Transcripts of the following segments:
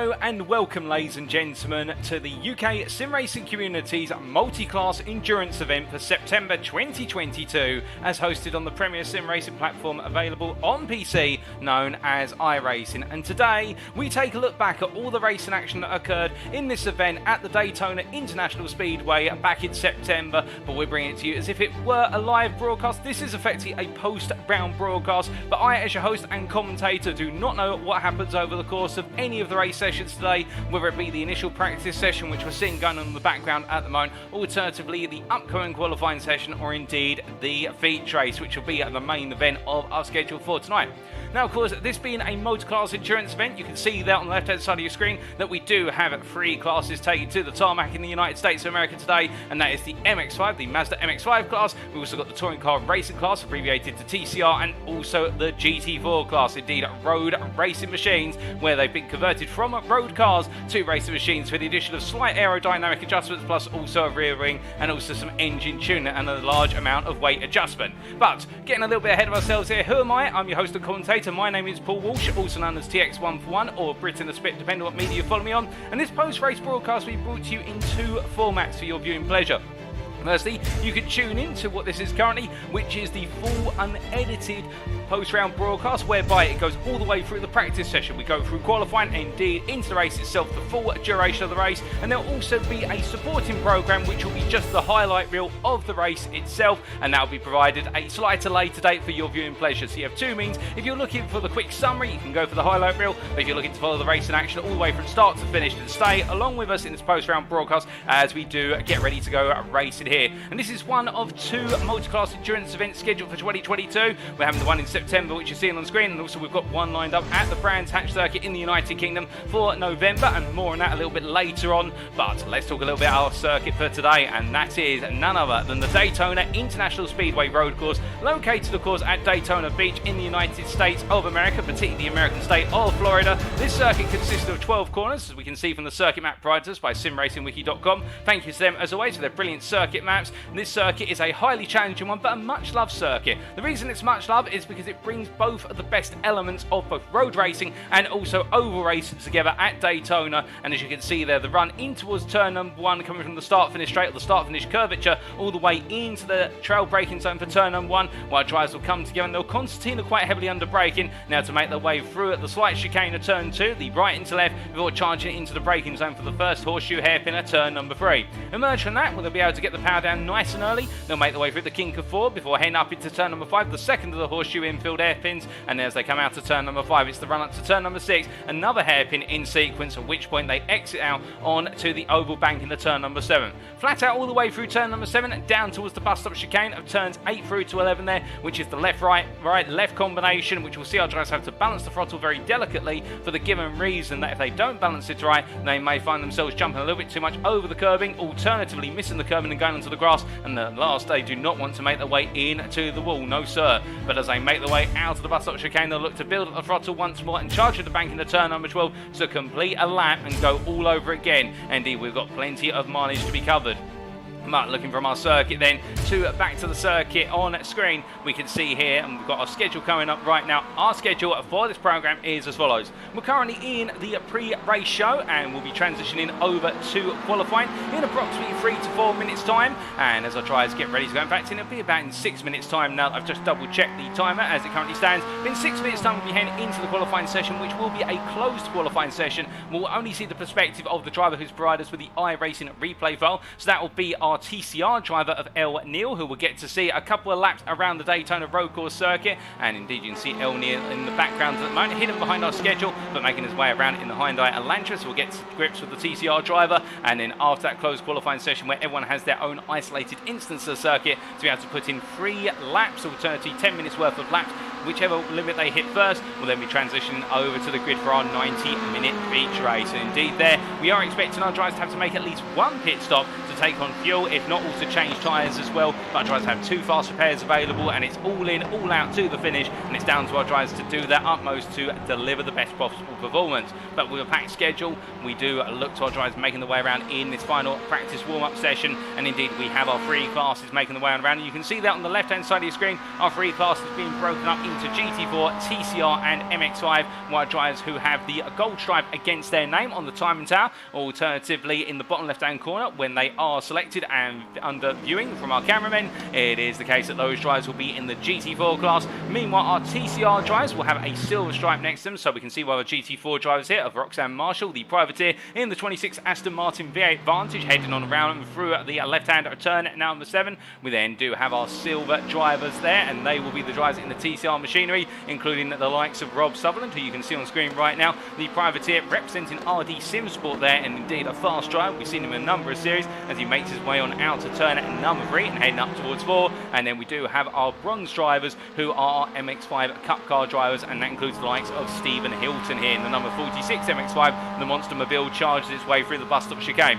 Hello and welcome, ladies and gentlemen, to the UK Sim Racing community's multi-class endurance event for September 2022, as hosted on the premier sim racing platform available on PC known as iRacing. And today we take a look back at all the racing action that occurred in this event at the Daytona International Speedway back in September, but we're bringing it to you as if it were a live broadcast. This is effectively a post-round broadcast, but I, as your host and commentator, do not know what happens over the course of any of the race sessions today, whether it be the initial practice session, which we're seeing going on in the background at the moment, alternatively the upcoming qualifying session, or indeed the feature race, which will be at the main event of our schedule for tonight. Now, of course, this being a multi-class endurance event, you can see there on the left-hand side of your screen that we do have 3 classes taken to the tarmac in the United States of America today, and that is the MX5, the Mazda MX5 class. We've also got the touring car racing class, abbreviated to TCR, and also the GT4 class, indeed road racing machines, where they've been converted from road cars to racing machines for the addition of slight aerodynamic adjustments, plus also a rear wing and also some engine tuning and a large amount of weight adjustment. But getting a little bit ahead of ourselves here, who am I? I'm your host and commentator. My name is Paul Walsh, also known as TX141 or Brit in the Spit, depending on what media you follow me on. And this post-race broadcast will be brought to you in 2 formats for your viewing pleasure. Firstly, you can tune in to what this is currently, which is the full unedited post-round broadcast, whereby it goes all the way through the practice session. We go through qualifying and indeed into the race itself, the full duration of the race, and there'll also be a supporting program which will be just the highlight reel of the race itself, and that'll be provided a slightly later date for your viewing pleasure. So you have 2 means. If you're looking for the quick summary, you can go for the highlight reel, but if you're looking to follow the race in action all the way from start to finish, then stay along with us in this post-round broadcast as we do get ready to go racing here. And this is one of 2 multi-class endurance events scheduled for 2022. We're having the one in September, which you're seeing on screen, and also we've got one lined up at the Brands Hatch circuit in the United Kingdom for November, and more on that a little bit later on. But let's talk a little bit about our circuit for today, and that is none other than the Daytona International Speedway road course, located of course at Daytona Beach in the United States of America, particularly the American state of Florida. This circuit consists of 12 corners, as we can see from the circuit map provided us by simracingwiki.com. Thank you to them as always for their brilliant circuit maps. This circuit is a highly challenging one, but a much loved circuit. The reason it's much loved is because it brings both of the best elements of both road racing and also oval racing together at Daytona. And as you can see there, the run in towards turn number 1, coming from the start finish straight, or the start finish curvature, all the way into the trail braking zone for turn number 1, while drivers will come together and they'll concertina quite heavily under braking now to make their way through at the slight chicane of turn 2, the right into left, before charging into the braking zone for the first horseshoe hairpin at turn number 3. Emerge from that, well, they'll be able to get the power down nice and early. They'll make their way through the kink of 4 before heading up into turn number 5, the second of the horseshoe infield hairpins, and as they come out to turn number 5, it's the run up to turn number 6, another hairpin in sequence, at which point they exit out on to the oval bank into turn number 7. Flat out all the way through turn number 7 and down towards the bus stop chicane of turns 8 through to 11 there, which is the left-right, right-left combination, which will see our drivers have to balance the throttle very delicately, for the given reason that if they don't balance it right, they may find themselves jumping a little bit too much over the curbing, alternatively missing the curbing and going onto the grass, and the last, they do not want to make their way into the wall, no sir. But as they make their way out of the bus stop chicane, they'll look to build up the throttle once more and charge at the bank into turn number 12 to complete a lap and go all over again. Indeed, we've got plenty of mileage to be covered. But looking from our circuit then to back to the circuit on screen, we can see here, and we've got our schedule coming up right now. Our schedule for this program is as follows. We're currently in the pre-race show, and we'll be transitioning over to qualifying in approximately 3 to 4 minutes time. And as I try to get ready to go, in fact, it'll be about in 6 minutes time now. I've just double checked the timer as it currently stands. In 6 minutes time, we'll be heading into the qualifying session, which will be a closed qualifying session. We'll only see the perspective of the driver who's provided us with the iRacing replay file. So that will be our TCR driver of El Neil, who will get to see a couple of laps around the Daytona road course circuit. And indeed, you can see El Neil in the background at the moment, hidden behind our schedule, but making his way around in the Hyundai Elantra. So we'll get to grips with the TCR driver, and then after that closed qualifying session, where everyone has their own isolated instance of the circuit, to be able to put in 3 laps, alternatively 10 minutes worth of laps, whichever limit they hit first, will then be transitioning over to the grid for our 90-minute feature race. And indeed there, we are expecting our drivers to have to make at least 1 pit stop to take on fuel, if not also change tyres as well. But our drivers have 2 fast repairs available, and it's all in, all out to the finish, and it's down to our drivers to do their utmost to deliver the best possible performance. But with a packed schedule, we do look to our drivers making their way around in this final practice warm-up session, and indeed we have our 3 classes making their way around. And you can see that on the left-hand side of your screen, our 3 classes being broken up into into GT4, TCR and MX5, while drivers who have the gold stripe against their name on the timing tower. Alternatively, in the bottom left-hand corner, when they are selected and under viewing from our cameramen, it is the case that those drivers will be in the GT4 class. Meanwhile, our TCR drivers will have a silver stripe next to them, so we can see why the GT4 drivers here of Roxanne Marshall, the privateer, in the 26 Aston Martin V8 Vantage, heading on around and through the left-hand turn at number 7. We then do have our silver drivers there, and they will be the drivers in the TCR machinery, including the likes of Rob Sutherland, who you can see on screen right now, the privateer representing RD Simsport there, and indeed a fast driver. We've seen him in a number of series as he makes his way on out to turn at number 3 and heading up towards 4. And then we do have our bronze drivers, who are our MX5 Cup car drivers, and that includes the likes of Stephen Hilton here in the number 46 MX5. The Monster Mobile charges its way through the bus stop chicane.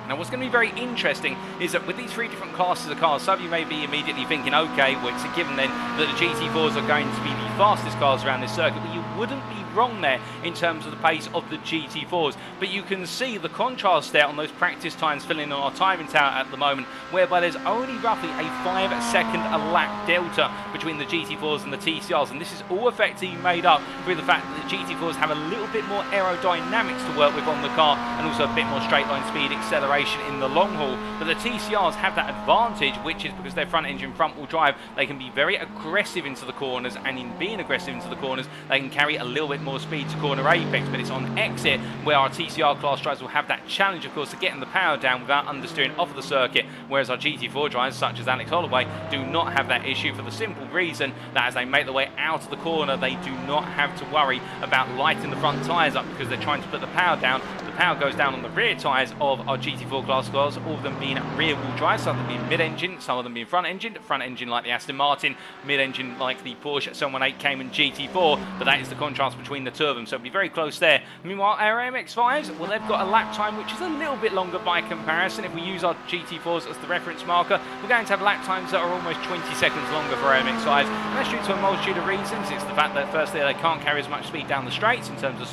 Now, what's going to be very interesting is that with these 3 different classes of cars, some of you may be immediately thinking, okay, well, it's a given then that the GT4s are going to be the fastest cars around this circuit, but you wouldn't be wrong there in terms of the pace of the GT4s. But you can see the contrast there on those practice times filling on our timing tower at the moment, whereby there's only roughly a 5-second a lap delta between the GT4s and the TCRs, and this is all effectively made up through the fact that the GT4s have a little bit more aerodynamics to work with on the car, and also a bit more straight line speed acceleration in the long haul. But the TCRs have that advantage, which is because they're front engine front wheel drive, they can be very aggressive into the corners, and in being aggressive into the corners they can carry a little bit more speed to corner apex. But it's on exit where our TCR class drivers will have that challenge, of course, of getting the power down without understeering off of the circuit, whereas our GT4 drivers such as Alex Holloway do not have that issue, for the simple reason that as they make their way out of the corner they do not have to worry about lighting the front tyres up, because they're trying to put the power down. The power goes down on the rear tyres of our GT4 class cars, all of them being rear wheel drive, some of them being mid-engine, some of them being front engine like the Aston Martin, mid-engine like the Porsche 718 Cayman GT4, but that is the contrast between the two of them, so it'll be very close there. Meanwhile, our MX5s, well, they've got a lap time which is a little bit longer by comparison. If we use our GT4s as the reference marker, we're going to have lap times that are almost 20 seconds longer for our MX5s, and that's due to a multitude of reasons. It's the fact that firstly they can't carry as much speed down the straights in terms of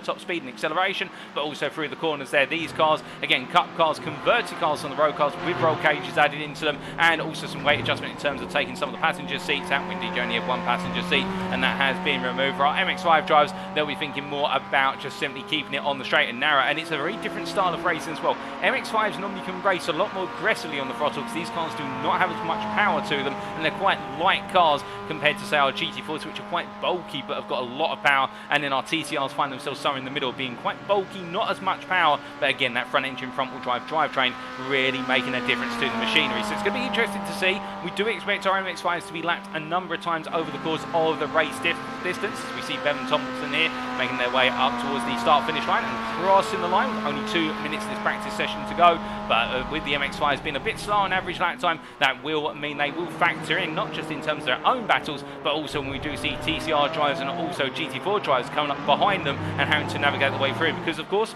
top speed and acceleration, but also through the corners there. These cars, again, cup cars, converted cars on the road cars with roll cages added into them, and also some weight adjustment in terms of taking some of the passenger seats out. We indeed only have one passenger seat, and that has been removed. For our MX5 drivers, they'll be thinking more about just simply keeping it on the straight and narrow, and it's a very different style of racing as well. MX5s normally can race a lot more aggressively on the throttle because these cars do not have as much power to them, and they're quite light cars compared to, say, our GT4s, which are quite bulky but have got a lot of power. And then our TCRs find themselves somewhere in the middle, being quite bulky, not as much power, but again, that front engine front wheel drive drivetrain really making a difference to the machinery. So it's going to be interesting to see. We do expect our MX5s to be lapped a number of times over the course of the race distance, as we see Bevan Thompson here making their way up towards the start finish line and crossing the line with only 2 minutes of this practice session to go. But with the MX5s being a bit slow on average lap time, that will mean they will factor in, not just in terms of their own battles, but also when we do see TCR drivers and also GT4 drivers coming up behind them and having to navigate the way through. Because of course,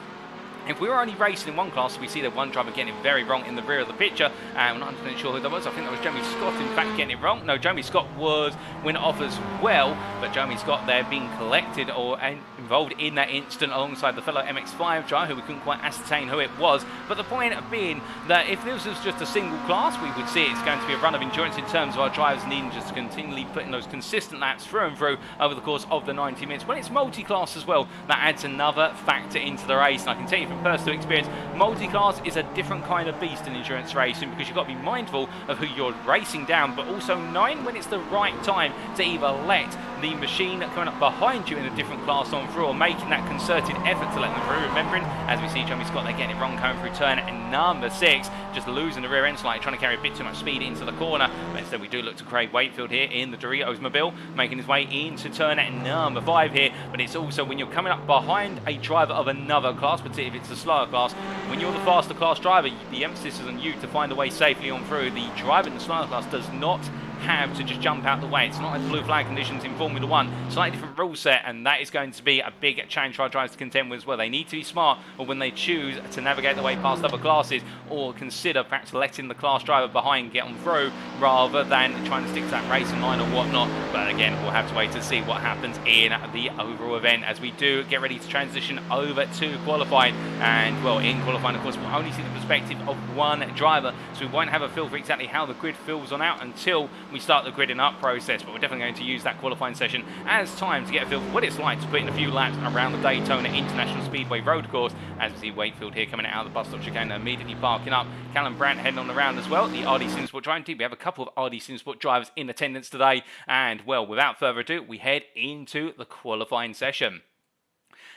if we were only racing in one class, we see that one driver getting it very wrong in the rear of the picture, and I'm not 100% sure who that was. I think that was Jeremy Scott, in fact, getting it wrong. No, Jeremy Scott went off as well, but Jeremy Scott there being collected or involved in that incident alongside the fellow MX5 driver, who we couldn't quite ascertain who it was. But the point being that if this was just a single class, we would see it's going to be a run of endurance in terms of our drivers needing just to continually put in those consistent laps through and through over the course of the 90 minutes. When it's multi-class as well, that adds another factor into the race, and I can tell you from personal experience, multi-class is a different kind of beast in endurance racing, because you've got to be mindful of who you're racing down, but also knowing when it's the right time to either let the machine coming up behind you in a different class on through, or making that concerted effort to let them through. Remembering, as we see Jeremy Scott, they're getting it wrong coming through turn and number 6, just losing the rear end slightly, trying to carry a bit too much speed into the corner. But instead we do look to Craig Wakefield here in the Doritos Mobile, making his way into turn at number 5 here. But it's also when you're coming up behind a driver of another class, particularly if it's the slower class, when you're the faster class driver, the emphasis is on you to find a way safely on through. The driver in the slower class does not have to just jump out the way. It's not like blue flag conditions in Formula 1, slightly different rule set, and that is going to be a big challenge for our drivers to contend with as well. They need to be smart, or when they choose to navigate the way past other classes, or consider perhaps letting the class driver behind get on through rather than trying to stick to that racing line or whatnot. But again, we'll have to wait to see what happens in the overall event as we do get ready to transition over to qualifying. And well, in qualifying, of course, we'll only see the perspective of one driver, so we won't have a feel for exactly how the grid fills on out until we start the gridding up process, but we're definitely going to use that qualifying session as time to get a feel for what it's like to put in a few laps around the Daytona International Speedway road course. As we see Wakefield here coming out of the bus stop chicane, immediately parking up. Callum Brandt heading on the round as well. The RD SimSport driving team. We have a couple of RD SimSport drivers in attendance today. And, well, without further ado, we head into the qualifying session.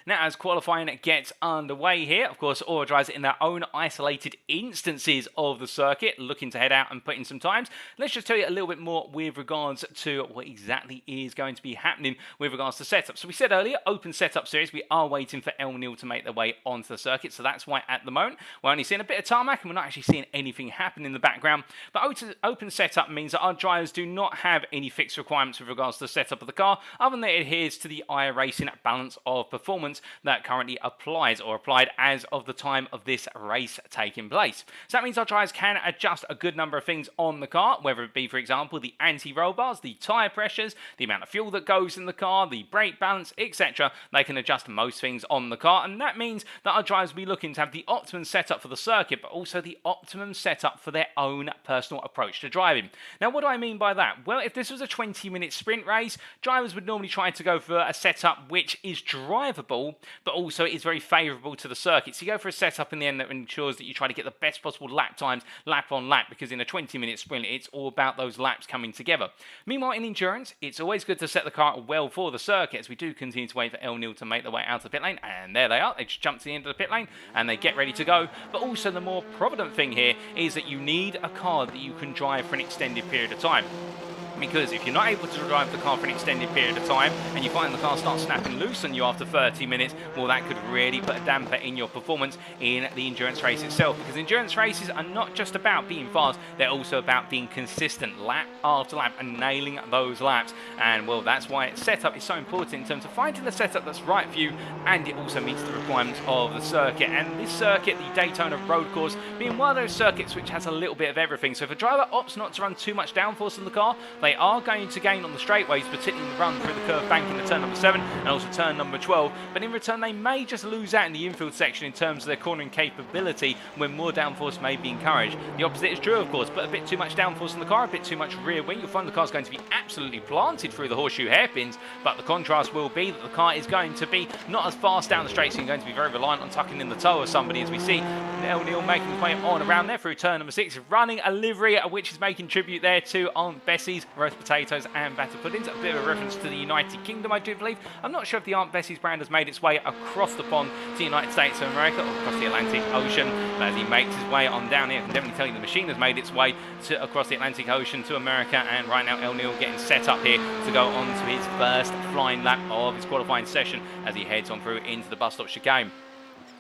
Now, as qualifying gets underway here, of course, all drivers in their own isolated instances of the circuit, looking to head out and put in some times. Let's just tell you a little bit more with regards to what exactly is going to be happening with regards to setup. So we said earlier, open setup series, we are waiting for El Nil to make their way onto the circuit, so that's why at the moment we're only seeing a bit of tarmac and we're not actually seeing anything happen in the background. But open setup means that our drivers do not have any fixed requirements with regards to the setup of the car, other than that it adheres to the iRacing balance of performance that currently applies or applied as of the time of this race taking place. So that means our drivers can adjust a good number of things on the car, whether it be, for example, the anti-roll bars, the tyre pressures, the amount of fuel that goes in the car, the brake balance, etc. They can adjust most things on the car, and that means that our drivers will be looking to have the optimum setup for the circuit, but also the optimum setup for their own personal approach to driving. Now, what do I mean by that? Well, if this was a 20-minute sprint race, drivers would normally try to go for a setup which is drivable, but also it is very favourable to the circuit. So you go for a setup in the end that ensures that you try to get the best possible lap times, lap on lap, because in a 20-minute sprint, it's all about those laps coming together. Meanwhile, in endurance, it's always good to set the car up well for the circuit, as we do continue to wait for El Nil to make their way out of the pit lane, and there they are. They just jump to the end of the pit lane, and they get ready to go. But also the more provident thing here is that you need a car that you can drive for an extended period of time. Because if you're not able to drive the car for an extended period of time and you find the car start snapping loose on you after 30 minutes, well, that could really put a damper in your performance in the endurance race itself. Because endurance races are not just about being fast, they're also about being consistent lap after lap and nailing those laps. And, well, that's why setup is so important in terms of finding the setup that's right for you, and it also meets the requirements of the circuit. And this circuit, the Daytona road course, being one of those circuits which has a little bit of everything. So if a driver opts not to run too much downforce on the car, they are going to gain on the straightaways, particularly in the run through the curve bank into turn number 7 and also turn number 12, but in return they may just lose out in the infield section in terms of their cornering capability when more downforce may be encouraged. The opposite is true, of course, but a bit too much downforce in the car, a bit too much rear wing, you'll find the car's going to be absolutely planted through the horseshoe hairpins, but the contrast will be that the car is going to be not as fast down the straight, so you're going to be very reliant on tucking in the toe of somebody, as we see El Nil making his way on around there through turn number 6, running a livery which is making tribute there to Aunt Bessie's roast potatoes and batter puddings. A bit of a reference to the United Kingdom, I do believe. I'm not sure if the Aunt Bessie's brand has made its way across the pond to the United States of America or across the Atlantic Ocean. But as he makes his way on down here, I can definitely tell you the machine has made its way across the Atlantic Ocean to America, and right now El Nil getting set up here to go on to his first flying lap of his qualifying session as he heads on through into the bus stop chicane.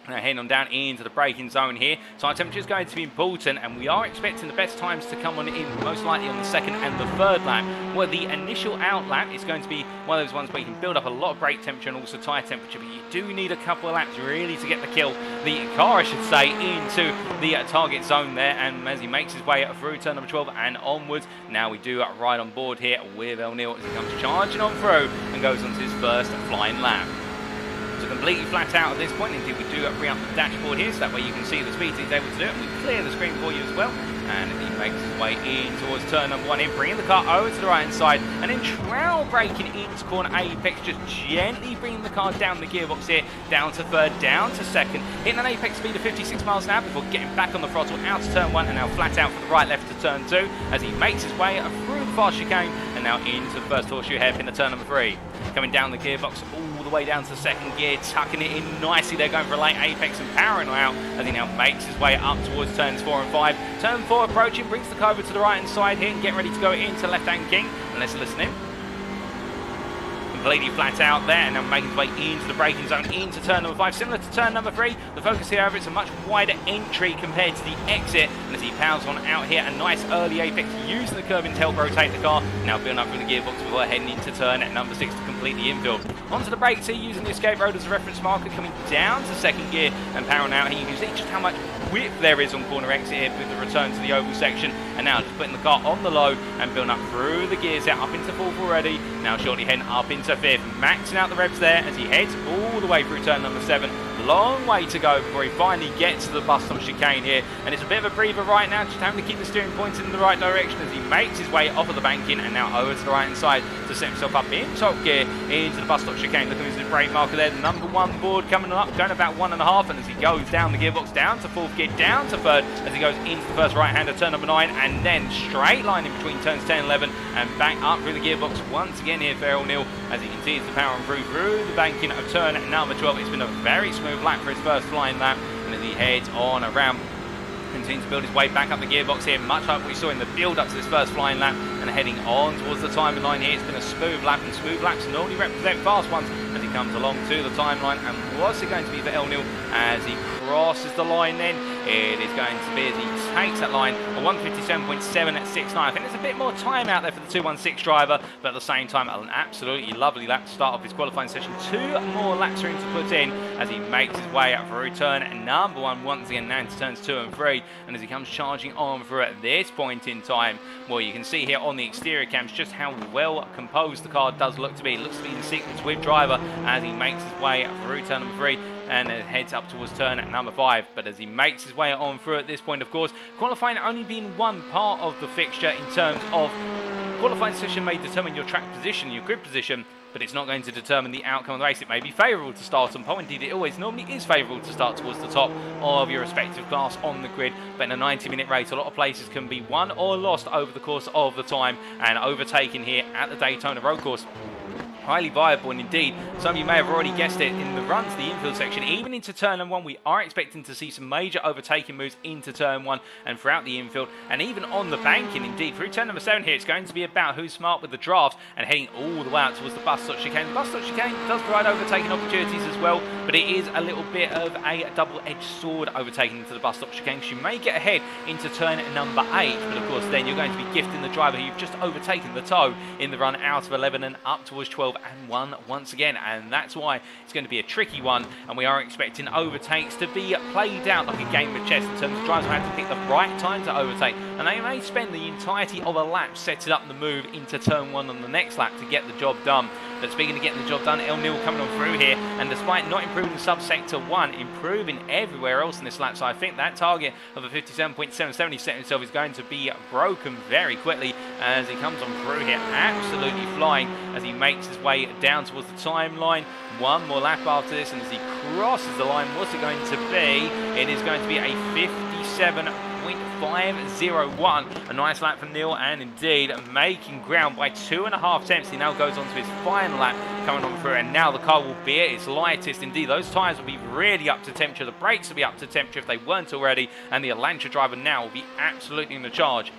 Now heading on down into the braking zone here. Tyre temperature is going to be important, and we are expecting the best times to come on in most likely on the second and the third lap, where the initial out lap is going to be one of those ones where you can build up a lot of brake temperature and also tyre temperature, but you do need a couple of laps really to get the kill, the car I should say, into the target zone there. And as he makes his way through turn number 12 and onwards, now we do ride on board here with El Nil as he comes charging on through and goes on to his first flying lap. So completely flat out at this point. Indeed, we do bring up the dashboard here, so that way you can see the speeds he's able to do it. And we clear the screen for you as well. And he makes his way in towards turn number 1 here, bringing the car over to the right hand side, and then trail braking into corner apex, just gently bringing the car down the gearbox here, down to third, down to second, hitting an apex speed of 56 miles an hour before getting back on the throttle out to turn 1 and now flat out for the right left to turn 2 as he makes his way through the fast chicane and now into the first horseshoe hairpin at turn number 3. Coming down the gearbox all the way down to second gear, tucking it in nicely. They're going for a late apex and powering out as he now makes his way up towards turns 4 and 5. Turn 4 approaching, brings the car over to the right hand side here and get ready to go into left hand king. And let's listen in. Completely flat out there, and now making his way into the braking zone, into turn number 5. Similar to turn number 3, the focus here, however, it's a much wider entry compared to the exit. And as he powers on out here, a nice early apex, using the curving to help rotate the car. Now building up through the gearbox before heading into turn at number 6 to complete the infield. Onto the brakes here, using the escape road as a reference marker, coming down to second gear and powering out here. You can see just how much width there is on corner exit here with the return to the oval section. And now just putting the car on the low and building up through the gears here, up into 4th already. Now shortly heading up into 5th, maxing out the revs there as he heads all the way through turn number 7, long way to go before he finally gets to the bus stop chicane here, and it's a bit of a breather right now, just having to keep the steering pointing in the right direction as he makes his way off of the banking and now over to the right hand side to set himself up in top gear into the bus stop chicane. Looking at his brake marker there, the number 1 board coming up, going about 1.5, and as he goes down the gearbox, down to 4th gear, down to 3rd, as he goes into the first right-hander, turn number 9, and then straight line in between turns 10 and 11, and back up through the gearbox once again here for O'Neill, as he continues to power and through the banking of turn number 12. It's been a very smooth lap for his first flying lap, and as he heads on around, continues to build his way back up the gearbox here, much like we saw in the build-up to this first flying lap, and heading on towards the timing line here. It's been a smooth lap, and smooth laps normally represent fast ones as he comes along to the timeline. And what's it going to be for O'Neill as he crosses the line then? It is going to be as he takes that line, a 157.769. I think there's a bit more time out there for the 216 driver, but at the same time, an absolutely lovely lap to start off his qualifying session. 2 more laps for him to put in as he makes his way up through turn number 1 once again, now into turns 2 and 3, and as he comes charging on through at this point in time, well, you can see here on the exterior cams just how well composed the car does look to be. It looks to be in sequence with driver as he makes his way through turn number 3 and heads up towards turn at number 5. But as he makes his way on through at this point, of course, qualifying only being one part of the fixture in terms of qualifying session may determine your track position, your grid position, but it's not going to determine the outcome of the race. It may be favourable to start on pole. Indeed, it always normally is favourable to start towards the top of your respective class on the grid. But in a 90-minute race, a lot of places can be won or lost over the course of the time, and overtaking here at the Daytona road course, highly viable. And indeed, some of you may have already guessed it, in the run to the infield section, even into turn 1, we are expecting to see some major overtaking moves into turn 1 and throughout the infield, and even on the banking. Indeed, through turn number 7 here, it's going to be about who's smart with the draft and heading all the way out towards the bus stop chicane. The bus stop chicane does provide overtaking opportunities as well, but it is a little bit of a double-edged sword overtaking into the bus stop chicane. You may get ahead into turn number 8, but of course then you're going to be gifting the driver who you've just overtaken the toe in the run out of 11 and up towards 12 and 1 once again, and that's why it's going to be a tricky one, and we are expecting overtakes to be played out like a game of chess in terms of drivers will have to pick the right time to overtake, and they may spend the entirety of a lap setting up the move into turn 1 on the next lap to get the job done. But speaking of getting the job done, O'Neill coming on through here, and despite not improving subsector 1, improving everywhere else in this lap, so I think that target of a 57.77 he set himself is going to be broken very quickly as he comes on through here, absolutely flying as he makes his way down towards the timeline. 1 more lap after this, and as he crosses the line, what's it going to be? It is going to be a 57.501. A nice lap from Neil, and indeed making ground by 2.5 tenths. He now goes on to his final lap coming on through, and now the car will be at its lightest. Indeed, those tyres will be really up to temperature. The brakes will be up to temperature if they weren't already, and the Elantra driver now will be absolutely in the charge.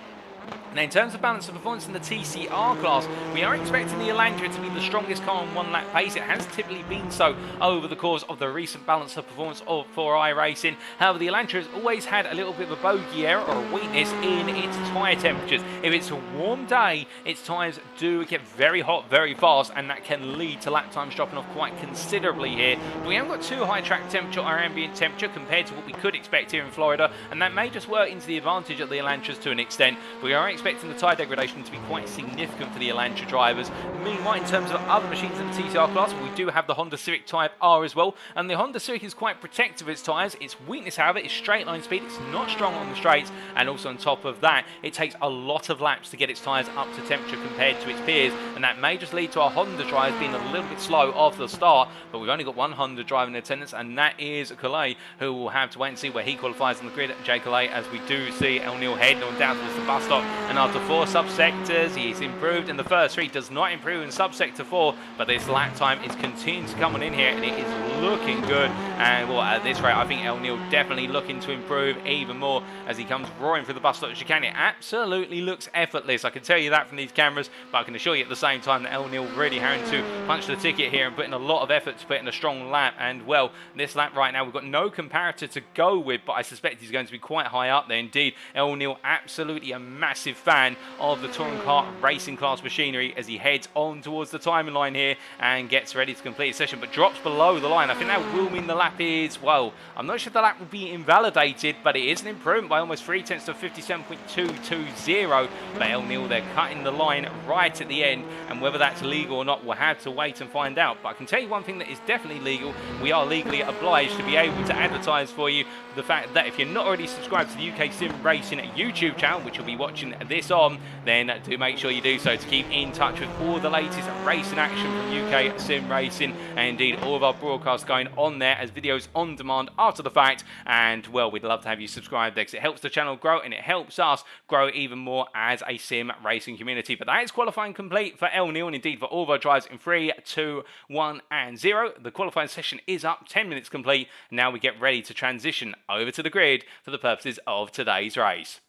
Now, in terms of balance of performance in the TCR class, we are expecting the Elantra to be the strongest car on 1 lap pace. It has typically been so over the course of the recent balance of performance for iRacing. However, the Elantra has always had a little bit of a bogey error or a weakness in its tyre temperatures. If it's a warm day, its tyres do get very hot very fast, and that can lead to lap times dropping off quite considerably here. But we haven't got too high track temperature or ambient temperature compared to what we could expect here in Florida, and that may just work into the advantage of the Elantras to an extent. We are expecting the tyre degradation to be quite significant for the Elantra drivers. Meanwhile, in terms of other machines in the TCR class, we do have the Honda Civic Type R as well, and the Honda Civic is quite protective of its tyres. Its weakness, however, is straight line speed. It's not strong on the straights, and also on top of that, it takes a lot of laps to get its tyres up to temperature compared to its peers, and that may just lead to our Honda drivers being a little bit slow off the start. But we've only got 1 Honda driver in attendance, and that is Calais, who will have to wait and see where he qualifies on the grid. Jay Calais, as we do see O'Neill heading on down towards the bus stop, and after 4 subsectors, he's improved in the first 3, does not improve in subsector 4, but this lap time is continuing to come on in here, and it is looking good. And well, at this rate, I think O'Neill definitely looking to improve even more as he comes roaring through the bus stop chicane. It absolutely looks effortless, I can tell you that from these cameras, but I can assure you at the same time that O'Neill really having to punch the ticket here and put in a lot of effort to put in a strong lap. And well, this lap right now, we've got no comparator to go with, but I suspect he's going to be quite high up there. Indeed, O'Neill absolutely a massive fan of the touring car racing class machinery as he heads on towards the timing line here and gets ready to complete his session, but drops below the line. I think that will mean the lap is, well, I'm not sure if the lap will be invalidated, but it is an improvement by almost 3 tenths to 57.220. But El Neil, they're cutting the line right at the end, and whether that's legal or not, we'll have to wait and find out. But I can tell you one thing that is definitely legal. We are legally obliged to be able to advertise for you the fact that if you're not already subscribed to the UK Sim Racing YouTube channel, which you'll be watching this on, then do make sure you do so to keep in touch with all the latest racing action from UK Sim Racing, and indeed all of our broadcasts going on there as videos on demand after the fact. And well, we'd love to have you subscribed there because it helps the channel grow and it helps us grow even more as a sim racing community. But that is qualifying complete for El Neil and indeed for all of our drives in 3, 2, 1 and 0. The qualifying session is up, 10 minutes complete. Now we get ready to transition over to the grid for the purposes of today's race.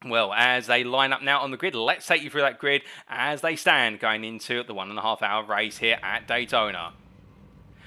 Well, as they line up now on the grid, let's take you through that grid as they stand going into the 1.5 hour race here at Daytona.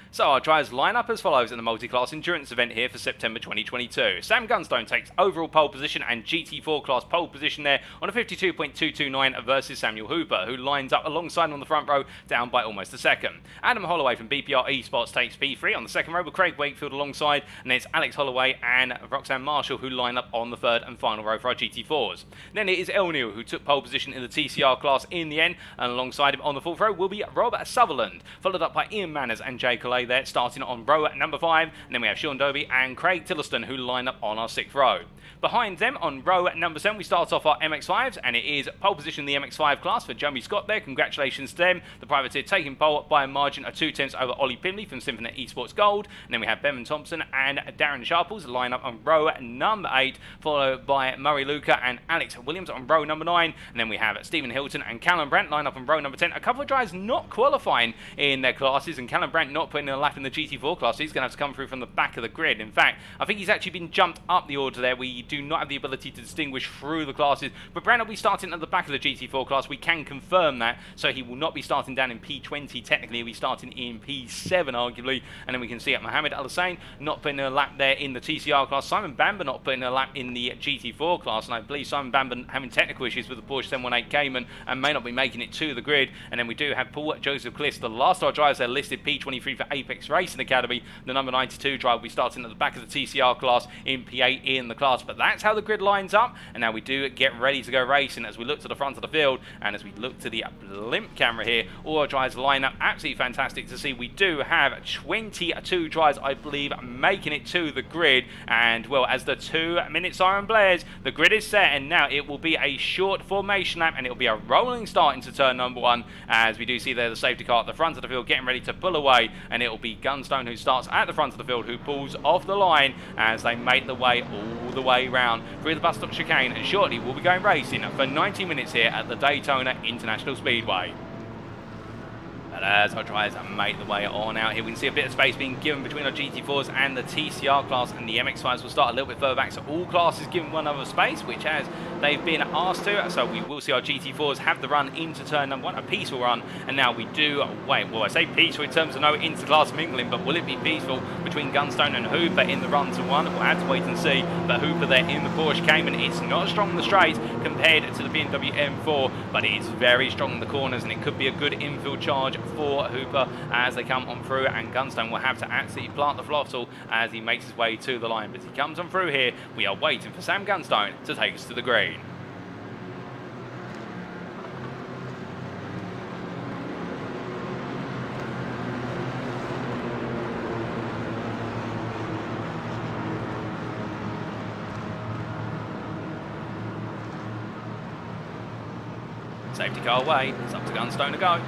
So our drivers line up as follows in the multi-class endurance event here for September 2022. Sam Gunstone takes overall pole position and GT4 class pole position there on a 52.229 versus Samuel Hooper, who lines up alongside on the front row, down by almost a second. Adam Holloway from BPR Esports takes P3 on the second row with Craig Wakefield alongside, and then it's Alex Holloway and Roxanne Marshall who line up on the third and final row for our GT4s. Then it is El Neil who took pole position in the TCR class in the end, and alongside him on the fourth row will be Rob Sutherland, followed up by Ian Manners and Jay Calais there, starting on row number 5, and then we have Sean Dobie and Craig Tillerston who line up on our 6th row. Behind them on row number 7 we start off our MX5s, and it is pole position the MX5 class for Jeremy Scott there. Congratulations to them. The privateer taking pole by a margin of 2 tenths over Ollie Pimley from Symphony Esports Gold, and then we have Bevan Thompson and Darren Sharples line up on row number 8, followed by Murray Luca and Alex Williams on row number 9, and then we have Stephen Hilton and Callum Brandt line up on row number 10. A couple of drivers not qualifying in their classes, and Callum Brandt not putting in a lap in the GT4 class, so he's going to have to come through from the back of the grid. In fact, I think he's actually been jumped up the order there. We do not have the ability to distinguish through the classes, but Brandt will be starting at the back of the GT4 class. We can confirm that, so he will not be starting down in P20. Technically, he'll be starting in P7 arguably, and then we can see it Mohammed Al Hussein not putting a lap there in the TCR class. Simon Bamber not putting a lap in the GT4 class, and I believe Simon Bamber having technical issues with the Porsche 718 Cayman and may not be making it to the grid. And then we do have Paul Joseph Cliss, the last of our drivers there listed P23 for Apex Racing Academy. The number 92 driver will be starting at the back of the TCR class in P8 in the class. But that's how the grid lines up, and now we do get ready to go racing as we look to the front of the field and as we look to the blimp camera here. All our drivers line up absolutely fantastic to see. We do have 22 drivers, I believe, making it to the grid, and well, as the 2-minute siren blares, the grid is set, and now it will be a short formation lap, and it will be a rolling start into turn number 1 as we do see there the safety car at the front of the field getting ready to pull away, and it will be Gunstone who starts at the front of the field, who pulls off the line as they make the way all the way round through the bus stop chicane, and shortly we'll be going racing for 90 minutes here at the Daytona International Speedway. But as our drivers make the way on out here, we can see a bit of space being given between our GT4s and the TCR class, and the MX5s will start a little bit further back, so all classes given one other space, which as they've been asked to. So we will see our GT4s have the run into turn number 1, a peaceful run, and now we do wait. Well, I say peaceful in terms of no inter-class mingling, but will it be peaceful between Gunstone and Hooper in the run to 1? We'll have to wait and see. But Hooper there in the Porsche Cayman, it's not strong on the straight compared to the BMW M4, but it is very strong in the corners, and it could be a good infield charge for Hooper as they come on through, and Gunstone will have to absolutely plant the throttle as he makes his way to the line. But as he comes on through here, we are waiting for Sam Gunstone to take us to the green. Safety car away, it's up to Gunstone to go.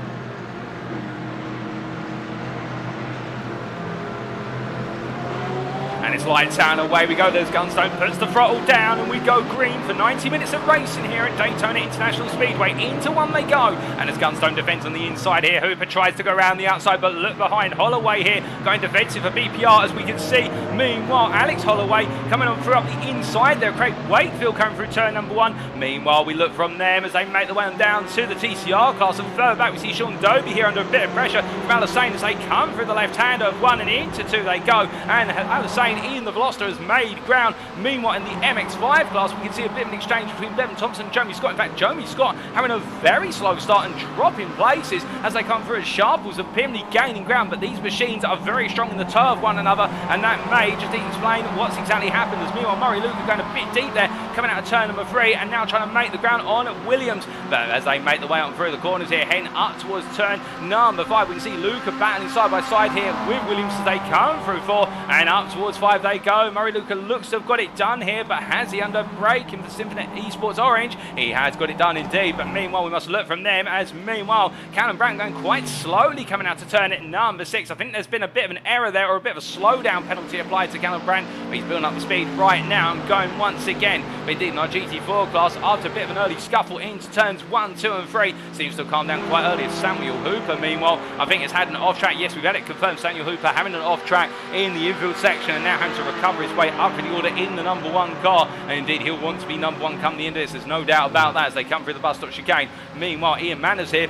And it's lights out and away we go. There's Gunstone, puts the throttle down, and we go green for 90 minutes of racing here at Daytona International Speedway. Into 1 they go, and as Gunstone defends on the inside here, Hooper tries to go around the outside, but look behind. Holloway here going defensive for BPR as we can see. Meanwhile, Alex Holloway coming on through up the inside there. Craig Wakefield coming through turn number 1. Meanwhile, we look from them as they make their way on down to the TCR class, and further back we see Sean Dobie here under a bit of pressure from Al Hussein as they come through the left-hander of 1 and into 2 they go, and Al Hussein Ian the Veloster has made ground. Meanwhile, in the MX5 class, we can see a bit of an exchange between Bevan Thompson and Jeremy Scott. In fact, Jeremy Scott having a very slow start and dropping places as they come through, as Sharples apparently gaining ground, but these machines are very strong in the toe of one another, and that may just explain what's exactly happened. As meanwhile, Murray Luca going a bit deep there, coming out of turn number 3, and now trying to make the ground on Williams. But as they make the way on through the corners here, heading up towards turn number 5, we can see Luca battling side by side here with Williams as they come through 4, and up towards 5 they go. Murray Luca looks to have got it done here, but has he under braking for Symphony Esports Orange? He has got it done indeed, but meanwhile we must look from them, as meanwhile Callum Brandt going quite slowly coming out to turn at number 6. I think there's been a bit of an error there, or a bit of a slowdown penalty applied to Callum Brandt, but he's building up the speed right now and going once again. But indeed in our GT4 class, after a bit of an early scuffle into turns 1, 2 and 3, seems to have calmed down quite early. As Samuel Hooper meanwhile, I think it's had an off track. Yes, we've had it confirmed, Samuel Hooper having an off track in the infield section and now having to recover his way up in the order in the number 1 car, and indeed he'll want to be number 1 come the end of this, there's no doubt about that, as they come through the bus stop chicane. Meanwhile, Ian Manners here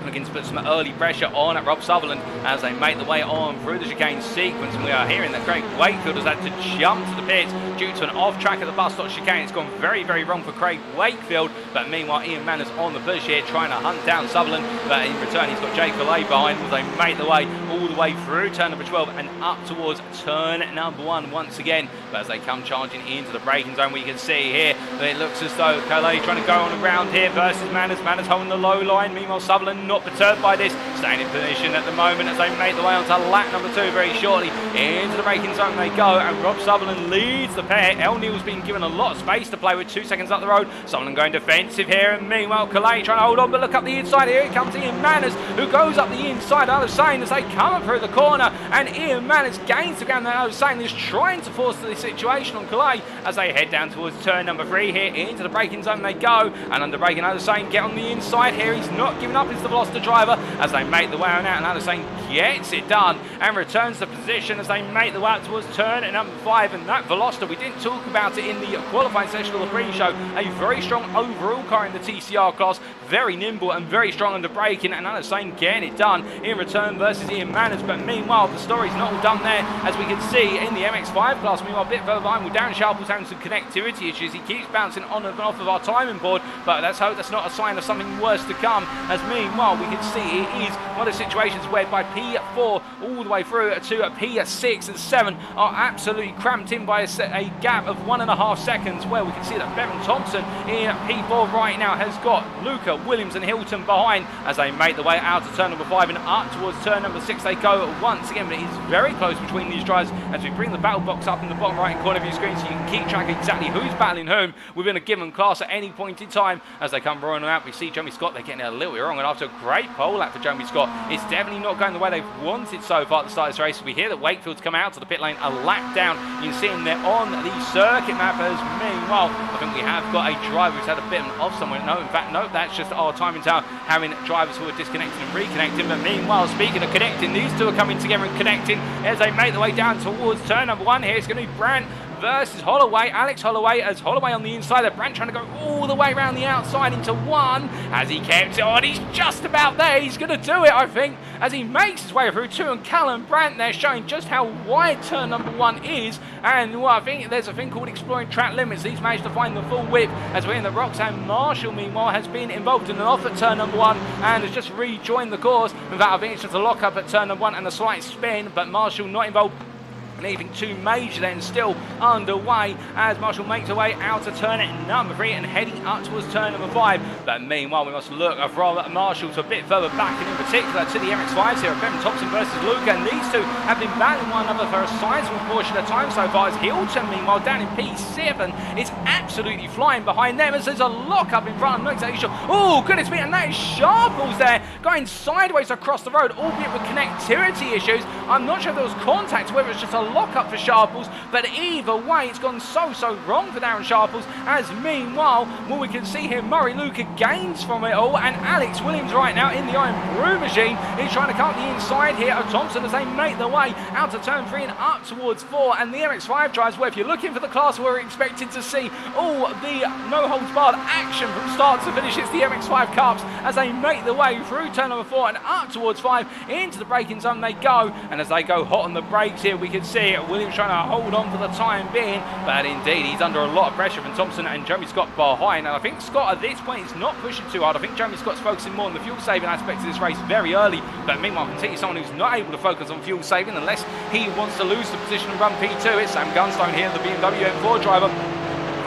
looking to put some early pressure on at Rob Sutherland as they make the way on through the chicane sequence, and we are hearing that Craig Wakefield has had to jump to the pits due to an off track at the bus stop chicane. It's gone very, very wrong for Craig Wakefield, but meanwhile Ian Manners on the push here trying to hunt down Sutherland, but in return he's got Jake Fillet behind as they make the way all the way through turn number 12 and up towards turn number 1 once again. But as they come charging into the braking zone, we can see here that it looks as though Fillet trying to go on the ground here versus Manners. Manners holding the low line, meanwhile Sutherland not perturbed by this, staying in position at the moment as they make the way onto lap number 2 very shortly. Into the braking zone they go, and Rob Sutherland leads the pair. El Neal's been given a lot of space to play with, 2 seconds up the road. Sutherland going defensive here, and meanwhile Calais trying to hold on, but look up the inside here. Here comes Ian Manners, who goes up the inside. Al Hussein as they come up through the corner, and Ian Manners gains the ground. Al Hussein is trying to force the situation on Calais as they head down towards turn number 3 here. Into the braking zone they go, and under braking Al Hussein get on the inside here. He's not giving up, he's the Veloster driver as they make the way on out, and Al Hussein gets it done and returns to position as they make the way out towards turn at number 5. And that Veloster, we didn't talk about it in the qualifying session of the pre-show, a very strong overall car in the TCR class, very nimble and very strong under braking, and Al Hussein getting it done in return versus Ian Manners. But meanwhile the story's not all done there, as we can see in the MX5 class. Meanwhile a bit further behind with Darren Sharples having some connectivity issues. He keeps bouncing on and off of our timing board, but let's hope that's not a sign of something worse to come, as meanwhile we can see it is one of the situations whereby P4 all the way through to P6 and 7 are absolutely cramped in by a gap of 1.5 seconds, where we can see that Bevan Thompson in P4 right now has got Luca, Williams and Hilton behind as they make the way out of turn number 5 and up towards turn number 6 they go once again. But it is very close between these drivers as we bring the battle box up in the bottom right corner of your screen so you can keep track of exactly who's battling whom within a given class at any point in time. As they come roaring out, we see Jeremy Scott, they're getting it a little bit wrong, and after a great pole lap for Jeremy Scott, it's definitely not going the way they've wanted so far at the start of this race. We hear that Wakefield's come out to the pit lane a lap down. You can see him there on the circuit map. As meanwhile, I think we have got a driver who's had a bit of an off somewhere. No, in fact, no, that's just our timing tower having drivers who are disconnecting and reconnecting. But meanwhile, speaking of connecting, these two are coming together and connecting as they make the way down towards turn number 1 here. It's going to be Brandt versus Holloway. Alex Holloway, as Holloway on the inside, Brandt trying to go all the way around the outside into 1 as he kept it on. He's just about there. He's going to do it, I think, as he makes his way through 2, and Callum Brandt there showing just how wide turn number 1 is. And well, I think there's a thing called exploring track limits. He's managed to find the full width, as we're in the Roxanne Marshall meanwhile has been involved in an off at turn number 1 and has just rejoined the course. In fact, I think it's just a lock up at turn number 1 and a slight spin, but Marshall not involved. Leaving 2 major then still underway as Marshall makes her way out of turn at number 3 and heading up towards turn number 5. But meanwhile we must look from Marshall to a bit further back, and in particular to the MX5s here, Bevan Thompson versus Luca, and these two have been battling one another for a sizable portion of time so far, as Hilton meanwhile down in P7 is absolutely flying behind them as there's a lock up in front. I'm not exactly sure. Oh goodness me, and that is Sharples there going sideways across the road, albeit with connectivity issues. I'm not sure if there was contact, whether it's just a lock up for Sharples, but either way it's gone so wrong for Darren Sharples. As meanwhile, well, we can see here Murray Luca gains from it all, and Alex Williams right now in the Iron Brew machine is trying to come up the inside here of Thompson as they make their way out of turn 3 and up towards 4. And the MX5 drives, where if you're looking for the class we're expected to see all the no holds barred action from start to finish, it's the MX5 Cups as they make their way through turn number 4 and up towards 5 into the braking zone they go. And as they go hot on the brakes here, we can see see Williams trying to hold on for the time being, but indeed he's under a lot of pressure from Thompson and Jeremy Scott behind, and I think Scott at this point is not pushing too hard. I think Jeremy Scott's focusing more on the fuel saving aspect of this race very early, but meanwhile I can tell you someone who's not able to focus on fuel saving unless he wants to lose the position and run P2. It's Sam Gunstone here, the BMW M4 driver,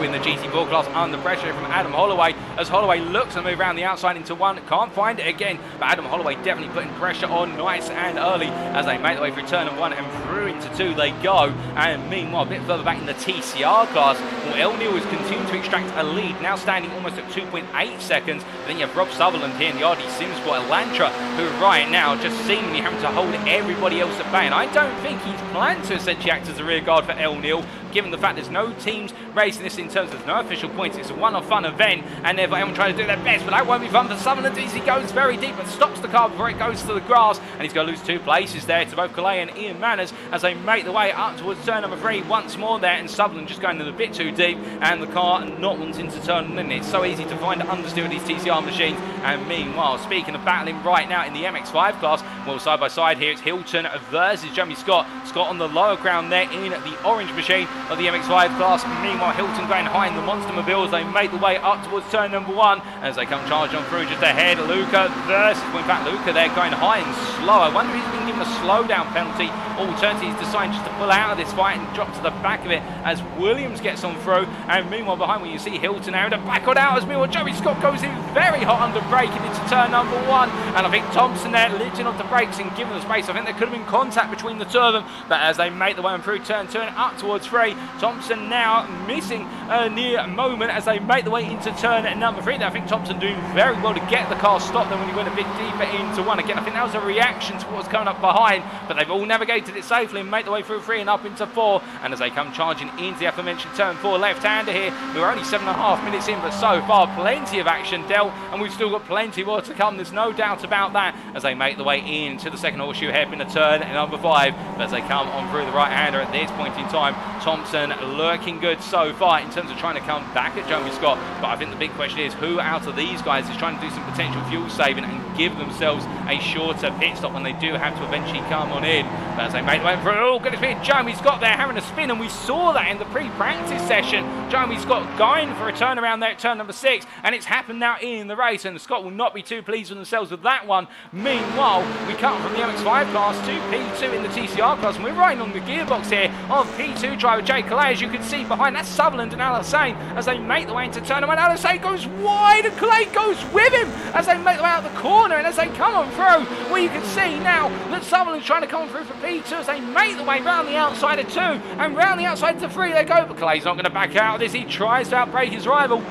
in the GT4 class under pressure from Adam Holloway, as Holloway looks to move around the outside into one, can't find it again, but Adam Holloway definitely putting pressure on nice and early as they make their way through turn one and through into two they go. And meanwhile a bit further back in the TCR class, well, El Neal is continuing to extract a lead, now standing almost at 2.8 seconds. But then you have Rob Sutherland here in the RD Sim Sport Elantra, who right now just seemingly having to hold everybody else at bay, and I don't think he's planned to essentially act as a rear guard for El Neal, given the fact there's no teams racing this in terms of no official points. It's a one-off fun event, and therefore everyone trying to do their best, but that won't be fun for Sutherland as he goes very deep and stops the car before it goes to the grass, and he's going to lose 2 places there to both Calais and Ian Manners as they make their way up towards turn number 3 once more there, and Sutherland just going a bit too deep, and the car not wanting to turn in. It's so easy to find understeer with these TCR machines. And meanwhile, speaking of battling right now in the MX5 class, well, side by side here it's Hilton versus Jeremy Scott. Scott on the lower ground there in the orange machine of the MX5 class. Meanwhile, Hilton going high in the Monster Mobile as they make the way up towards turn number 1 as they come charging on through just ahead. Luca versus, well, in fact, Luca there going high and slow. I wonder if he's been given a slowdown penalty. Alternatively, he's deciding just to pull out of this fight and drop to the back of it as Williams gets on through. And meanwhile, behind where you see Hilton now to back on out as meanwhile Jeremy Scott goes in very hot under braking into turn number 1. And I think Thompson there lifting off the brakes and giving the space. I think there could have been contact between the two of them, but as they make the way through turn 2 and up towards 3, Thompson now missing a near moment as they make the way into turn number 3. Now I think Thompson doing very well to get the car stopped then when he went a bit deeper into 1. Again, I think that was a reaction to what was coming up behind, but they've all navigated it safely and make the way through 3 and up into 4. And as they come charging into the aforementioned turn 4 left-hander here, we're only 7.5 minutes in, but so far plenty of action dealt, and we've still got plenty more to come. There's no doubt about that as they make the way into the second horseshoe hairpin of turn number 5. But as they come on through the right-hander at this point in time, Thompson looking good so far in terms of trying to come back at Jeremy Scott. But I think the big question is who out of these guys is trying to do some potential fuel saving and give themselves a shorter pit stop when they do have to eventually come on in. But as they make the way through, oh goodness me, Jeremy Scott there having a spin, and we saw that in the pre-practice session. Jeremy Scott going for a turnaround there at turn number 6, and it's happened now in the race, and Scott will not be too pleased with themselves with that one. Meanwhile, we come from the MX5 class to P2 in the TCR class, and we're riding on the gearbox here of P2 driver Jay Calais, as you can see behind. That's Sutherland and Alassane as they make the way into turn 1. Alassane goes wide and Calais goes with him as they make the way out of the corner, and as they come on through, well, you can see now that Sutherland's trying to come through for P2 as they make the way round the outside of 2 and round the outside to 3 they go, but Calais not going to back out of this. He tries to outbrake his rival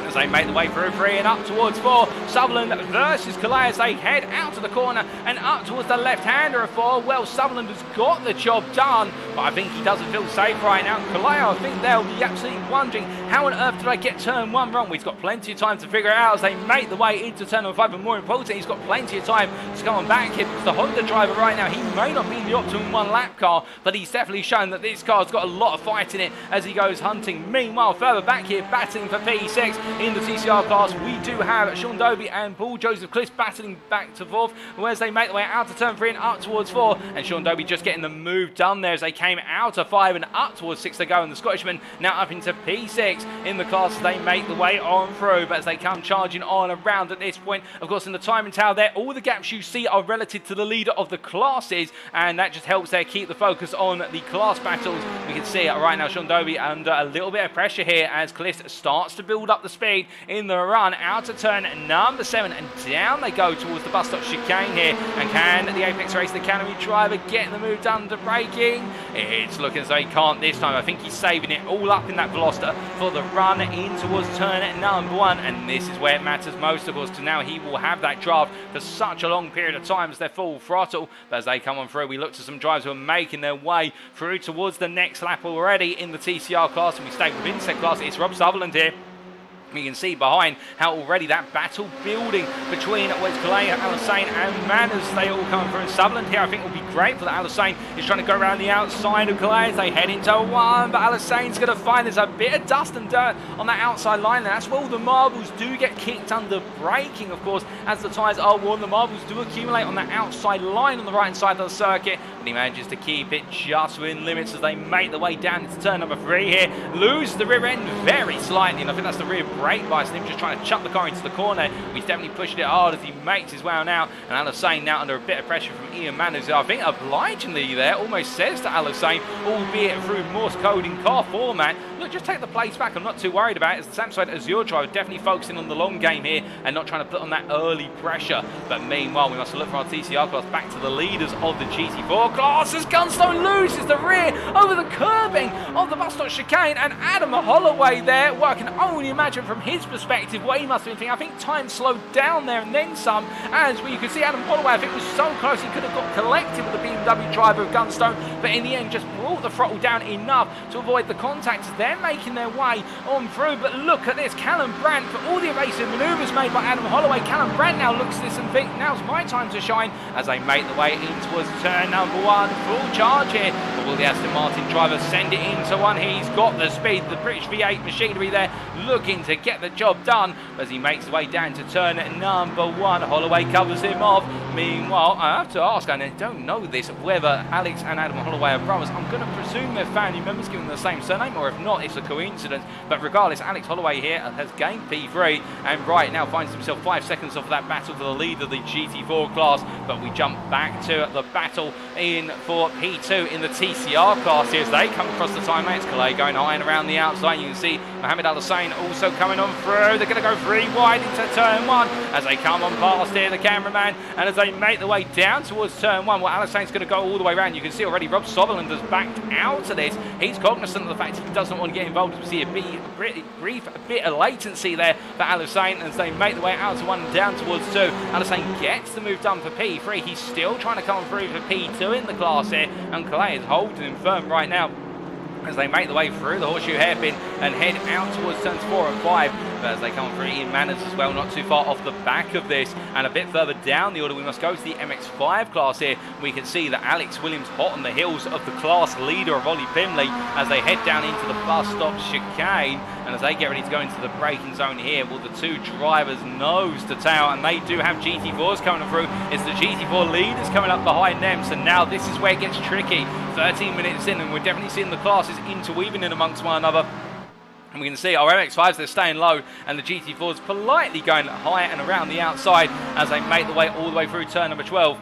as they make the way through 3 and up towards 4. Sutherland versus Calais as they head out to the corner and up towards the left-hander of 4. Well, Sutherland has got the job done, but I think he doesn't feel safe right now. Calais, I think they'll be absolutely wondering, how on earth did I get turn 1 wrong? Well, he's got plenty of time to figure it out as they make the way into turn number 5, and more importantly, he's got plenty of time to come on back here, because the Honda driver right now, he may not be the optimum 1-lap car, but he's definitely shown that this car's got a lot of fight in it as he goes hunting. Meanwhile, further back here, battling for P6 in the TCR class, we do have Sean Dobie and Paul Joseph Cliff battling back to 4th, whereas they make their way out to turn 3 and up towards 4, and Sean Dobie just getting the move done there as they came out of 5 and up towards 6 they go, and the Scottishman now up into P6 in the class as they make the way on through. But as they come charging on around at this point, of course, in the timing tower there, all the gaps you see are relative to the leader of the classes, and that just helps there keep the focus on the class battles. We can see right now Sean Dobie under a little bit of pressure here as Cliff starts to build up the speed in the run out of turn number 7, and down they go towards the bus stop chicane here. And can the Apex Racing Academy driver get the move done to braking? It's looking as though he can't this time. I think he's saving it all up in that Veloster for the run in towards turn number 1, and this is where it matters most, of course, because now he will have that draft for such a long period of time as they're full throttle. But as they come on through, we look to some drivers who are making their way through towards the next lap already in the TCR class, and we stay within said class. It's Rob Sutherland here You can see behind how already that battle building between what's Calais, Alassane and Manners. They all come through. And Sutherland here I think will be great for the Alassane. He's trying to go around the outside of Calais. They head into one, but Alassane's going to find there's a bit of dust and dirt on that outside line. That's where all the marbles do get kicked under braking, of course, as the tyres are worn. The marbles do accumulate on that outside line on the right side of the circuit, but he manages to keep it just within limits as they make their way down into turn number 3 here. Lose the rear end very slightly, and I think that's the rear brake bias, and him just trying to chuck the car into the corner. He's definitely pushing it hard as he makes his way out, and Alassane now under a bit of pressure from Ian Manners, who I think obligingly there almost says to Alassane, albeit through Morse code in car format, look, just take the place back. I'm not too worried about it, as the Samsung Azure driver definitely focusing on the long game here and not trying to put on that early pressure. But meanwhile, we must look for our TCR class back to the leaders of the GT4 class as Gunstone loses the rear over the curbing of the bus stop chicane, and Adam Holloway there, well, I can only imagine from his perspective what he must have been thinking. I think time slowed down there and then some, as you could see Adam Holloway, I think, was so close he could have got collected with the BMW driver of Gunstone, but in the end just brought the throttle down enough to avoid the contact. They're making their way on through, but look at this, Callum Brandt, for all the evasive manoeuvres made by Adam Holloway, Callum Brandt now looks at this and thinks, now's my time to shine, as they make the way in towards turn number 1, full charge here, but will the Aston Martin driver send it into one? He's got the speed, the British V8 machinery there, looking to get the job done as he makes his way down to turn number 1. Holloway covers him off. Meanwhile, I have to ask, and I don't know this, whether Alex and Adam Holloway are brothers. I'm going to presume they're family members given the same surname, or if not, it's a coincidence. But regardless, Alex Holloway here has gained P3 and right now finds himself 5 seconds off that battle for the lead of the GT4 class. But we jump back to the battle in for P2 in the TCR class here as they come across the time mates. Calais going high and around the outside. You can see Mohamed Alassane also coming on through. They're going to go 3 wide into turn 1 as they come on past here, the cameraman, and as they make their way down towards turn 1, well, Alassane's going to go all the way around. You can see already Rob Sutherland has backed out of this. He's cognizant of the fact he doesn't want to get involved. We see a brief bit of latency there for Alassane as they make their way out to 1 and down towards 2. Alassane gets the move done for P3. He's still trying to come through for P2 in the class here, and Calais is holding him firm right now as they make their way through the horseshoe hairpin and head out towards turns 4 and 5. But as they come through, Ian Manners as well, not too far off the back of this. And a bit further down the order, we must go to the MX5 class here. We can see that Alex Williams hot on the heels of the class leader of Ollie Pimley as they head down into the bus stop chicane. And as they get ready to go into the braking zone here, well, the two drivers nose to tail, and they do have GT4s coming through. It's the GT4 leaders coming up behind them. So now this is where it gets tricky. 13 minutes in, and we're definitely seeing the classes interweaving in amongst one another. And we can see our MX5s, they're staying low, and the GT4s politely going high and around the outside as they make the way all the way through turn number 12.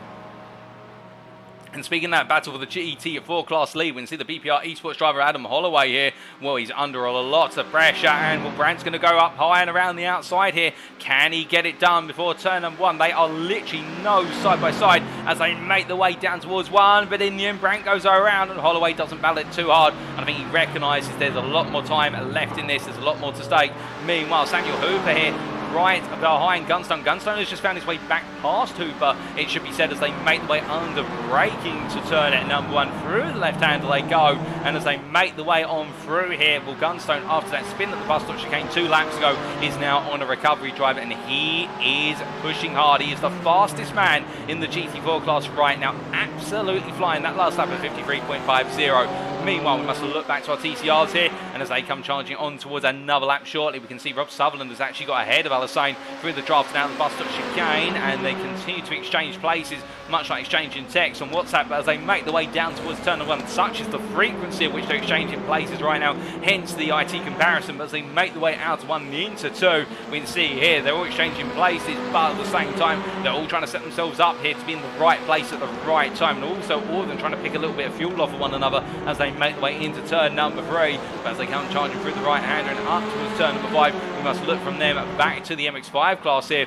And speaking of that battle for the GT4 class lead, we can see the BPR esports driver Adam Holloway here. Well, he's under a lot of pressure, and well, Brandt's going to go up high and around the outside here. Can he get it done before turn number 1? They are literally nose side by side as they make the way down towards 1, but in the end, Brandt goes around, and Holloway doesn't battle it too hard. And I think he recognises there's a lot more time left in this. There's a lot more to stake. Meanwhile, Samuel Hooper here, right behind Gunstone. Gunstone has just found his way back past Hooper, it should be said, as they make the way under braking to turn at number 1. Through the left hander they go, and as they make the way on through here, well, Gunstone, after that spin at the bus stop chicane 2 laps ago, is now on a recovery drive, and he is pushing hard. He is the fastest man in the GT4 class right now, absolutely flying. That last lap at 53.50. Meanwhile, we must look back to our TCRs here, and as they come charging on towards another lap shortly, we can see Rob Sutherland has actually got ahead of Alassane through the draft down the bus stop chicane, and they continue to exchange places, much like exchanging texts on WhatsApp. But as they make the way down towards turn 1, such is the frequency at which they're exchanging places right now, hence the IT comparison. But as they make the way out to 1 and into 2, we can see here they're all exchanging places, but at the same time they're all trying to set themselves up here to be in the right place at the right time, and also all of them trying to pick a little bit of fuel off of one another as they make the way into turn number 3. But as they come charging through the right hander and up towards turn number 5, we must look from them back to the MX5 class here.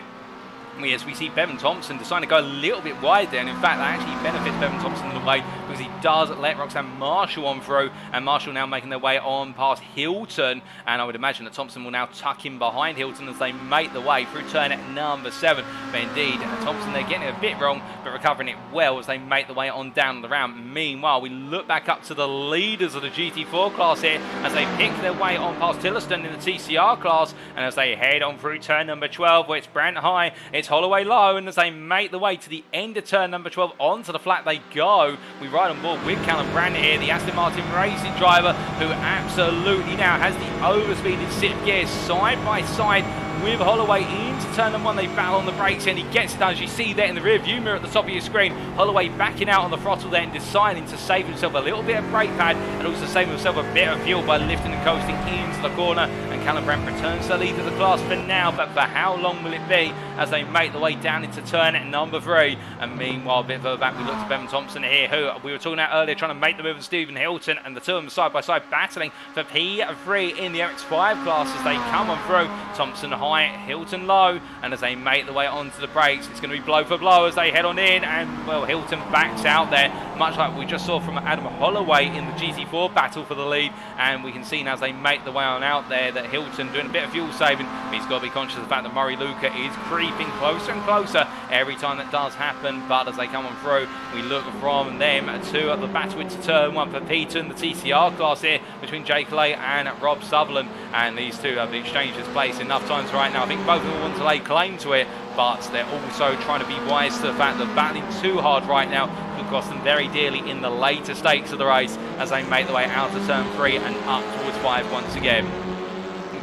As we see Bevan Thompson deciding to go a little bit wide there, and in fact that actually benefits Bevan Thompson in a way, because he does let Roxanne Marshall on through, and Marshall now making their way on past Hilton, and I would imagine that Thompson will now tuck in behind Hilton as they make the way through turn at number 7. But indeed, Thompson, they're getting it a bit wrong, but recovering it well as they make the way on down the round. Meanwhile, we look back up to the leaders of the GT4 class here as they pick their way on past Tillotson in the TCR class, and as they head on through turn number 12, where it's Brent high, it's Holloway low, and as they make the way to the end of turn number 12, onto the flat they go. We ride on board with Callum Brandt here, the Aston Martin racing driver, who absolutely now has the overspeeded sit gears side by side with Holloway into turn number 1. They battle on the brakes and he gets it done, as you see there in the rear view mirror at the top of your screen. Holloway backing out on the throttle there and deciding to save himself a little bit of brake pad and also save himself a bit of fuel by lifting and coasting into the corner. And Callum Brandt returns to the lead of the class for now, but for how long will it be as they make the way down into turn at number 3? And meanwhile, a bit further back, we look to Bevan Thompson here, who we were talking about earlier, trying to make the move with Stephen Hilton, and the two of them side by side battling for P3 in the MX5 class as they come on through. Thompson high, Hilton low, and as they make the way onto the brakes, it's going to be blow for blow as they head on in, and well, Hilton backs out there, much like we just saw from Adam Holloway in the GT4 battle for the lead. And we can see now as they make the way on out there that Hilton doing a bit of fuel saving, but he's got to be conscious of the fact that Murray Luca is creeping closer and closer every time that does happen. But as they come on through, we look from them to the battle into turn 1 for Peter in the TCR class here between Jake Lay and Rob Sutherland, and these two have exchanged this place enough times right now. I think both of them want to lay claim to it, but they're also trying to be wise to the fact that battling too hard right now could cost them very dearly in the later stakes of the race as they make the way out of turn 3 and up towards 5 once again.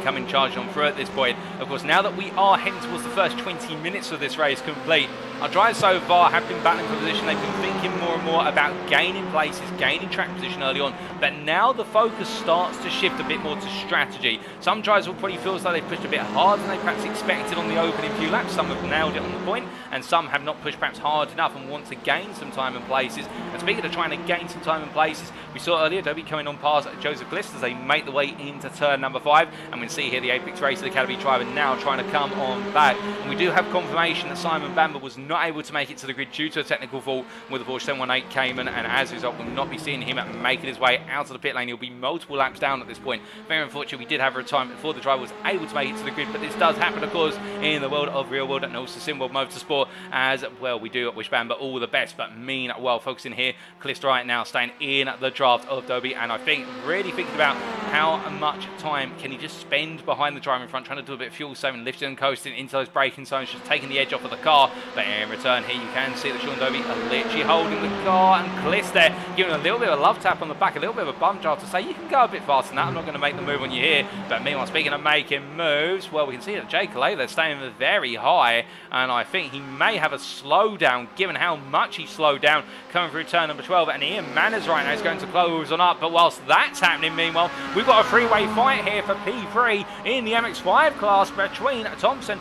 Coming charged on through at this point. Of course, now that we are heading towards the first 20 minutes of this race complete, our drivers so far have been battling for position. They've been thinking more and more about gaining places, gaining track position early on, but now the focus starts to shift a bit more to strategy. Some drivers will probably feel as though they've pushed a bit harder than they perhaps expected on the opening few laps. Some have nailed it on the point, and some have not pushed perhaps hard enough and want to gain some time and places. And speaking of trying to gain some time and places, we saw earlier Dobie coming on past Joseph Glist as they make the way into turn number 5, and we see here the Apex Racing Academy driver now trying to come on back. And we do have confirmation that Simon Bamber was not able to make it to the grid due to a technical fault with the Porsche 718 Cayman, and as a result we'll not be seeing him making his way out of the pit lane. He'll be multiple laps down at this point. Very unfortunate, we did have a retirement before the driver was able to make it to the grid, but this does happen of course in the world of real world and also sim world motorsport. As well, we do wish Bamber all the best, but meanwhile focusing here, Clist right now staying in the draft of Dobie, and I think really thinking about how much time can he just spend behind the driver in front, trying to do a bit of fuel saving, lifting and coasting into those braking zones, just taking the edge off of the car. But in return here you can see that Sean Dobie literally holding the car, and Clist there giving a little bit of a love tap on the back, a little bit of a bum job to say you can go a bit faster than that, I'm not going to make the move on you here. But meanwhile, speaking of making moves, well, we can see that Jake Calais they're staying very high, and I think he may have a slowdown given how much he slowed down coming through turn number 12. And Ian Manners right now is going to close on up, but whilst that's happening, meanwhile we've got a three-way fight here for P3 in the MX5 class between Thompson,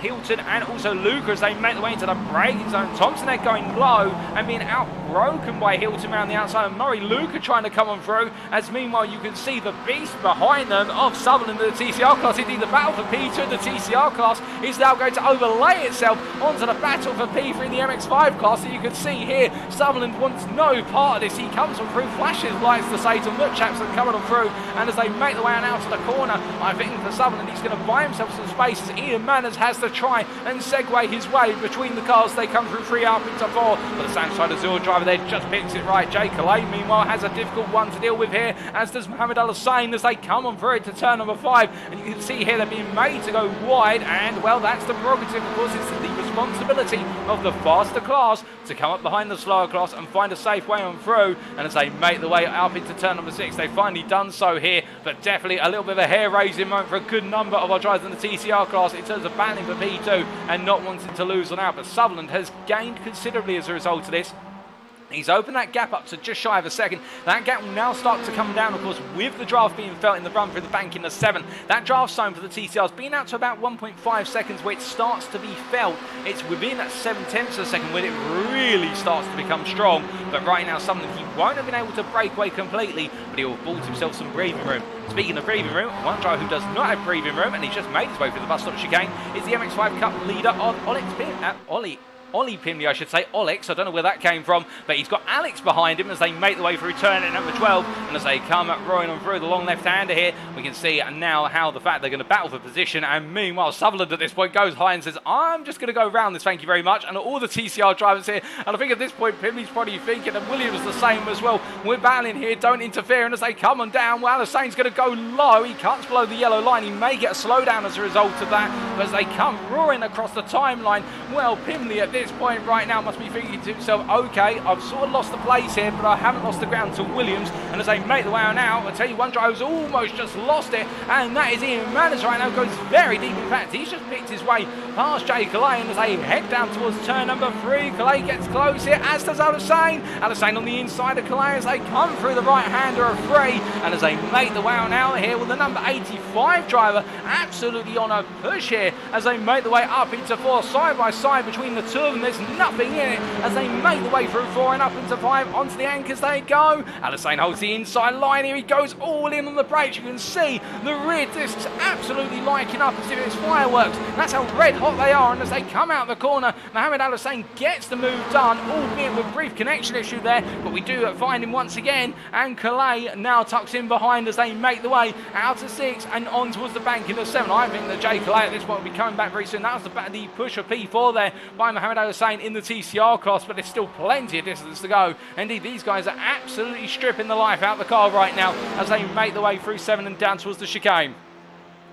Hilton and also Luca as they make their way into the braking zone. Thompson there going low and being outbroken by Hilton around the outside, and Murray Luca trying to come on through, as meanwhile you can see the beast behind them of Sutherland in the TCR class. Indeed, the battle for P2 in the TCR class is now going to overlay itself onto the battle for P3 in the MX5 class. So you can see here Sutherland wants no part of this. He comes on through, flashes lights to say to them, look chaps, they're coming on through. And as they make their way out to the corner, I think for Sutherland he's going to buy himself some space as Ian Manners has to try and segue his way between the cars. They come through 3 up into 4, but the Sam Side Azure driver there just picks it right. Jake Calais meanwhile has a difficult one to deal with here, as does Mohamed Al Hussein as they come on through to turn number 5, and you can see here they're being made to go wide, and well, that's the prerogative. Of course, it's the responsibility of the faster class to come up behind the slower class and find a safe way on through. And as they make the way up into turn number 6, they've finally done so here, but definitely a little bit of a hair-raising moment for a good number of our drivers in the TCR class in terms of battling for P2 and not wanting to lose on out. But Sutherland has gained considerably as a result of this. He's opened that gap up to just shy of a second. That gap will now start to come down, of course, with the draft being felt in the run through the bank in the 7. That draft zone for the TCR's been out to about 1.5 seconds where it starts to be felt. It's within that 7/10 of a second when it really starts to become strong. But right now, something he won't have been able to break away completely, but he'll have bought himself some breathing room. Speaking of breathing room, one driver who does not have breathing room, and he's just made his way through the bus stop chicane, is the MX5 Cup leader of Ollie Pimley, I should say, Olex, I don't know where that came from, but he's got Alex behind him as they make the way through turn at number 12, and as they come roaring on through the long left-hander here, we can see now how the fact they're going to battle for position, and meanwhile Sutherland at this point goes high and says, I'm just going to go round this, thank you very much, and all the TCR drivers here, and I think at this point Pimley's probably thinking, and Williams the same as well, we're battling here, don't interfere, and as they come on down, well, Alastane's going to go low, he cuts below the yellow line, he may get a slowdown as a result of that, but as they come roaring across the timeline, well, Pimley at this point right now must be thinking to himself, okay, I've sort of lost the place here, but I haven't lost the ground to Williams, and as they make the way on out, I tell you, one driver's almost just lost it, and that is Ian Manners right now, goes very deep, in fact, he's just picked his way past Jay Calais, and as they head down towards turn number 3, Calais gets close here, as does Alassane on the inside of Calais as they come through the right-hander of 3, and as they make the way on out here with the number 85 driver absolutely on a push here as they make the way up into 4, side by side between the two of them, there's nothing in it as they make the way through 4 and up into 5, onto the anchors they go. Alassane holds the inside line here, he goes all in on the brakes, you can see the rear discs absolutely lighting up as if it's fireworks, that's how red hot they are, and as they come out the corner, Mohamed Alassane gets the move done, albeit with brief connection issue there, but we do find him once again, and Calais now tucks in behind as they make the way out of 6 and on towards the bank in the 7. I think that Jay Calais at this point will be coming back very soon. That was the push of P4 there by Mohamed Alassane in the TCR class, but there's still plenty of distance to go. Indeed, these guys are absolutely stripping the life out of the car right now as they make the way through 7 and down towards the chicane.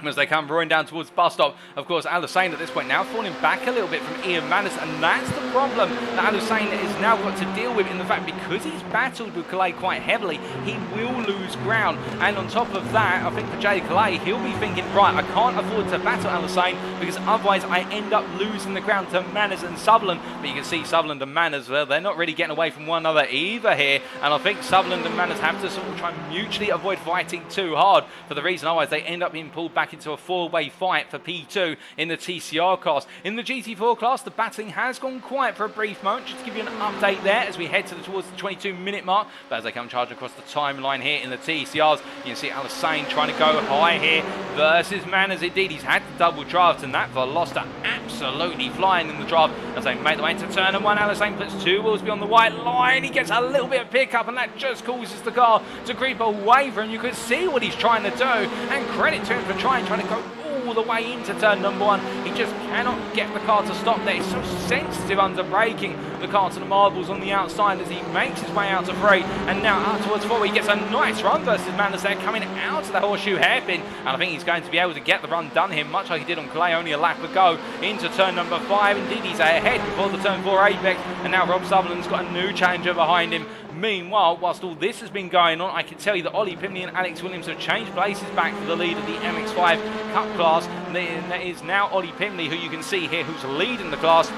As they come roaring down towards bus stop, of course, Alassane at this point now falling back a little bit from Ian Manners, and that's the problem that Alassane has now got to deal with, in the fact because he's battled with Calais quite heavily, he will lose ground. And on top of that, I think for Jay Calais, he'll be thinking, right, I can't afford to battle Alassane because otherwise I end up losing the ground to Manners and Sutherland. But you can see Sutherland and Manners, well, they're not really getting away from one another either here, and I think Sutherland and Manners have to sort of try and mutually avoid fighting too hard, for the reason otherwise they end up being pulled back into a 4-way fight for P2 in the TCR class. In the GT4 class, the battling has gone quiet for a brief moment, just to give you an update there as we head towards the 22-minute mark. But as they come charging across the timeline here in the TCRs, you can see Alassane trying to go high here versus Manners. Indeed, he's had the double draft, and that Veloster absolutely flying in the draft as they make the way into turn and 1. Alassane puts 2 wheels beyond the white line. He gets a little bit of pickup, and that just causes the car to creep away from him. You can see what he's trying to do, and credit to him for trying to go all the way into turn number 1. He just cannot get the car to stop there. He's so sensitive under braking the car to the marbles on the outside as he makes his way out to 3 and now out towards 4. He gets a nice run versus Manners there, coming out of the horseshoe hairpin, and I think he's going to be able to get the run done here, much like he did on Calais, only a lap ago into turn number 5. Indeed, he's ahead before the turn 4 apex, and now Rob Sutherland's got a new challenger behind him. Meanwhile, whilst all this has been going on, I can tell you that Ollie Pimley and Alex Williams have changed places back for the lead of the MX5 Cup class. And that is now Ollie Pimley, who you can see here, who's leading the class,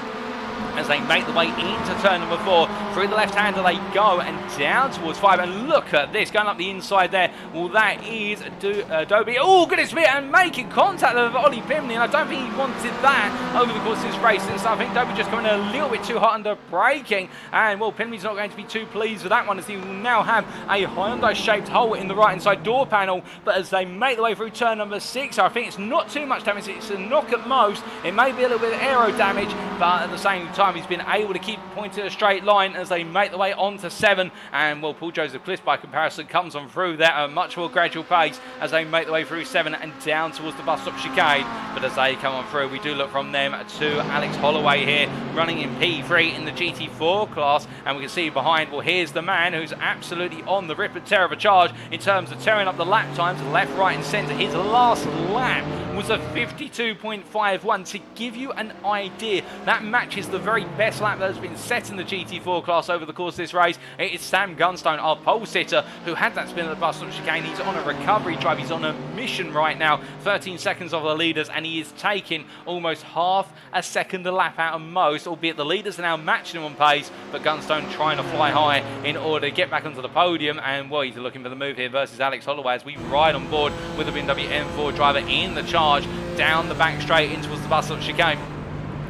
as they make the way into turn number 4. Through the left-hander they go and down towards 5. And look at this, going up the inside there. Well, that is Adobe. Oh, goodness me, and making contact with Ollie Pimley. And I don't think he wanted that over the course of this race. And so I think Adobe just coming a little bit too hot under braking. And, well, Pimley's not going to be too pleased with that one, as he will now have a Hyundai-shaped hole in the right-hand-side door panel. But as they make the way through turn number 6, I think it's not too much damage. It's a knock at most. It may be a little bit of aero damage, but at the same time, he's been able to keep pointing a straight line as they make the way on to 7. And, well, Paul Joseph Cliff, by comparison, comes on through that at a much more gradual pace as they make the way through 7 and down towards the bus stop chicane. But as they come on through, we do look from them to Alex Holloway here, running in P3 in the GT4 class. And we can see behind, well, here's the man who's absolutely on the rip and tear of a charge in terms of tearing up the lap times left, right and centre. His last lap was a 52.51. To give you an idea, that matches the very best lap that has been set in the GT4 class over the course of this race. It is Sam Gunstone, our pole sitter, who had that spin at the bus stop chicane. He's on a recovery drive. He's on a mission right now, 13 seconds off the leaders, and he is taking almost half a second a lap out of most, albeit the leaders are now matching him on pace, but Gunstone trying to fly high in order to get back onto the podium. And, well, he's looking for the move here versus Alex Holloway as we ride on board with the BMW M4 driver in the charge down the back straight in towards the bus stop chicane.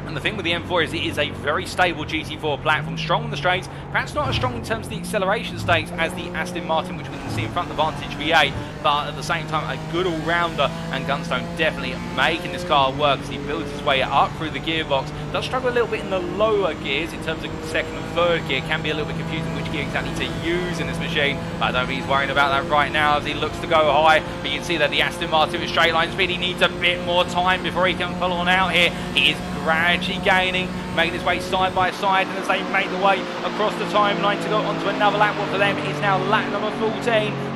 And the thing with the M4 is it is a very stable GT4 platform, strong on the straights, perhaps not as strong in terms of the acceleration stakes as the Aston Martin, which we can see in front of the Vantage V8, but at the same time a good all-rounder, and Gunstone definitely making this car work as he builds his way up through the gearbox. Does struggle a little bit in the lower gears in terms of second and third gear, can be a little bit confusing which gear exactly to use in this machine, but I don't think he's worrying about that right now as he looks to go high. But you can see that the Aston Martin with straight line speed, he needs a bit more time before he can pull on out here. He is gradually gaining, making his way side by side, and as they make the way across the timeline to go onto another lap, what for them is now lap number 14.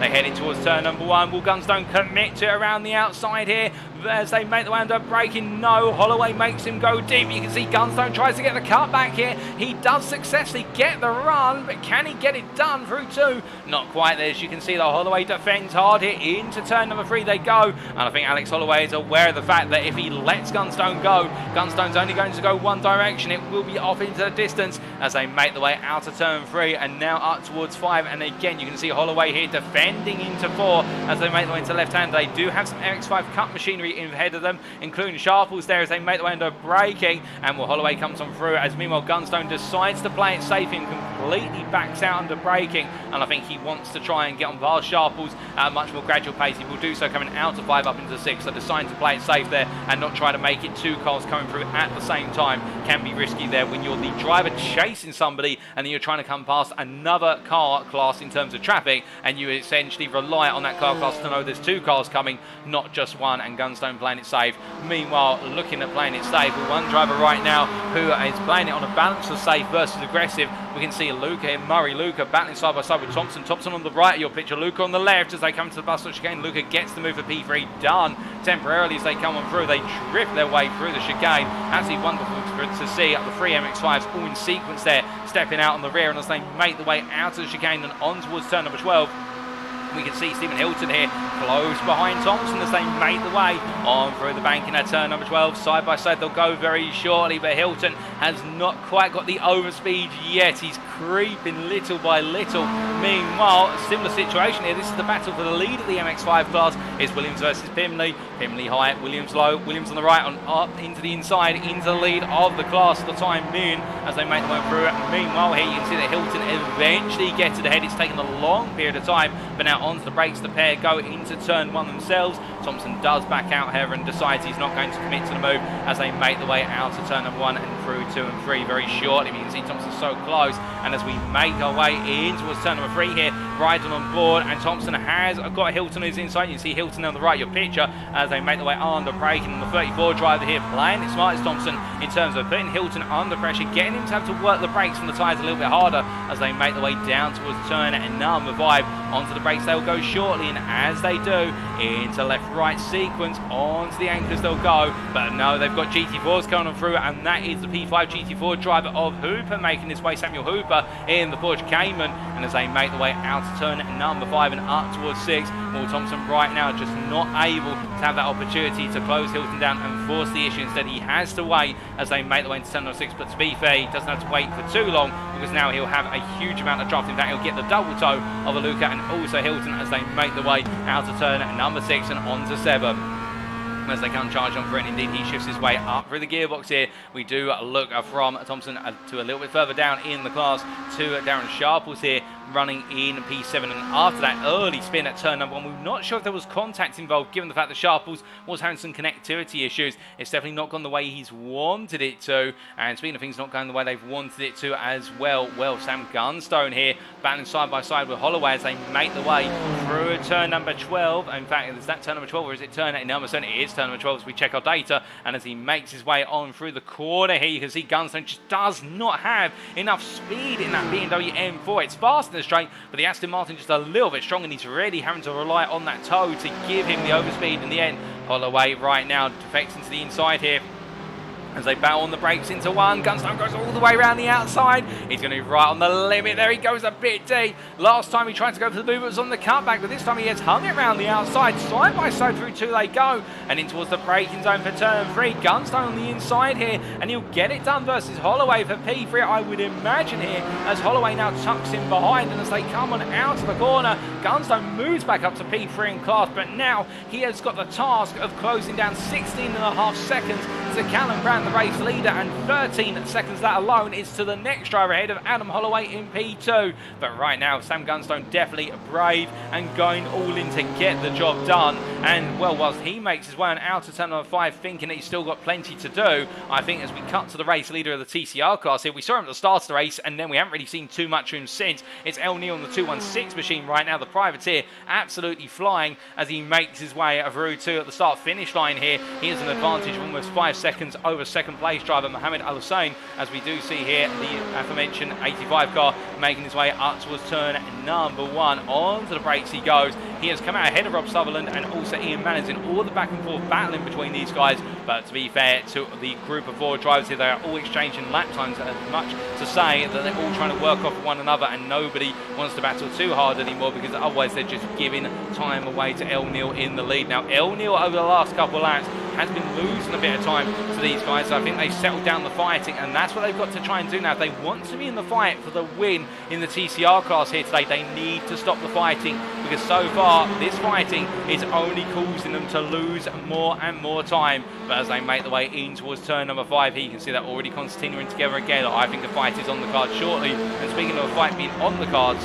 They heading towards turn number 1. Will Gunstone commit to it around the outside here as they make the way under braking? No, Holloway makes him go deep. You can see Gunstone tries to get the cut back here. He does successfully get the run, but can he get it done through 2? Not quite there. As you can see, the Holloway defends hard here. Into turn number 3 they go, and I think Alex Holloway is aware of the fact that if he lets Gunstone go, Gunstone's only going to go one direction. It will be off into the distance as they make the way out of turn 3 and now up towards 5. And again, you can see Holloway here defending into 4 as they make the way into left hand. They do have some MX5 Cup machinery in ahead of them, including Sharples there as they make the way under braking, and Holloway comes on through as meanwhile Gunstone decides to play it safe and completely backs out under braking, and I think he wants to try and get on past Sharples at a much more gradual pace. He will do so coming out of 5 up into 6, so deciding to play it safe there and not try to make it 2 cars coming through at the same time can be risky there when you're the driver chasing somebody and then you're trying to come past another car class in terms of traffic, and you essentially rely on that car class to know there's 2 cars coming, not just one, and Gunstone playing it safe. Meanwhile, looking at playing it safe with one driver right now who is playing it on a balance of safe versus aggressive. We can see Luca here, Murray Luca battling side by side with Thompson. Thompson on the right of your picture, Luca on the left as they come to the bus stop chicane. Luca gets the move for P3 done temporarily as they come on through. They drift their way through the chicane. Absolutely wonderful to see the 3 MX5s all in sequence there, stepping out on the rear, and as they make the way out of the chicane and on towards turn number 12, we can see Stephen Hilton here close behind Thompson as they make the way on through the bank in that turn number 12. Side by side they'll go very shortly, but Hilton has not quite got the overspeed yet. He's creeping little by little. Meanwhile, a similar situation here. This is the battle for the lead of the MX5 class. It's Williams versus Pimley. Pimley high, Williams low. Williams on the right, on up into the inside, into the lead of the class for the time being as they make the way through it. Meanwhile, here you can see that Hilton eventually gets to the head. It's taken a long period of time, but now onto the brakes, the pair go into turn 1 themselves. Thompson does back out here and decides he's not going to commit to the move as they make the way out of turn number 1 and through 2 and 3 very shortly. You can see Thompson so close, and as we make our way in towards turn number 3 here, Bryden on board, and Thompson has got Hilton who's inside. You can see Hilton on the right, your picture, as they make the way under braking. And the 34 driver here playing it smart as Thompson in terms of putting Hilton under pressure, getting him to have to work the brakes from the tyres a little bit harder as they make the way down towards turn number 5. Onto the brakes they'll go shortly, and as they do, into left-right sequence, onto the anchors they'll go. But no, they've got GT4s coming on through, and that is the P5 GT4 driver of Hooper making his way, Samuel Hooper, in the Porsche Cayman. And as they make the way out to turn number 5 and up towards 6, Will Thompson right now just not able to have that opportunity to close Hilton down and force the issue. Instead, he has to wait as they make the way into turn number 6. But to be fair, he doesn't have to wait for too long, because now he'll have a huge amount of draft. In fact, he'll get the double toe of a Luca and also Hilton as they make the way out of turn number 6 and on to 7. As they come charge on for it, indeed he shifts his way up through the gearbox here. We do look from Thompson to a little bit further down in the class to Darren Sharples here, running in P7, and after that early spin at turn number 1, we're not sure if there was contact involved, given the fact that Sharples was having some connectivity issues. It's definitely not gone the way he's wanted it to, and speaking of things not going the way they've wanted it to as well, Sam Gunstone here battling side by side with Holloway as they make the way through turn number 12. In fact, is that turn number 12 or is it turn number 7? It is turn number 12 as we check our data, and as he makes his way on through the corner here, you can see Gunstone just does not have enough speed in that BMW M4. It's fast in the straight, but the Aston Martin just a little bit strong, and he's really having to rely on that toe to give him the overspeed in the end. Holloway right now defects into the inside here as they battle on the brakes into 1. Gunstone goes all the way around the outside. He's going to be right on the limit. There he goes a bit deep. Last time he tried to go for the move, it was on the cutback, but this time he has hung it around the outside. Side by side through 2 they go, and in towards the braking zone for turn 3. Gunstone on the inside here, and he'll get it done versus Holloway for P3, I would imagine here, as Holloway now tucks in behind, and as they come on out of the corner, Gunstone moves back up to P3 in class, but now he has got the task of closing down 16.5 seconds into Callum Brown, the race leader, and 13 seconds that alone is to the next driver ahead of Adam Holloway in P2. But right now, Sam Gunstone definitely brave and going all in to get the job done. And well, whilst he makes his way on out of turn number 5, thinking that he's still got plenty to do, I think as we cut to the race leader of the TCR class here, we saw him at the start of the race, and then we haven't really seen too much of him since. It's El Neil on the 216 machine right now, the privateer, absolutely flying as he makes his way through to at the start finish line here. He has an advantage of almost 5 seconds over second place driver Mohammed Al Hussein, as we do see here the aforementioned 85 car making his way up towards turn number 1. Onto the brakes he goes. He has come out ahead of Rob Sutherland and also Ian Manners in all the back and forth battling between these guys. But to be fair to the group of 4 drivers here, they are all exchanging lap times, as much to say that they're all trying to work off one another, and nobody wants to battle too hard anymore, because otherwise they're just giving time away to El Neil in the lead. Now El Neil over the last couple of laps has been losing a bit of time to these guys, so I think they've settled down the fighting, and that's what they've got to try and do now. If they want to be in the fight for the win in the TCR class here today, they need to stop the fighting, because so far this fighting is only causing them to lose more and more time. But as they make the way in towards turn number 5 here, you can see that already continuing together again. I think a fight is on the cards shortly, and speaking of a fight being on the cards,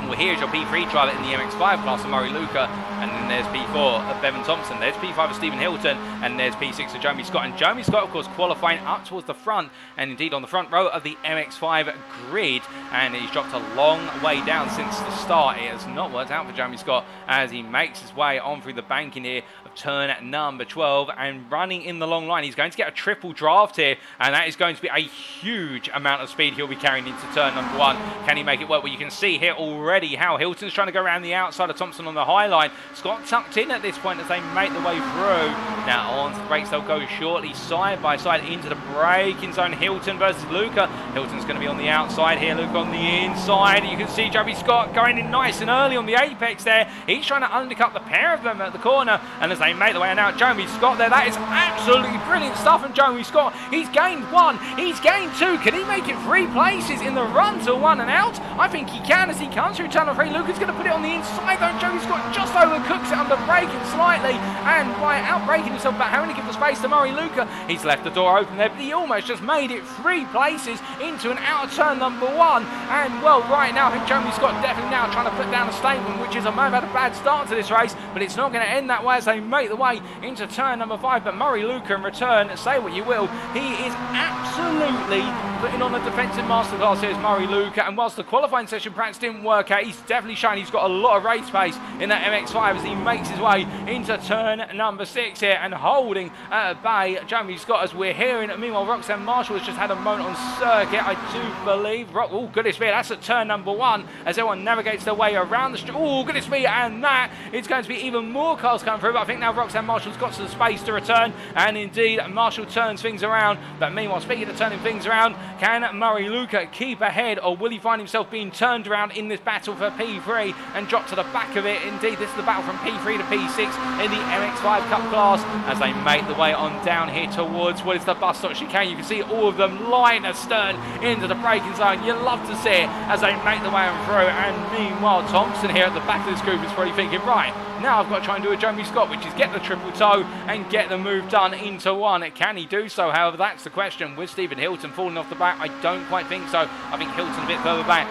well, here's your P3 driver in the MX5 class of Murray Luca, and then there's P4 of Bevan Thompson, there's P5 of Stephen Hilton, and there's P6 of Jeremy Scott. And Jeremy Scott, of course, qualifying up towards the front, and indeed on the front row of the MX5 grid, and he's dropped a long way down since the start. It has not worked out for Jeremy Scott as he makes his way on through the banking here of turn number 12, and running in the long line. He's going to get a triple draft here, and that is going to be a huge amount of speed he'll be carrying into turn number 1. Can he make it work? Well, you can see here already how Hilton's trying to go around the outside of Thompson on the high line. Scott tucked in at this point as they make the way through. Now onto the brakes they'll go shortly, side by side into the braking zone. Hilton versus Luca. Hilton's going to be on the outside here, Luca on the inside. You can see Jeremy Scott going in nice and early on the apex there. He's trying to undercut the pair of them at the corner, and as they make the way out, Jeremy Scott there, that is absolutely brilliant stuff. And Jeremy Scott, he's gained 1, he's gained 2. Can he make it 3 places in the run to 1 and out? I think he can as he comes through turn 3. Luca's going to put it on the inside though. Jeremy Scott just overcooks it under braking slightly, and by out-braking himself about having to give the space to Murray Luca, he's left the door open there, but he almost just made it 3 places into and out of turn number 1. And well, right now I think Jeremy Scott definitely now trying to put down a statement, which is I may have had a bad start to this race, but it's not going to end that way as they make the way into turn number 5. But Murray Luca in return, say what you will, he is absolutely putting on a defensive masterclass here as Murray Luca, and whilst the qualifying session perhaps didn't work out, he's definitely shown he's got a lot of race pace in that MX5 as he makes his way into turn number 6 here, and holding at bay Jeremy Scott as we're hearing. Meanwhile, Roxanne Marshall has just had a moment on circuit, I do believe. Oh, goodness me, that's at turn number 1 as everyone navigates their way around the street. Oh, goodness me, and that is going to be even more cars coming through, but I think now Roxanne Marshall's got some space to return, and indeed Marshall turns things around. But meanwhile, speaking of turning things around, can Murray Luca keep ahead, or will he find himself being turned around in this battle for P3 and drop to the back of it? Indeed, this is the battle from P3 to P6 in the MX5 Cup class as they make the way on down here towards what is the bus stop chicane. You can see all of them line astern into the braking zone. You love to see it as they make the way on through, and meanwhile Thompson here at the back of this group is probably thinking, right, now I've got to try and do a Jeremy Scott, which is get the triple toe and get the move done into 1. Can he do so? However, that's the question. With Stephen Hilton falling off the back, I don't quite think so. I think Hilton a bit further back.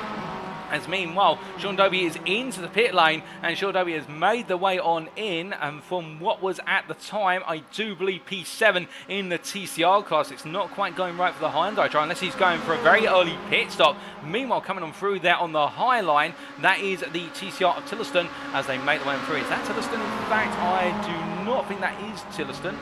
As meanwhile, Sean Dobie is into the pit lane, and Sean Dobie has made the way on in, and from what was at the time, I do believe P7 in the TCR class. It's not quite going right for the Hyundai try unless he's going for a very early pit stop. Meanwhile, coming on through there on the high line, that is the TCR of Tillotson as they make the way on through. Is that Tillotson? In fact, I do not think that is Tillotson.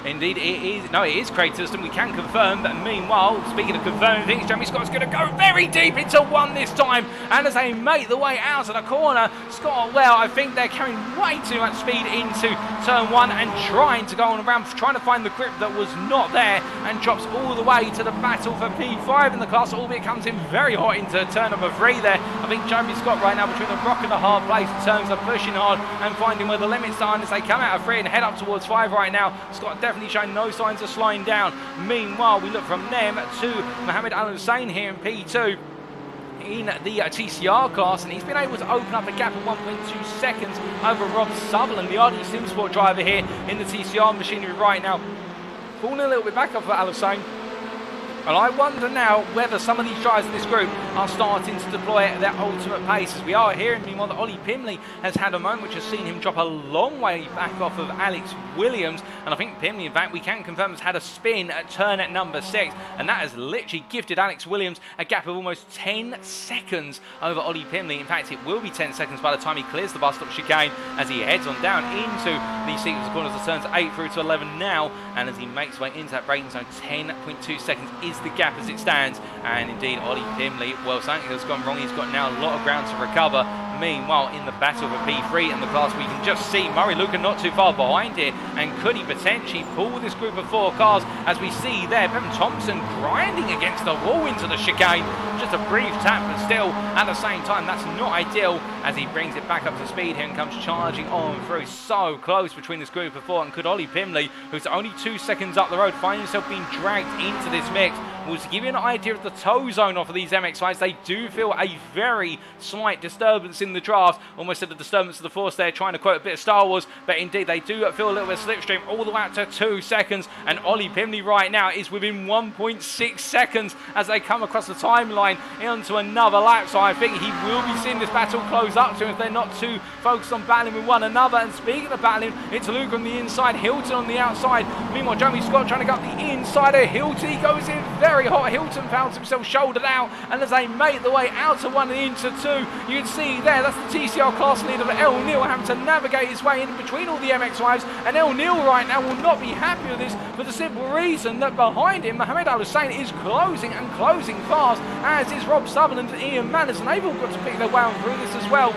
Indeed, it is. No, it is Craig Tillotson. We can confirm. But meanwhile, speaking of confirming things, Jeremy Scott's going to go very deep into 1 this time. And as they make the way out of the corner, Scott, well, I think they're carrying way too much speed into turn 1 and trying to go on around, trying to find the grip that was not there, and drops all the way to the battle for P5 in the class, albeit comes in very hot into turn number 3 there. I think Jeremy Scott right now between the rock and a hard place in terms of pushing hard and finding where the limits are, and as they come out of 3 and head up towards 5 right now, Scott definitely showing no signs of slowing down. Meanwhile, we look from them to Mohammed Al Hussein here in P2 in the TCR class, and he's been able to open up a gap of 1.2 seconds over Rob Sutherland, the RD Sim Sport driver here in the TCR machinery right now. falling a little bit back off of Alassane. And I wonder now whether some of these drivers in this group are starting to deploy their ultimate pace. As we are hearing, meanwhile, that Ollie Pimley has had a moment which has seen him drop a long way back off of Alex Williams. And I think Pimley, in fact, we can confirm, has had a spin at turn at number 6. And that has literally gifted Alex Williams a gap of almost 10 seconds over Ollie Pimley. In fact, it will be 10 seconds by the time he clears the bus stop chicane as he heads on down into the sequence of corners of turns 8 through to 11 now. And as he makes his way into that braking zone, 10.2 seconds is the gap as it stands. And indeed, Ollie Pimley, well, something has gone wrong. He's got now a lot of ground to recover. Meanwhile, in the battle for P3 in the class, we can just see Murray Luca not too far behind here. And could he potentially pull this group of 4 cars? As we see there, Bevan Thompson grinding against the wall into the chicane. Just a brief tap, but still, at the same time, that's not ideal as he brings it back up to speed here and comes charging on through. So close between this group of 4. And could Ollie Pimley, who's only 2 seconds up the road, find himself being dragged into this mix? Well, to give you an idea of the tow zone off of these MX-5s, they do feel a very slight disturbance in the draft. Almost at the disturbance of the force there, trying to quote a bit of Star Wars, but indeed they do feel a little bit of slipstream all the way up to 2 seconds. And Ollie Pimley right now is within 1.6 seconds as they come across the timeline into another lap. So I think he will be seeing this battle close up to him if they're not too focused on battling with one another. And speaking of battling, it's Luke on the inside, Hilton on the outside. Meanwhile, Jeremy Scott trying to go up the inside of Hilton. He goes in very hot. Hilton found himself shouldered out, and as they make the way out of 1 and into 2, you can see there, that's the TCR class leader, El Neal, having to navigate his way in between all the MX-5s. And El Neal right now will not be happy with this for the simple reason that behind him, Mohamed Al Hussein is closing and closing fast, as is Rob Sutherland and Ian Manners, and they've all got to pick their way on through this as well.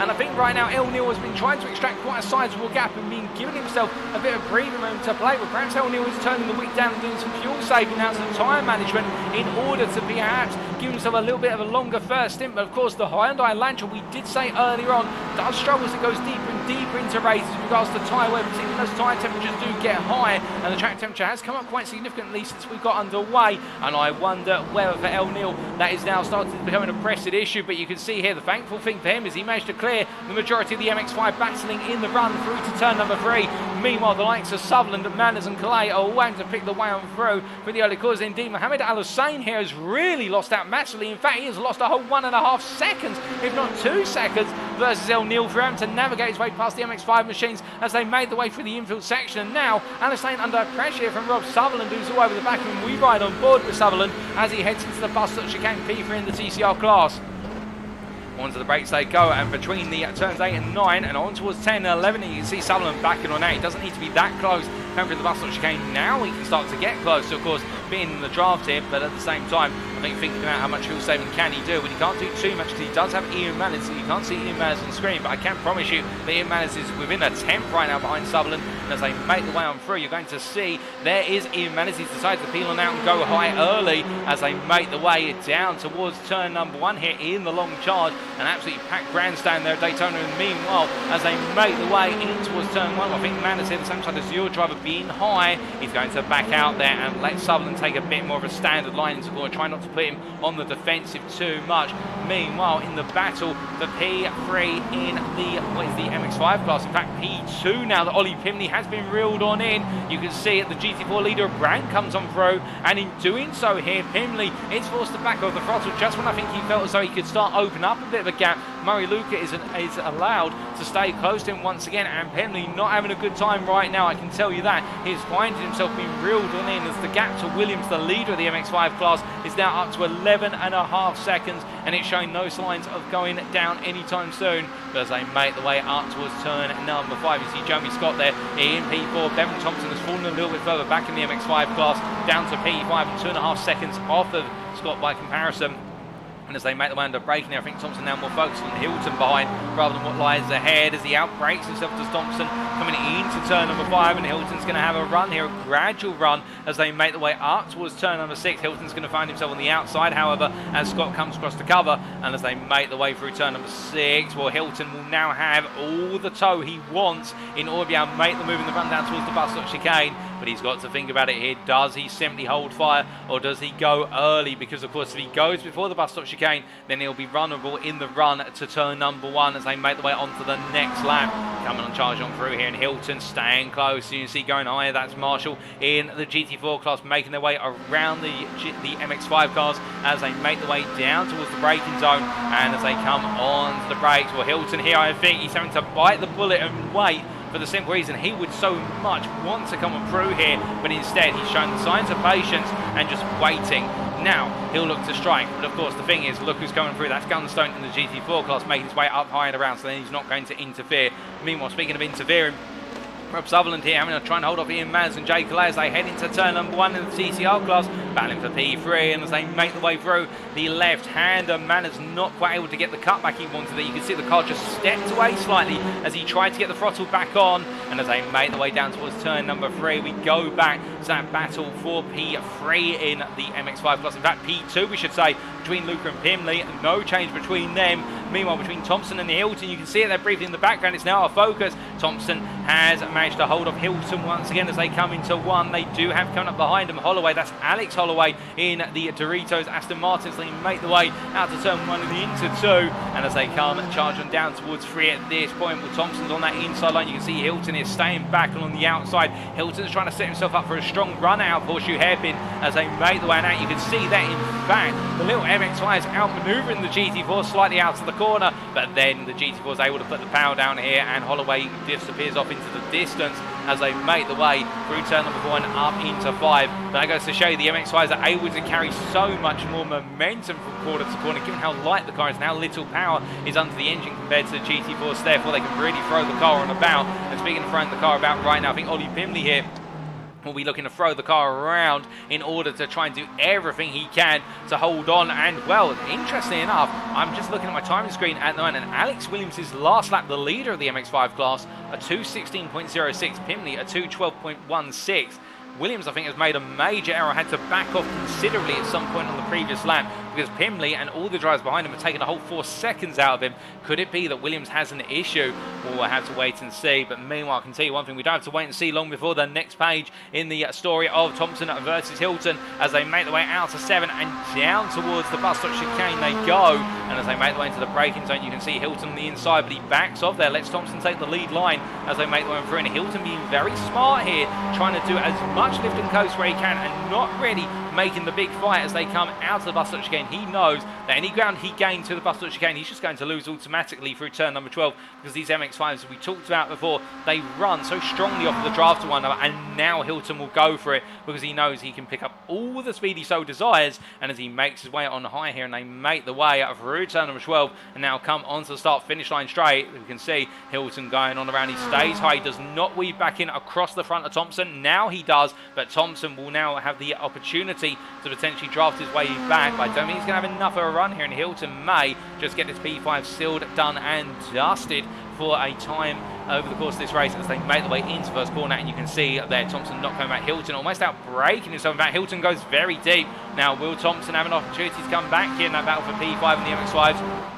And I think right now El Neal has been trying to extract quite a sizable gap and been giving himself a bit of breathing room to play with. Perhaps El Neal is turning the wick down and doing some fuel saving now, some tyre management in order to perhaps give himself a little bit of a longer first stint. But of course the Hyundai Elantra, we did say earlier on, does struggle as it goes deeper and deeper into races with regards to tyre wear, particularly as tyre temperatures do get higher, and the track temperature has come up quite significantly since we got underway. And I wonder whether for El Neal that is now starting to become an pressing issue. But you can see here the thankful thing for him is he managed to clear the majority of the MX-5 battling in the run through to turn number 3. Meanwhile, the likes of Sutherland, Manners and Calais are all having to pick the way on through for the early cause. Indeed, Mohamed Al Hussein here has really lost out massively. In fact, he has lost a whole 1.5 seconds, if not 2 seconds, versus El Neal for him to navigate his way past the MX-5 machines as they made the way through the infield section. And now, Al Hussein under pressure here from Rob Sutherland, who's all over the back of him. We ride on board with Sutherland as he heads into the bus stop chicane P3 in the TCR class. Onto the brakes they go, and between the turns 8 and 9 and on towards 10 and 11, you can see Sutherland backing on 8. He doesn't need to be that close coming through the bus stop chicane. Now he can start to get close to, of course, being in the draft here, but at the same time, I think thinking about how much fuel saving can he do, but he can't do too much because he does have Ian Manners. You can't see Ian Manners on the screen, but I can promise you that Ian Manners is within a tenth right now behind Sutherland. And as they make the way on through, you're going to see there is Ian Manners. He's decided to peel on out and go high early as they make the way down towards turn number 1 here in the long charge. An absolutely packed grandstand there at Daytona. And meanwhile, as they make the way in towards turn 1, I think Manners here, the same side as your driver, being high, he's going to back out there and let Sutherland take a bit more of a standard line into corner, try not to put him on the defensive too much. Meanwhile, in the battle for P3 in the MX5 class, in fact P2 now that Ollie Pimley has been reeled on in, you can see it, the GT4 leader Brand comes on through, and in doing so here, Pimley is forced to back off the throttle just when I think he felt as though he could start open up a bit of a gap. Murray Luca is allowed to stay close to him once again, and Pimley not having a good time right now, I can tell you that. He's finding himself being reeled on in as the gap to Williams, the leader of the MX5 class, is now up to 11.5 seconds, and it's showing no signs of going down anytime soon. But as they make the way up towards turn number 5, you see Jeremy Scott there in P4. Bevan Thompson has fallen a little bit further back in the MX5 class, down to P5 and 2.5 seconds off of Scott by comparison. And as they make the way under braking, I think Thompson now more focused on Hilton behind rather than what lies ahead as he outbrakes himself to Thompson coming into turn number 5, and Hilton's going to have a run here, a gradual run as they make the way up towards turn number 6. Hilton's going to find himself on the outside, however, as Scott comes across to cover, and as they make the way through turn number 6, well, Hilton will now have all the tow he wants in order to be able to make the move in the run down towards the bus stop chicane. But he's got to think about it here. Does he simply hold fire, or does he go early? Because of course if he goes before the bus stop chicane, then he'll be vulnerable in the run to turn number 1 as they make the way onto the next lap. Coming on charge on through here and Hilton staying close. You can see going higher, that's Marshall in the GT4 class, making their way around the MX5 cars as they make their way down towards the braking zone, and as they come on to the brakes. Well, Hilton here, I think he's having to bite the bullet and wait, for the simple reason he would so much want to come through here, but instead he's shown the signs of patience and just waiting. Now he'll look to strike, but of course the thing is, look who's coming through. That's Gunstone in the GT4 class, making his way up high and around, so then he's not going to interfere. Meanwhile, speaking of interfering, Rob Sutherland here having to try and hold off Ian Maz and Jay Calais as they head into turn number 1 in the TCR class, battling for P3, and as they make the way through the left-hander, Manners not quite able to get the cutback he wanted there. You can see the car just stepped away slightly as he tried to get the throttle back on, and as they make the way down towards turn number 3, we go back to that battle for P3 in the MX5 class. In fact, P2 we should say, between Luca and Pimley. No change between them. Meanwhile, between Thompson and Hilton, you can see it there briefly in the background. It's now our focus. Thompson has managed to hold off Hilton once again as they come into 1. They do have coming up behind them Holloway. That's Alex Holloway in the Doritos Aston Martin. So they make the way out to turn 1 and into 2. And as they come charging down towards 3 at this point, well, Thompson's on that inside line. You can see Hilton is staying back along the outside. Hilton's trying to set himself up for a strong run out of Horseshoe Hairpin as they make the way out. You can see that, in fact, the little MX5 is outmaneuvering the GT4 slightly out to the corner, but then the GT4 is able to put the power down here, and Holloway disappears off into the distance as they make the way through turn number 4 and up into 5. But that goes to show you the MX5s are able to carry so much more momentum from corner to corner, given how light the car is and how little power is under the engine compared to the GT4s. Therefore, they can really throw the car on about. And speaking of throwing the car about right now, I think Ollie Pimley here will be looking to throw the car around in order to try and do everything he can to hold on. And well, interestingly enough, I'm just looking at my timing screen at the moment, and Alex Williams' last lap, the leader of the MX5 class, a 2:16.06, Pimley a 2:12.16. Williams, I think, has made a major error, had to back off considerably at some point on the previous lap, because Pimley and all the drivers behind him have taken a whole 4 seconds out of him. Could it be that Williams has an issue? Well, we'll have to wait and see. But meanwhile, I can tell you one thing, we don't have to wait and see long before the next page in the story of Thompson versus Hilton as they make their way out to 7 and down towards the bus stop chicane they go. And as they make their way into the braking zone, you can see Hilton on the inside, but he backs off there, lets Thompson take the lead line as they make their way through. And Hilton being very smart here, trying to do as much lift and coast where he can and not really making the big fight as they come out of the bus stop chicane. He knows that any ground he gains to the bus stop chicane, he's just going to lose automatically through turn number 12, because these MX5s we talked about before, they run so strongly off of the draft to one another, and now Hilton will go for it because he knows he can pick up all the speed he so desires. And as he makes his way on high here and they make the way out through turn number 12 and now come onto the start finish line straight, we can see Hilton going on around. He stays high, he does not weave back in across the front of Thompson. Now he does, but Thompson will now have the opportunity to potentially draft his way back. But I don't think he's going to have enough of a run here, and Hilton may just get this P5 sealed, done and dusted for a time over the course of this race as they make the way into first corner. And you can see there Thompson not coming back. Hilton almost out braking himself. In fact, Hilton goes very deep. Now will Thompson have an opportunity to come back here in that battle for P5 and the MX5s?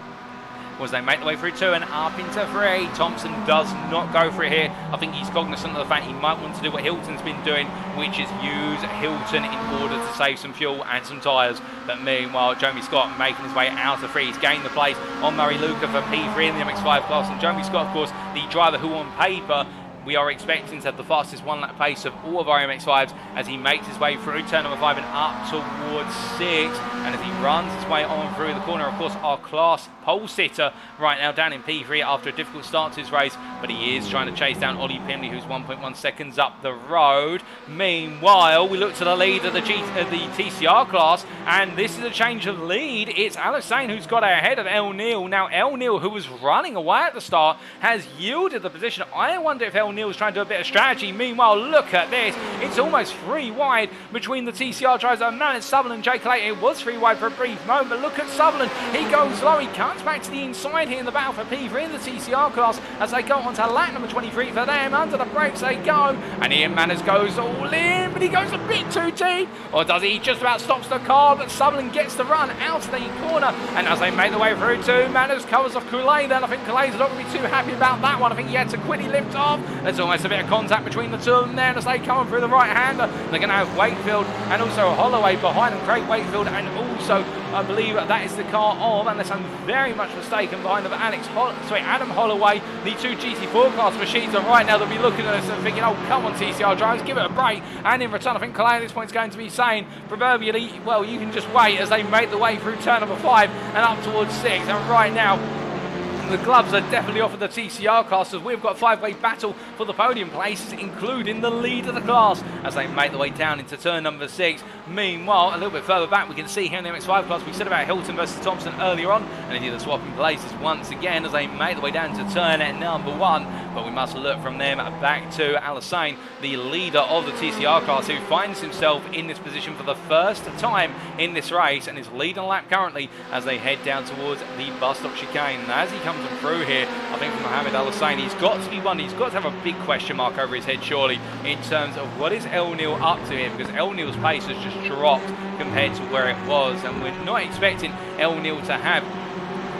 As they make the way through 2 and up into 3. Thompson does not go for it here. I think he's cognizant of the fact he might want to do what Hilton's been doing, which is use Hilton in order to save some fuel and some tyres. But meanwhile, Jeremy Scott making his way out of 3. He's gained the place on Murray Luca for P3 in the MX5 class. And Jeremy Scott, of course, the driver who on paper we are expecting to have the fastest 1 lap pace of all of our MX5s as he makes his way through turn number 5 and up towards 6. And as he runs his way on through the corner, of course, our class pole sitter right now down in P3 after a difficult start to his race, but he is trying to chase down Ollie Pimley, who's 1.1 seconds up the road. Meanwhile, we look to the lead of the TCR class, and this is a change of lead. It's Alex Zane who's got ahead of El Neal. Now, El Neal, who was running away at the start, has yielded the position. I wonder if El Neal's trying to do a bit of strategy. Meanwhile, look at this. It's almost 3 wide between the TCR drivers. Man, Sutherland and Jay Clayton. It was 3 wide for a brief moment, but look at Sutherland. He goes low. He comes back to the inside here in the battle for P3 in the TCR class as they go on to lap number 23 for them. Under the brakes they go, and Ian Manners goes all in, but he goes a bit too deep. Or does he? He just about stops the car, but Sutherland gets the run out of the corner. And as they make their way through to Manners covers off Coulet, then I think Coulet's not going to be too happy about that one. I think he had to quickly lift off. There's almost a bit of contact between the two of them there as they come through the right-hander. They're going to have Wakefield and also Holloway behind them. Craig Wakefield and also, I believe that is the car of, unless I'm very much mistaken, behind them, Adam Holloway. The two GT4 class machines are right now. They'll be looking at us and thinking, oh, come on, TCR drivers, give it a break. And in return, I think Calais at this point is going to be saying, proverbially, well, you can just wait as they make the way through turn number 5 and up towards 6. And right now, the gloves are definitely off of the TCR class as we've got a 5-way battle for the podium places, including the lead of the class as they make the way down into turn number 6. Meanwhile, a little bit further back, we can see here in the MX5 class, we said about Hilton versus Thompson earlier on, and indeed the swapping places once again as they make the way down to turn number 1. But we must look from them back to Alassane, the leader of the TCR class, who finds himself in this position for the first time in this race and is leading a lap currently as they head down towards the bus stop chicane. And as he comes through here, I think for Mohamed Alassane, he's got to be one. He's got to have a big question mark over his head, surely, in terms of what is El Nil up to here, because El Nil's pace has just dropped compared to where it was, and we're not expecting El Nil to have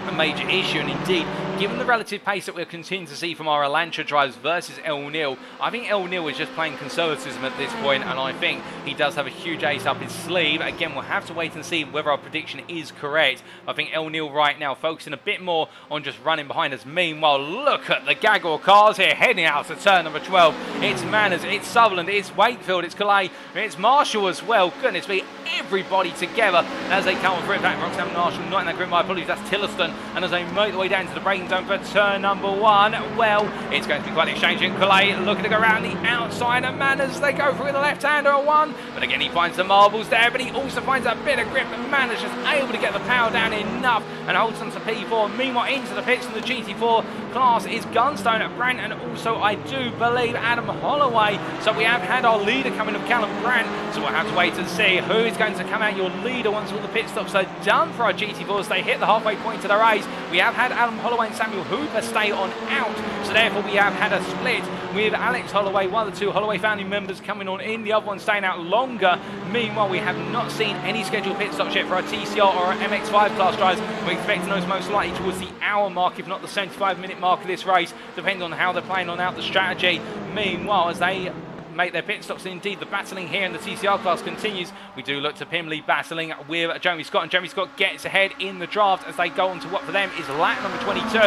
a major issue. And indeed, given the relative pace that we're continuing to see from our Elantra drives versus El Nil, I think El Nil is just playing conservatism at this point, and I think he does have a huge ace up his sleeve. Again, we'll have to wait and see whether our prediction is correct. I think El Nil right now focusing a bit more on just running behind us. Meanwhile, look at the gaggle of cars here heading out to turn number 12. It's Manners, it's Sutherland, it's Wakefield, it's Calais, it's Marshall as well. Goodness me, everybody together as they come through. In fact, Roxanne Marshall not in that group, my apologies, that's Tillotson. And as they make the way down to the braking zone for turn number 1, well, it's going to be quite an exchange. And Calais looking to go around the outside, and Manners, they go through the left-hander at 1. But again, he finds the marbles there, but he also finds a bit of grip. And Manners just able to get the power down enough and holds on to P4. Meanwhile, into the pits from the GT4 class is Gunstone at Brandt, and also, I do believe, Adam Holloway. So we have had our leader coming of Callum Brandt. So we'll have to wait and see who is going to come out your leader once all the pit stops are done for our GT4s. They hit the halfway point of the race. We have had Adam Holloway and Samuel Hooper stay on out, so therefore we have had a split with Alex Holloway, one of the two Holloway family members coming on in, the other one staying out longer. Meanwhile, we have not seen any scheduled pit stops yet for our TCR or our MX5 class drivers. We're expecting those most likely towards the hour mark, if not the 75-minute mark of this race, depending on how they're playing on out the strategy. Meanwhile, as they make their pit stops, and indeed the battling here in the TCR class continues. We do look to Pimley battling with Jeremy Scott, and Jeremy Scott gets ahead in the draft as they go on to what for them is lap number 22.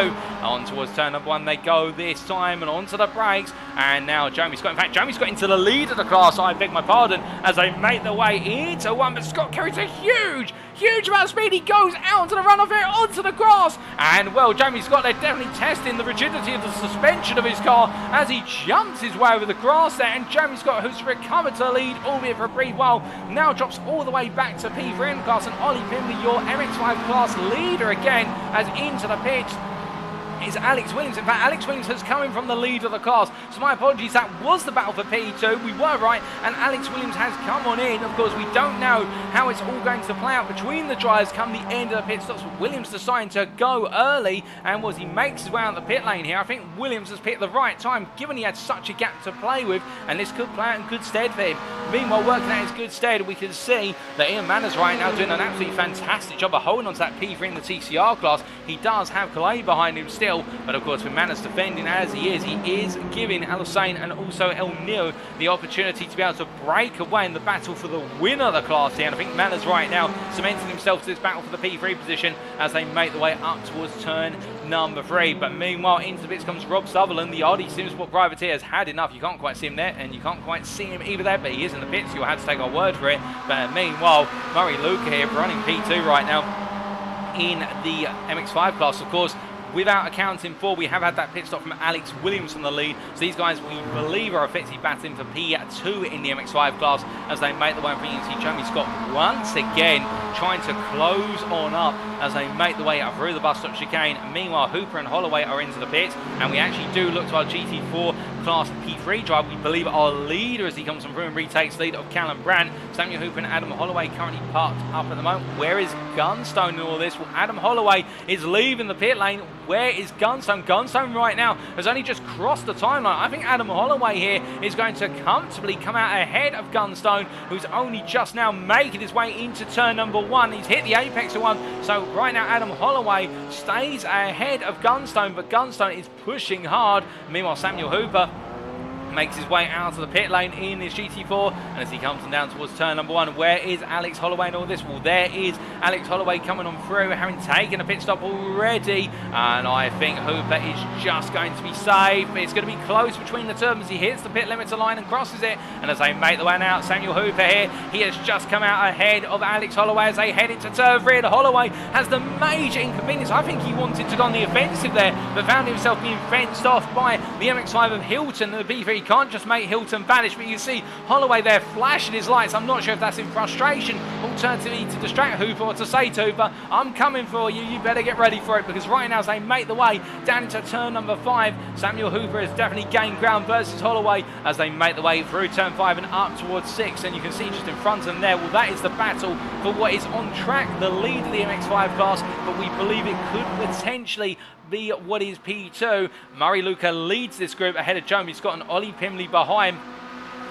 On towards turn number 1 they go this time, and onto the brakes, and now Jeremy Scott, in fact Jeremy Scott into the lead of the class, I beg my pardon, as they make their way into 1, but Scott carries a huge amount of speed. He goes out to the runoff here onto the grass, and well, Jeremy Scott, they're definitely testing the rigidity of the suspension of his car as he jumps his way over the grass there, and Jeremy Scott, who's recovered to the lead, albeit for a brief while, now drops all the way back to P3 class, and Ollie Pimley, your MX5 class leader again, as into the pits is Alex Williams. In fact, Alex Williams has come in from the lead of the class, so my apologies, that was the battle for P2. We were right, and Alex Williams has come on in. Of course, we don't know how it's all going to play out between the drivers come the end of the pit stops. Williams deciding to go early, and as he makes his way out of the pit lane here, I think Williams has picked the right time, given he had such a gap to play with, and this could play out in good stead for him. Meanwhile, working out in good stead, we can see that Ian Manners right now doing an absolutely fantastic job of holding on to that P3 in the TCR class. He does have Calais behind him still, but of course with Manners defending as he is giving Alassane and also El Nil the opportunity to be able to break away in the battle for the win of the class here. And I think Manners right now cementing himself to this battle for the P3 position as they make the way up towards turn number 3. But meanwhile, into the bits comes Rob Sutherland, the RD Simsport privateer, has had enough. You can't quite see him there, and you can't quite see him either there, but he is in the pits. You'll have to take our word for it. But meanwhile, Murray Luca here running P2 right now in the MX5 class, of course. Without accounting for, we have had that pit stop from Alex Williams on the lead. So these guys, we believe, are effectively battling for P2 in the MX5 class as they make the way for UC. Jeremy Scott once again trying to close on up as they make the way up through the bus stop chicane. Meanwhile, Hooper and Holloway are into the pits, and we actually do look to our GT4 class P3 drive. We believe our leader as he comes from through and retakes lead of Callum Brandt. Samuel Hooper and Adam Holloway currently parked up at the moment. Where is Gunstone in all this? Well, Adam Holloway is leaving the pit lane. Where is Gunstone? Gunstone right now has only just crossed the timeline. I think Adam Holloway here is going to comfortably come out ahead of Gunstone, who's only just now making his way into turn number 1. He's hit the apex of 1. So right now Adam Holloway stays ahead of Gunstone, but Gunstone is pushing hard. Meanwhile, Samuel Hooper makes his way out of the pit lane in his GT4, and as he comes on down towards turn number 1, where is Alex Holloway in all this? Well, there is Alex Holloway coming on through, having taken a pit stop already, and I think Hooper is just going to be safe. It's going to be close between the two as he hits the pit limiter line and crosses it, and as they make the way out, Samuel Hooper here, he has just come out ahead of Alex Holloway as they head into turn 3, and Holloway has the major inconvenience. I think he wanted to go on the offensive there, but found himself being fenced off by the MX5 of Hilton, and the B3 can't just make Hilton vanish, but you see Holloway there flashing his lights. I'm not sure if that's in frustration, alternatively to distract Hooper or to say to Hooper, I'm coming for you, you better get ready for it, because right now as they make the way down into turn number 5, Samuel Hooper has definitely gained ground versus Holloway as they make the way through turn 5 and up towards 6, and you can see just in front of them there, well, that is the battle for what is on track, the lead of the MX5 class, but we believe it could potentially be what is P2. Murray Luca leads this group ahead of Jeremy Scott and Ollie Pimley behind.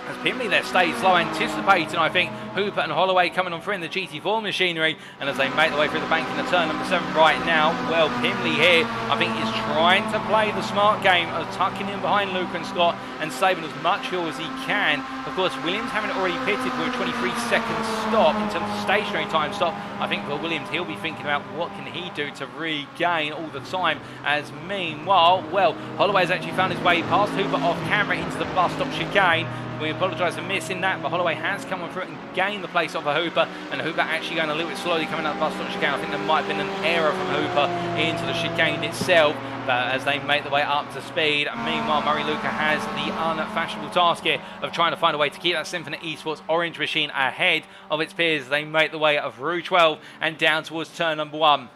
As Pimley there stays low, anticipating, I think, Hooper and Holloway coming on through in the GT4 machinery, and as they make their way through the bank in the turn number 7 right now, well, Pimley here, I think, is trying to play the smart game of tucking in behind Luca and Scott and saving as much fuel as he can. Of course, Williams having already pitted with a 23-second stop in terms of stationary time stop. I think for Williams, he'll be thinking about what can he do to regain all the time, as meanwhile, well, Holloway has actually found his way past Hooper off camera into the bus stop chicane. We apologise for missing that, but Holloway has come on through and gained the place off of Hooper, and Hooper actually going a little bit slowly coming out the bus stop chicane. I think there might have been an error from Hooper into the chicane itself, but as they make the way up to speed, meanwhile Murray Luca has the unfashionable task here of trying to find a way to keep that Symphony Esports orange machine ahead of its peers. They make the way of Route 12 and down towards turn number 1.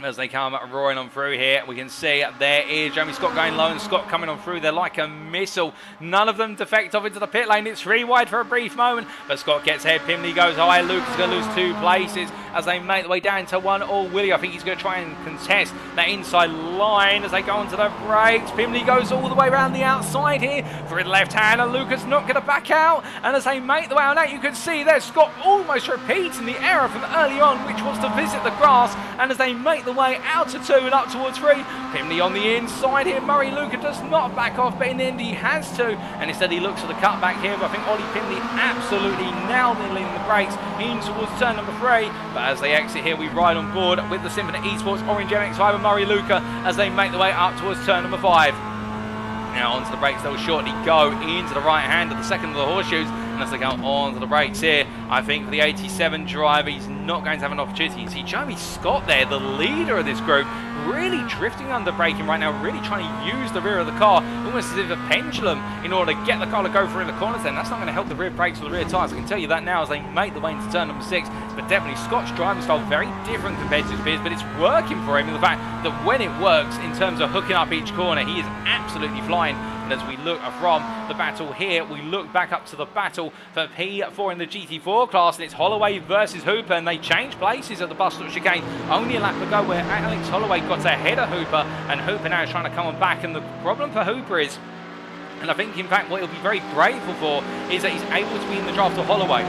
As they come roaring on through here, we can see there is Jeremy Scott going low and Scott coming on through. They're like a missile. None of them defect off into the pit lane. It's 3 wide for a brief moment, but Scott gets ahead. Pimley goes high. Luke is going to lose 2 places as they make the way down to 1 all. Willie, I think he's going to try and contest that inside line as they go onto the brakes. Pimley goes all the way around the outside here for the left hand, and Lucas not going to back out. And as they make the way on that, you can see there Scott almost repeating the error from early on, which was to visit the grass. And as they make the way out to 2 and up towards 3, Pimley on the inside here. Murray Luca does not back off, but in the end he has to, and instead he looks for the cutback here. But I think Ollie Pimley absolutely nailing the brakes in towards turn number 3. But as they exit here, we ride on board with the Symphony Esports Orange MX5 and Murray Luca as they make the way up towards turn number 5. Now onto the brakes, they'll shortly go into the right hand of the second of the horseshoes, and as they go onto the brakes here, I think for the 87 driver, he's not going to have an opportunity. You see Jeremy Scott there, the leader of this group, really drifting under braking right now, really trying to use the rear of the car, almost as if a pendulum, in order to get the car to go through the corners. Then that's not going to help the rear brakes or the rear tyres. I can tell you that now as they make the way into turn number 6. But definitely Scott's driving style very different compared to his peers, but it's working for him in the fact that when it works in terms of hooking up each corner, he is absolutely flying. And as we look from the battle here, we look back up to the battle for P4 in the GT4 class, and it's Holloway versus Hooper, and they change places at the bus stop chicane only a lap ago, where Alex Holloway got ahead of Hooper, and Hooper now is trying to come on back. And the problem for Hooper is, and I think in fact what he'll be very grateful for, is that he's able to be in the draft of Holloway.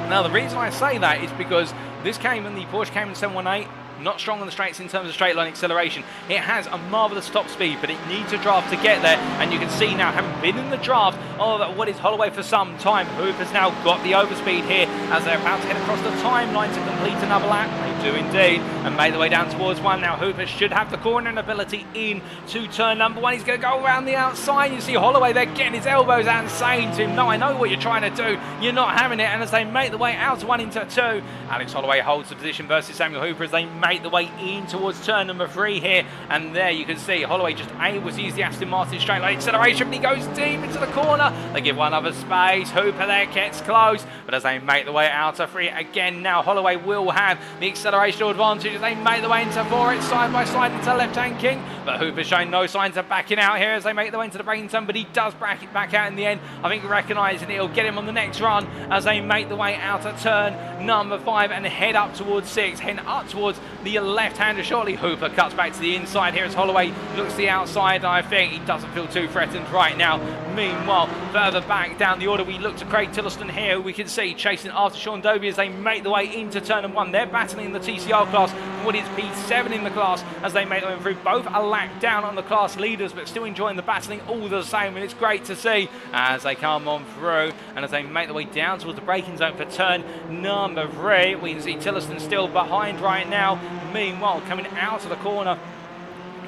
Now the reason I say that is because this Cayman, the Porsche Cayman 718, not strong on the straights in terms of straight line acceleration. It has a marvellous top speed, but it needs a draft to get there, and you can see now, having been in the draft of what is Holloway for some time, Hooper's now got the overspeed here as they're about to head across the timeline to complete another lap. They do indeed, and make their way down towards 1. Now Hooper should have the cornering ability in to turn number 1. He's going to go around the outside. You see Holloway there getting his elbows out and saying to him, no, I know what you're trying to do, you're not having it. And as they make the way out to 1 into 2, Alex Holloway holds the position versus Samuel Hooper as they make the way in towards turn number 3 here, and there you can see Holloway just able to use the Aston Martin straight line acceleration, but he goes deep into the corner. They give one other space. Hooper there gets close, but as they make the way out to 3 again, now Holloway will have the accelerational advantage as they make the way into 4. It's side by side into left-hand king, but Hooper's showing no signs of backing out here as they make the way into the braking zone, but he does back out in the end. I think recognising it'll get him on the next run as they make the way out of turn number 5 and head up towards 6, heading up towards the left-hander shortly. Hooper cuts back to the inside here as Holloway looks to the outside, and I think he doesn't feel too threatened right now Meanwhile, further back down the order, we look to Craig Tillotson here, who we can see chasing after Sean Dobie as they make the way into turn 1. They're battling in the TCR class for what is P7 in the class as they make their way through. Both a lap down on the class leaders, but still enjoying the battling all the same, and it's great to see as they come on through and as they make their way down towards the braking zone for turn number 3. We can see Tillotson still behind right now. Meanwhile, coming out of the corner,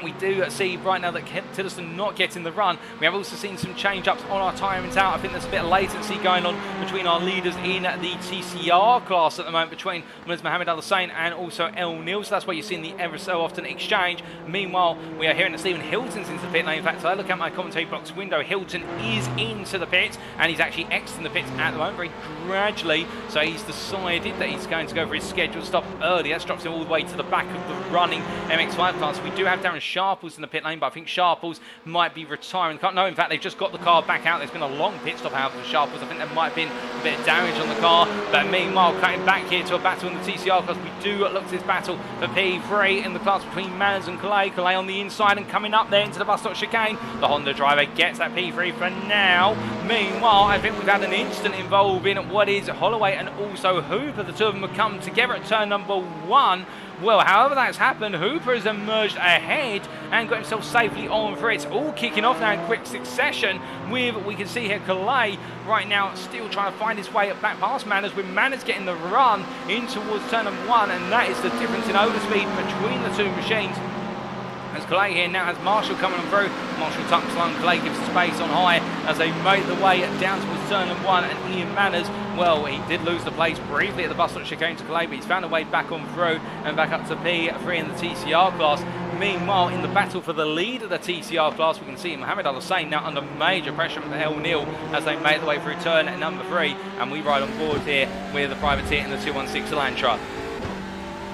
we do see right now that Tillotson not getting the run. We have also seen some change-ups on our timings out. I think there's a bit of latency going on between our leaders in the TCR class at the moment, between Mohammed Al Hussein and also El Nil. So that's why you're seeing the ever so often exchange. Meanwhile, we are hearing that Stephen Hilton's into the pit lane. In fact, so I look at my commentary box window, Hilton is into the pits, and he's actually exiting the pits at the moment very gradually. So he's decided that he's going to go for his scheduled stop early. That drops him all the way to the back of the running MX5 class. We do have Darren Sharples in the pit lane, but I think Sharples might be retiring. No, in fact, they've just got the car back out. There's been a long pit stop, however, for Sharples. I think there might have been a bit of damage on the car. But meanwhile, cutting back here to a battle in the TCR class, we do look to this battle for P3 in the class between Manners and Calais. Calais on the inside and coming up there into the bus stop chicane. The Honda driver gets that P3 for now. Meanwhile, I think we've had an instant involving what is Holloway and also Hooper. The two of them have come together at turn number 1. Well, however that's happened, Hooper has emerged ahead and got himself safely on for it. It's all kicking off now in quick succession with, we can see here, Calais right now still trying to find his way back past Manners, with Manners getting the run in towards turn number 1, and that is the difference in overspeed between the two machines. As Calais here now has Marshall coming on through. Marshall tucks along, Calais gives the space on high as they make the way down towards turn number 1, and Ian Manners, well, he did lose the place briefly at the bus stop chicane to Calais, but he's found a way back on through and back up to P3 in the TCR class. Meanwhile, in the battle for the lead of the TCR class, we can see Mohammed Al Hussein now under major pressure from El Nil as they make the way through turn number 3, and we ride on board here with the privateer in the 216 Elantra.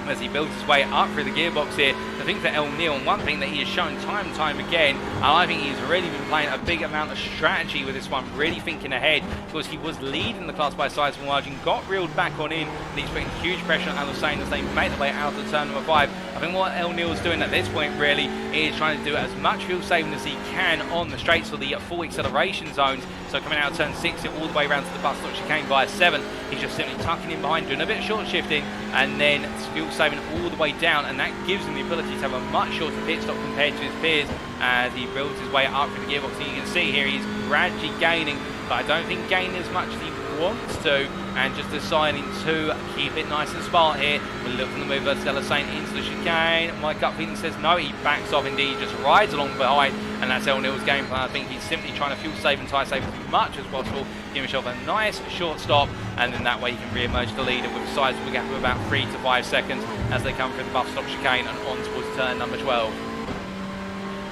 As he builds his way up through the gearbox here, I think for El Nil, and one thing that he has shown time and time again, and I think he's really been playing a big amount of strategy with this one, really thinking ahead, because he was leading the class by a sizable margin, got reeled back on in, and he's putting huge pressure on Al Hussein as they make their way out of turn number 5. I think what El Nil is doing at this point really is trying to do as much fuel saving as he can on the straights for the full acceleration zones. So coming out of turn 6 all the way around to the bus stop chicane via 7, he's just simply tucking in behind, doing a bit of short shifting, and then fuel saving all the way down, and that gives him the ability to have a much shorter pit stop compared to his peers as he builds his way up through the gearbox. And you can see here he's gradually gaining, but I don't think gaining as much as he wants to, and just deciding to keep it nice and smart here. We're looking to move Stella Saint into the chicane. My gut feeling says no, he backs off indeed, just rides along behind, and that's El Nil's game plan. I think he's simply trying to fuel save and tyre save as much as possible, give himself a nice short stop, and then that way he can re-emerge the leader with a sizable gap of about 3 to 5 seconds as they come through the bus stop chicane and on towards turn number 12.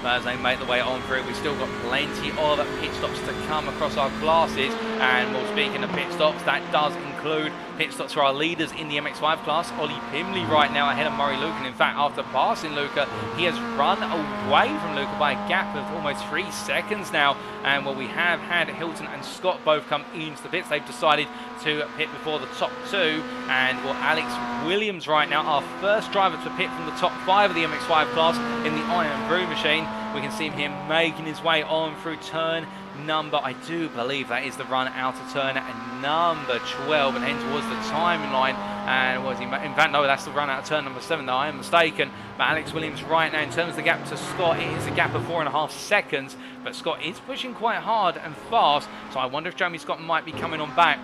But as they make the way on through, we've still got plenty of pit stops to come across our classes. And well, speaking of pit stops, that does include pit stops for our leaders in the MX5 class. Ollie Pimley right now ahead of Murray Luca, and in fact after passing Luca, he has run away from Luca by a gap of almost 3 seconds now. And well, we have had Hilton and Scott both come into the pits. They've decided to pit before the top 2, and well, Alex Williams right now, our first driver to pit from the top 5 of the MX5 class in the Iron Brew machine. We can see him here making his way on through turn number, I do believe that is the run out of turn number 12 and heading towards the timeline. And was he, in fact no, that's the run out of turn number 7, though I am mistaken. But Alex Williams right now, in terms of the gap to Scott, it is a gap of 4.5 seconds, but Scott is pushing quite hard and fast, so I wonder if Jeremy Scott might be coming on back.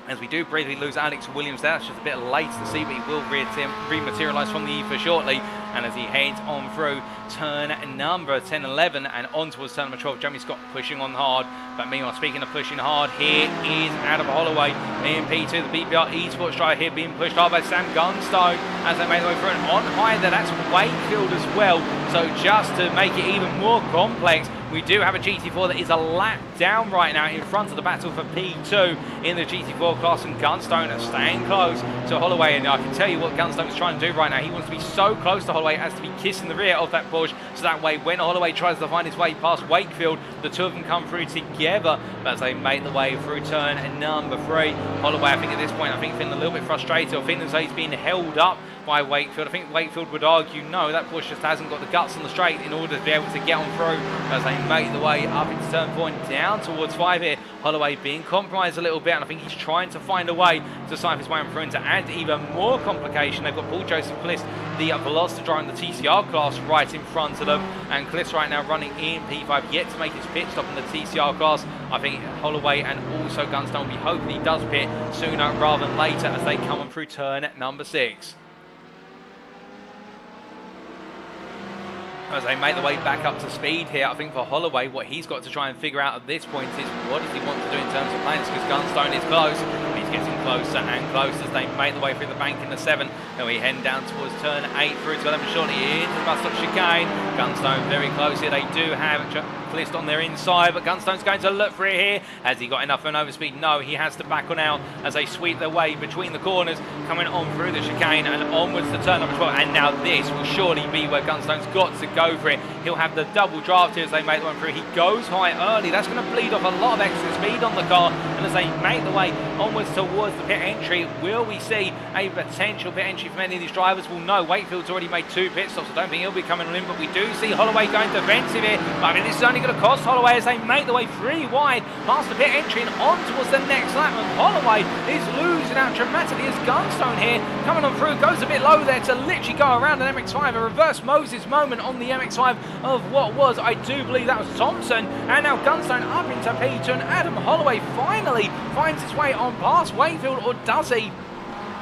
As we do briefly lose Alex Williams there, it's just a bit late to see, but he will rematerialise from the ether shortly. And as he heads on through turn number 10, 11 and on towards turn number 12, Jeremy Scott pushing on hard. But meanwhile, speaking of pushing hard, here is Adam Holloway in P2, the BBR eSports driver here being pushed hard by Sam Gunstone as they make their way through. And on high there, that's Wakefield as well. So just to make it even more complex, we do have a GT4 that is a lap down right now in front of the battle for P2 in the GT4 class, and Gunstone are staying close to Holloway. And I can tell you what Gunstone is trying to do right now. He wants to be so close to Holloway as to be kissing the rear of that Porsche, so that way when Holloway tries to find his way past Wakefield, the two of them come through together. But as they make the way through turn number 3, Holloway, I think at this point, I think feeling a little bit frustrated, or feeling as though he's being held up by Wakefield. I think Wakefield would argue, no, that Porsche just hasn't got the guts on the straight in order to be able to get on through as they make the way up into turn point down towards 5 here. Holloway being compromised a little bit, and I think he's trying to find a way to cipher his way on through and to add even more complication. They've got Paul Joseph Cliss, the Velocity driver in the TCR class, right in front of them, and Cliss right now running in P5, yet to make his pit stop in the TCR class. I think Holloway and also Gunstone will be hoping he does pit sooner rather than later as they come on through turn number 6. As they make the way back up to speed here, I think for Holloway, what he's got to try and figure out at this point is what does he want to do in terms of plans, because Gunstone is close. He's getting closer and closer as they make the way through the bank in the 7. Then we head down towards turn 8 through to 11 shortly into the bus stop chicane. Gunstone very close here. They do have Clist on their inside, but Gunstone's going to look for it here. Has he got enough of an overspeed? No, he has to back on out as they sweep their way between the corners, coming on through the chicane and onwards to turn number 12. And now this will surely be where Gunstone's got to go for it. He'll have the double draft here as they make the one through. He goes high early. That's going to bleed off a lot of extra speed on the car. And as they make the way onwards towards the pit entry, will we see a potential pit entry from any of these drivers? Well, no. Wakefield's already made 2 pit stops. I don't think he'll be coming in, but we do see Holloway going defensive here. I mean, this is only going to cost Holloway as they make the way 3 wide past the pit entry and on towards the next lap. And Holloway is losing out dramatically as Gunstone here coming on through, goes a bit low there to literally go around an MX5, a reverse Moses moment on the MX5 of what was, I do believe that was Thompson, and now Gunstone up into P2, and Adam Holloway finally finds his way on past Wakefield, or does he?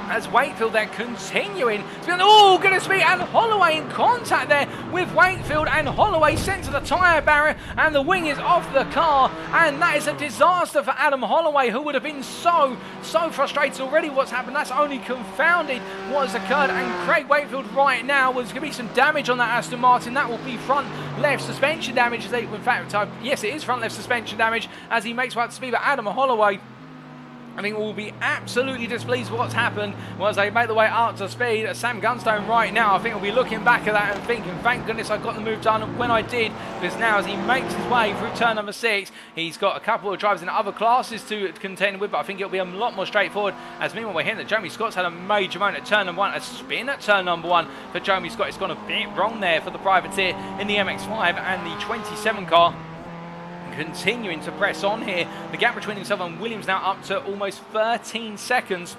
As Wakefield they're continuing to be on, oh goodness me, and Holloway in contact there with Wakefield, and Holloway sent to the tyre barrier and the wing is off the car, and that is a disaster for Adam Holloway, who would have been so frustrated already what's happened. That's only confounded what has occurred, and Craig Wakefield right now was going to be some damage on that Aston Martin. That will be front left suspension damage, in fact, yes, it is front left suspension damage as he makes way up to speed, but Adam Holloway, I think will be absolutely displeased with what's happened as they make the way up to speed. Sam Gunstone right now, I think will be looking back at that and thinking, thank goodness I got the move done when I did, because now as he makes his way through turn number 6, he's got a couple of drivers in other classes to contend with, but I think it'll be a lot more straightforward. As meanwhile we're hearing that Jeremy Scott's had a major moment at turn number 1, a spin at turn number 1 for Jeremy Scott. It's gone a bit wrong there for the privateer in the MX5 and the 27 car. Continuing to press on here. The gap between himself and Williams now up to almost 13 seconds.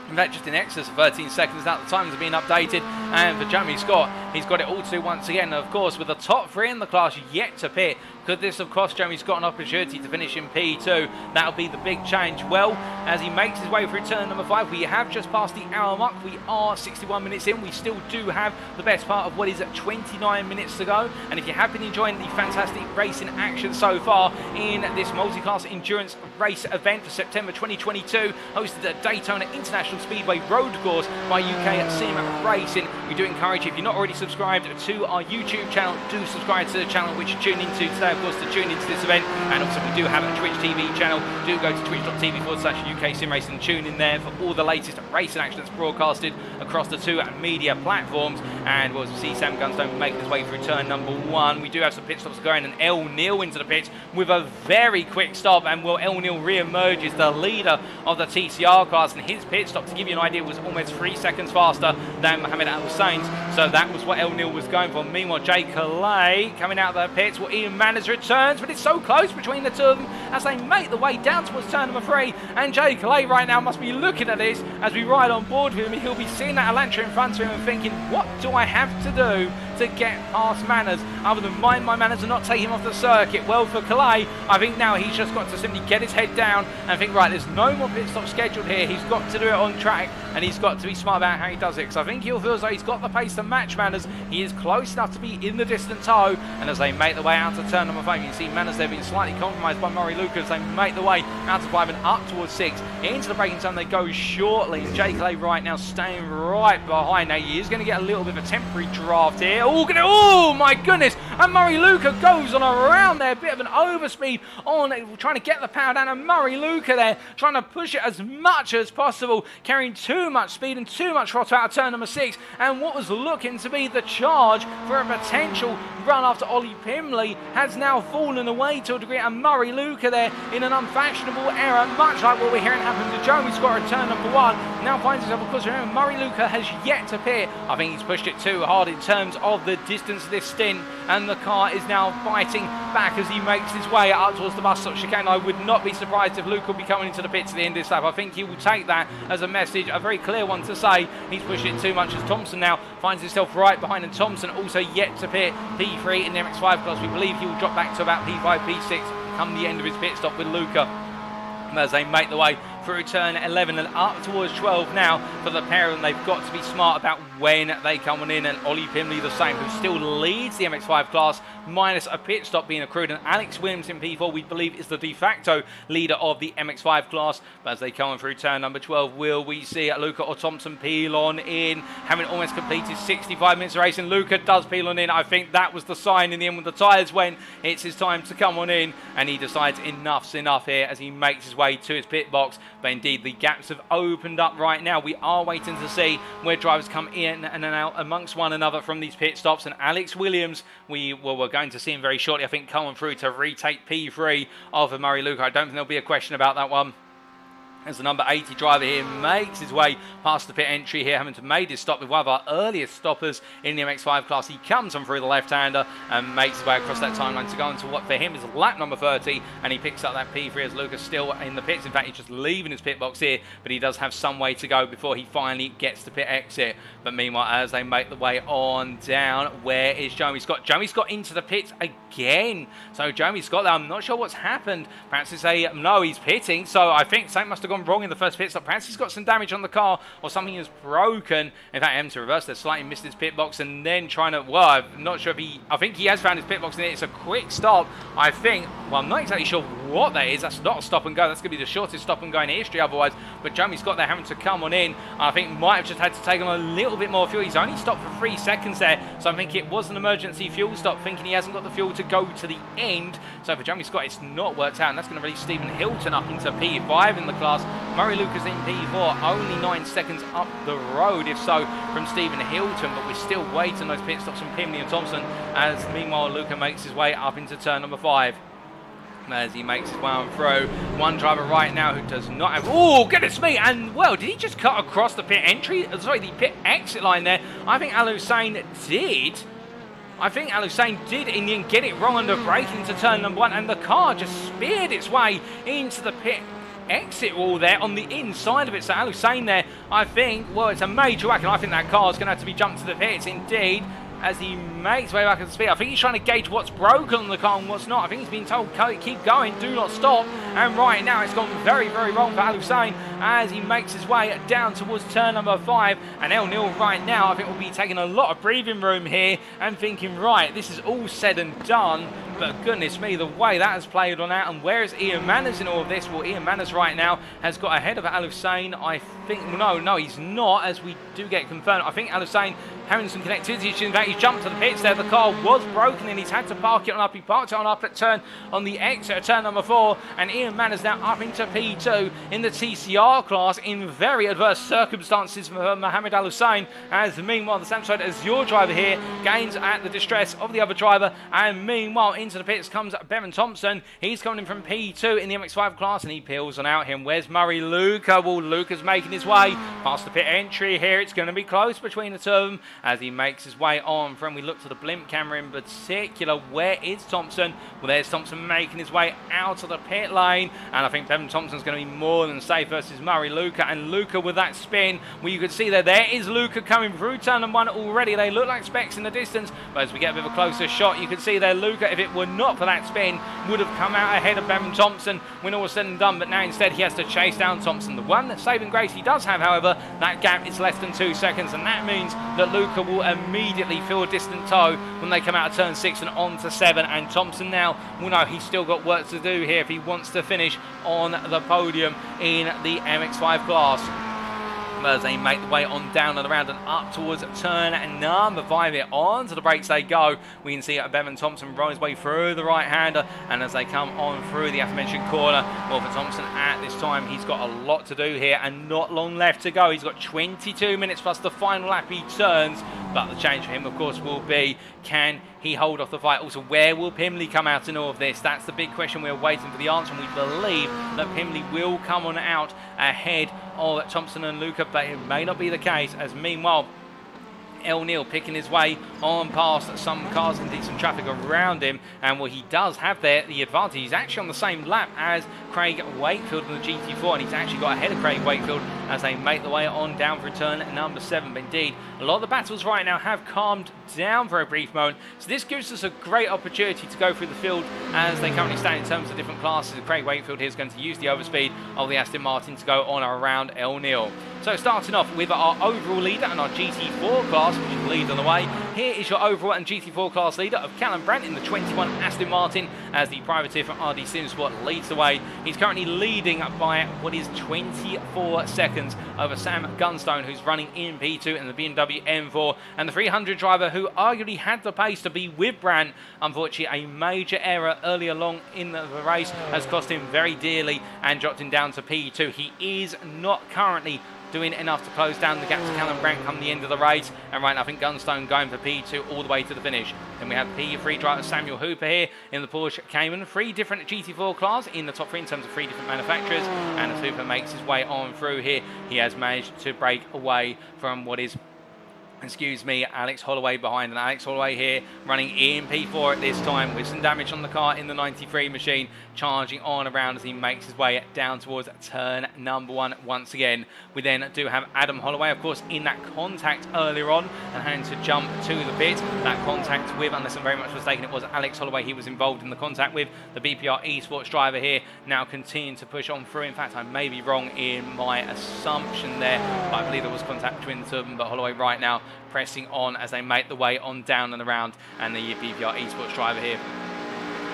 In fact, just in excess of 13 seconds now. The times are being updated. And for Jeremy Scott, he's got it all to do once again. And of course, with the top 3 in the class yet to pit, could this have cost Jeremy Scott an opportunity to finish in P2? That'll be the big change. Well, as he makes his way through turn number 5, we have just passed the hour mark. We are 61 minutes in. We still do have the best part of what is at 29 minutes to go. And if you have been enjoying the fantastic racing action so far in this multi-class endurance race event for September 2022, hosted at Daytona International Speedway Road Course by UKSimRacing, we do encourage you, if you're not already subscribed to our YouTube channel, do subscribe to the channel which you tune into today, of course, to tune into this event. And also we do have a Twitch TV channel. Do go to twitch.tv/UKSimRacing, tune in there for all the latest racing action that's broadcasted across the 2 media platforms. And we'll see Sam Gunstone make his way through turn number 1. We do have some pit stops going, and El Neal into the pits with a very quick stop, and will El Neal re-emerge as the leader of the TCR class, and his pit stop, to give you an idea, was almost 3 seconds faster than Mohamed Al Hussain's, so that was what El Neal was going for. Meanwhile, Jay Calais coming out of the pits, well, Ian Manners returns, but it's so close between the 2 of them as they make the way down towards turn number 3, and Jay Calais right now must be looking at this as we ride on board with him. He'll be seeing that Elantra in front of him and thinking, what do I have to do to get past Manners other than mind my manners and not take him off the circuit? Well, for Calais, I think now he's just got to simply get his head down and think, right, there's no more pit stop scheduled here. He's got to do it on track, and he's got to be smart about how he does it, because I think he'll feel as though he's got the pace to match Manners. He is close enough to be in the distant tow, and as they make the way out to turn number 5, you can see Manners there being slightly compromised by Murray Lucas. They make the way out to 5 and up towards 6. Into the braking zone they go shortly, and Jay Clay right now staying right behind. Now he is going to get a little bit of a temporary draft here. Oh my goodness, and Murray Luca goes on around there, a bit of an overspeed on trying to get the power down, and Murray Luca there trying to push it as much as possible, carrying too much speed and too much throttle out of turn number 6, and what was looking to be the charge for a potential run after Ollie Pimley has now fallen away to a degree, and Murray Luca there in an unfashionable error, much like what we're hearing happen to Joe. He's got a turn number 1, now finds himself, of course, remember, Murray Luca has yet to pit. I think he's pushed it too hard in terms of the distance of this stint, and the car is now fighting back as he makes his way up towards the bus stop chicane. I would not be surprised if Luca will be coming into the pits at the end of this lap. I think he will take that as a message, a very clear one to say he's pushed it too much, as Thompson now finds himself right behind, and Thompson also yet to pit P3 in the MX5 class. We believe he will drop back to about P5, P6 come the end of his pit stop with Luca, as they make the way through turn 11 and up towards 12 now for the pair of them. They've got to be smart about when they come on in, and Ollie Pimley the same, who still leads the MX5 class minus a pit stop being accrued, and Alex Williams in P4 we believe is the de facto leader of the MX5 class. But as they come on through turn number 12, will we see Luca or Thompson peel on in, having almost completed 65 minutes of racing? Luca does peel on in. I think that was the sign in the end when the tyres went, it's his time to come on in, and he decides enough's enough here as he makes his way to his pit box. But indeed the gaps have opened up right now. We are waiting to see where drivers come in and out amongst one another from these pit stops, and Alex Williams, we're going to see him very shortly, I think, coming through to retake P3 of Murray Luca. I don't think there'll be a question about that one, as the number 80 driver here makes his way past the pit entry here, having to made his stop with one of our earliest stoppers in the MX5 class. He comes on through the left-hander and makes his way across that timeline to go into what for him is lap number 30, and he picks up that P3 as Lucas still in the pits. In fact, he's just leaving his pit box here, but he does have some way to go before he finally gets to pit exit. But meanwhile, as they make the way on down, where is Jeremy Scott? Jeremy Scott into the pits again. So Jeremy Scott there, I'm not sure what's happened. Perhaps it's a, no, he's pitting, so I think something must have gone wrong in the first pit stop. Perhaps he's got some damage on the car or something is broken. In fact, M to reverse there, slightly missed his pit box and then trying to, well, I'm not sure if he, I think he has found his pit box in it. It's a quick stop, I think. Well, I'm not exactly sure what that is. That's not a stop and go. That's going to be the shortest stop and go in history otherwise. But Jeremy Scott there having to come on in. I think might have just had to take on a little bit more fuel. He's only stopped for 3 seconds there, so I think it was an emergency fuel stop, thinking he hasn't got the fuel to go to the end. So for Jeremy Scott, it's not worked out, and that's going to release Stephen Hilton up into P5 in the class. Murray Lucas in P4, only 9 seconds up the road, if so, from Stephen Hilton, but we're still waiting those pit stops from Pimley and Thompson, as meanwhile Luca makes his way up into turn number 5. As he makes his way on through, one driver right now who does not have, oh goodness me, and well, did he just cut across the pit entry, sorry, the pit exit line there? I think Al Hussein did. I think Al Hussein did in the end get it wrong under braking into turn number 1, and the car just speared its way into the pit exit wall there on the inside of it. So Al Hussein there, I think, well, it's a major whack, and I think that car is going to have to be jumped to the pits indeed, as he makes way back at the speed. I think he's trying to gauge what's broken on the car and what's not. I think he's been told, keep going, do not stop. And right now it's gone very, very wrong for Al Hussein as he makes his way down towards turn number 5. And El Nil right now, I think, will be taking a lot of breathing room here and thinking, right, this is all said and done. But goodness me, the way that has played on out. And where is Ian Manners in all of this? Well, Ian Manners right now has got ahead of Al Hussein. I think, no, he's not, as we do get confirmed. I think Al Hussein having some connectivity issues. In fact, he's jumped to the pits there. The car was broken and he's had to park it on up. He parked it on up at turn on the exit of turn number 4. And Ian Manners now up into P2 in the TCR class in very adverse circumstances for Mohammed Al Hussein. As meanwhile, the same side as your driver here gains at the distress of the other driver. And meanwhile, into the pits comes Bevan Thompson. He's coming in from P2 in the MX5 class and he peels on out him. Where's Murray Luca? Well, Luca's making his way past the pit entry here. It's going to be close between the two of them as he makes his way on from, we look to the blimp camera in particular, where is Thompson? Well, there's Thompson making his way out of the pit lane, and I think Bevan Thompson's going to be more than safe versus Murray Luca. And Luca with that spin, well, you can see there is Luca coming through turn number 1 already. They look like specks in the distance, but as we get a bit of a closer shot, you can see there Luca, if it were not for that spin, would have come out ahead of Bevan Thompson when all was said and done, but now instead he has to chase down Thompson. The one saving grace he does have, however, that gap is less than 2 seconds, and that means that Luca will immediately feel a distant tow when they come out of turn 6 and on to 7. And Thompson now will know he's still got work to do here if he wants to finish on the podium in the MX5 class. as they make the way on down and around and up towards turn number 5 here. Onto the brakes they go. We can see Bevan Thompson run his way through the right-hander, and as they come on through the aforementioned corner, well, for Thompson at this time, he's got a lot to do here and not long left to go. He's got 22 minutes plus the final lap he turns, but the change for him, of course, will be, can he hold off the fight? Also, where will Pimley come out in all of this? That's the big question. We're waiting for the answer, and we believe that Pimley will come on out ahead of Thompson and Luca, but it may not be the case, as meanwhile, El Neil picking his way on past some cars and decent traffic around him, and well, he does have there the advantage. He's actually on the same lap as Craig Wakefield in the GT4, and he's actually got ahead of Craig Wakefield as they make the way on down for turn number 7. But indeed, a lot of the battles right now have calmed down for a brief moment, so this gives us a great opportunity to go through the field as they currently stand in terms of different classes. Craig Wakefield here is going to use the overspeed of the Aston Martin to go on around El Neil. So starting off with our overall leader and our GT4 class, which is lead on the way. Here is your overall and GT4 class leader of Callum Brandt in the 21 Aston Martin, as the privateer from RD Simsport leads the way. He's currently leading by what is 24 seconds over Sam Gunstone, who's running in P2 in the BMW M4, and the 300 driver who arguably had the pace to be with Brandt. Unfortunately, a major error early along in the race has cost him very dearly and dropped him down to P2. He is not currently doing enough to close down the gap to Callum Brandt come the end of the race, and right now I think Gunstone going for P2 all the way to the finish. Then we have P3 driver Samuel Hooper here in the Porsche Cayman. 3 different GT4 cars in the top 3 in terms of 3 different manufacturers, and as Hooper makes his way on through here, he has managed to break away from what is Alex Holloway behind, and Alex Holloway here running in P4 at this time with some damage on the car in the 93 machine, charging on around as he makes his way down towards turn number 1 once again. We then do have Adam Holloway, of course, in that contact earlier on and having to jump to the pit. That contact with, unless I'm very much mistaken, it was Alex Holloway he was involved in the contact with. The BPR Esports driver here now continuing to push on through. In fact, I may be wrong in my assumption there, but I believe there was contact between the two of them, but Holloway right now pressing on as they make the way on down and around, and the BPR Esports driver here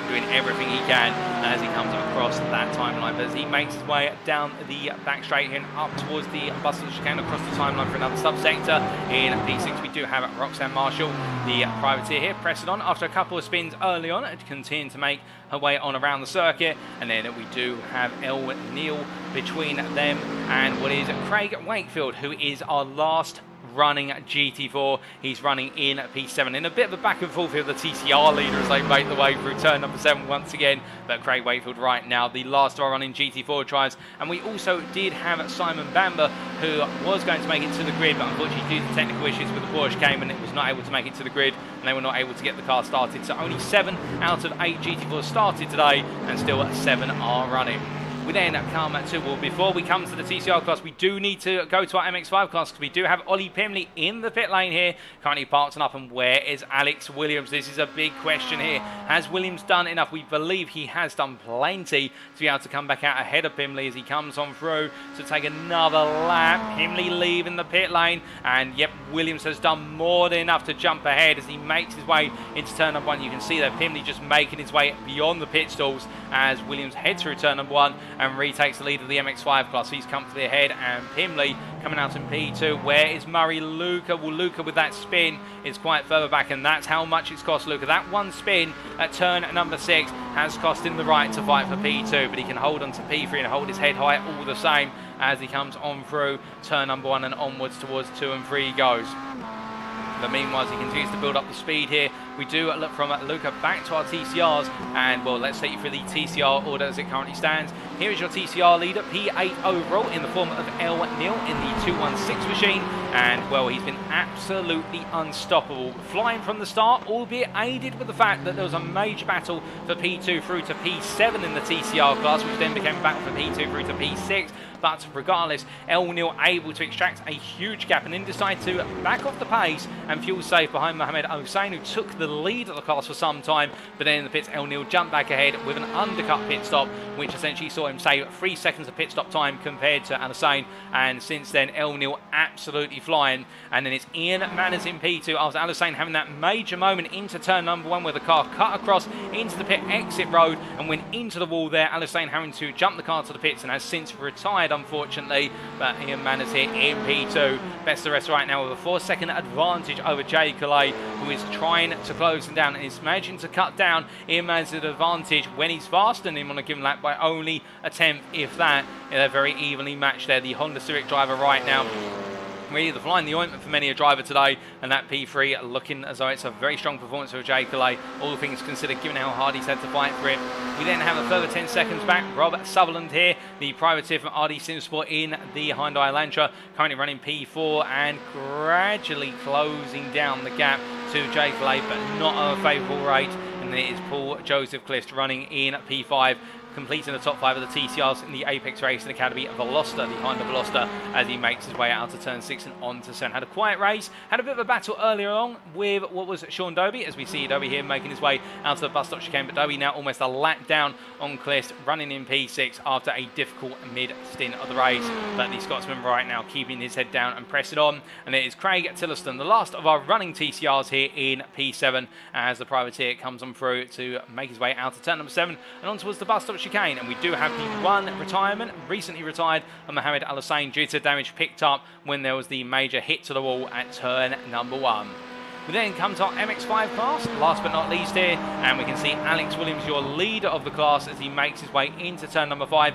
doing everything he can as he comes across that timeline. But as he makes his way down the back straight and up towards the Bustle chicane across the timeline for another subsector in P6, we do have Roxanne Marshall, the privateer here, pressing on after a couple of spins early on and continuing to make her way on around the circuit. And then we do have El Neil between them and what is Craig Wakefield, who is our last running GT4. He's running in P7 in a bit of a back and forth with the TCR leader as they make the way through turn number 7 once again. But Craig Wakefield right now the last of our running GT4 drives. And we also did have Simon Bamber, who was going to make it to the grid, but unfortunately due to technical issues with the Porsche Cayman, it was not able to make it to the grid, and they were not able to get the car started. So only 7 out of 8 GT4s started today, and still 7 are running. We then come to, well, before we come to the TCR class, we do need to go to our MX5 class because we do have Ollie Pimley in the pit lane here, currently parked up. And where is Alex Williams? This is a big question here. Has Williams done enough? We believe he has done plenty to be able to come back out ahead of Pimley as he comes on through to take another lap. Pimley leaving the pit lane, and yep, Williams has done more than enough to jump ahead as he makes his way into turn number 1. You can see that Pimley just making his way beyond the pit stalls as Williams heads through turn number 1 and retakes the lead of the MX5 class. He's comfortably ahead, and Pimley coming out in P2. Where is Murray? Luca? Well, Luca with that spin is quite further back, and that's how much it's cost Luca. That one spin at turn number 6 has cost him the right to fight for P2, but he can hold on to P3 and hold his head high all the same as he comes on through turn number 1 and onwards towards 2 and 3 goes. But meanwhile, as he continues to build up the speed here, we do look from Luca back to our TCRs, and well, let's take you through the TCR order as it currently stands. Here is your TCR leader, P8 overall, in the form of El Neil in the 216 machine, and well, he's been absolutely unstoppable, flying from the start, albeit aided with the fact that there was a major battle for P2 through to P7 in the TCR class, which then became a battle for P2 through to P6. But regardless, El Neil able to extract a huge gap and then decide to back off the pace and fuel safe behind Mohamed Hossein, who took the lead of the class for some time, but then in the pits, El Nil jumped back ahead with an undercut pit stop, which essentially saw him save 3 seconds of pit stop time compared to Alassane, and since then, El Nil absolutely flying. And then it's Ian Manners in P2 after Alassane having that major moment into turn number 1 where the car cut across into the pit exit road and went into the wall there. Alassane having to jump the car to the pits and has since retired, unfortunately. But Ian Manners here in P2. Best of the rest right now with a 4-second advantage over Jay Calais, who is trying to close him down and is managing to cut down Ian Manners' advantage when he's faster than him on a given lap by only a tenth, if that. They're very evenly matched there. The Honda Civic driver right now really the flying the ointment for many a driver today, and that P3 looking as though it's a very strong performance for Jay Calais, all things considered, given how hard he's had to fight for it. We then have a further 10 seconds back. Rob Sutherland here, the privateer from RD Cinesport in the Hyundai Elantra, currently running P4 and gradually closing down the gap to Jay Calais, but not at a favourable rate. And it is Paul Joseph Clift running in P5, completing the top 5 of the TCRs in the Apex Racing Academy Veloster, the Honda Veloster, as he makes his way out to turn 6 and on to 7. Had a quiet race, had a bit of a battle earlier on with what was Sean Dobie, as we see Dobie here making his way out to the bus stop chicane, but Dobie now almost a lap down on Clist, running in P6 after a difficult mid-stint of the race. But the Scotsman right now keeping his head down and pressing on, and it is Craig Tillerston, the last of our running TCRs here in P7, as the privateer comes on through to make his way out to turn number 7 and on towards the bus stop chicane. And we do have the one retirement, recently retired, of Mohamed Alassane due to damage picked up when there was the major hit to the wall at turn number 1. We then come to our MX5 class, last but not least here, and we can see Alex Williams, your leader of the class, as he makes his way into turn number 5.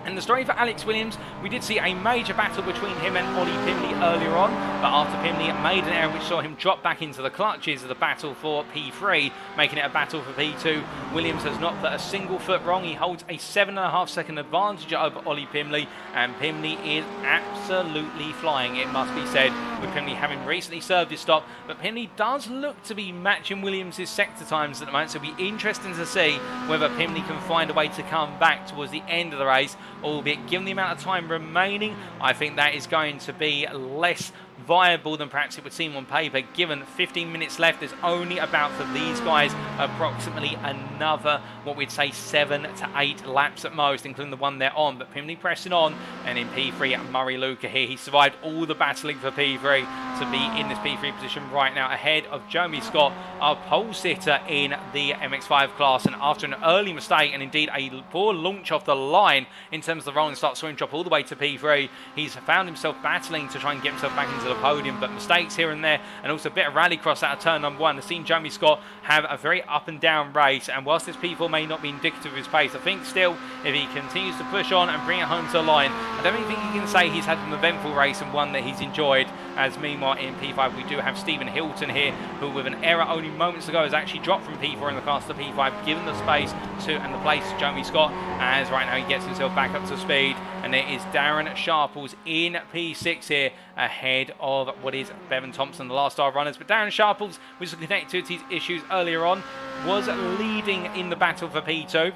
And the story for Alex Williams, we did see a major battle between him and Ollie Pimley earlier on, but after Pimley made an error which saw him drop back into the clutches of the battle for P3, making it a battle for P2, Williams has not put a single foot wrong. He holds a 7.5 second advantage over Ollie Pimley, and Pimley is absolutely flying, it must be said, with Pimley having recently served his stop. But Pimley does look to be matching Williams' sector times at the moment, so it'll be interesting to see whether Pimley can find a way to come back towards the end of the race, albeit given the amount of time remaining, I think that is going to be less viable than perhaps it would seem on paper. Given 15 minutes left, there's only about, for these guys, approximately another, what we'd say, 7 to 8 laps at most, including the one they're on. But Pimley pressing on, and in P3, Murray Luca here, he survived all the battling for P3 to be in this P3 position right now, ahead of Jeremy Scott, our pole sitter in the MX5 class. And after an early mistake, and indeed a poor launch off the line in terms of the rolling start, saw him drop all the way to P3. He's found himself battling to try and get himself back into the podium, but mistakes here and there, and also a bit of rallycross out of turn number 1. I've seen Jeremy Scott have a very up and down race, and whilst this P4 may not be indicative of his pace, I think still, if he continues to push on and bring it home to the line, I don't think he can say he's had an eventful race and one that he's enjoyed. As meanwhile in P5 we do have Stephen Hilton here, who with an error only moments ago has actually dropped from P4 in the class to P5, given the space to and the place to Jeremy Scott, as right now he gets himself back up to speed. And there is Darren Sharples in P6 here, ahead of what is Bevan Thompson, the last star runners. But Darren Sharples, with some connectivity issues earlier on, was leading in the battle for P2.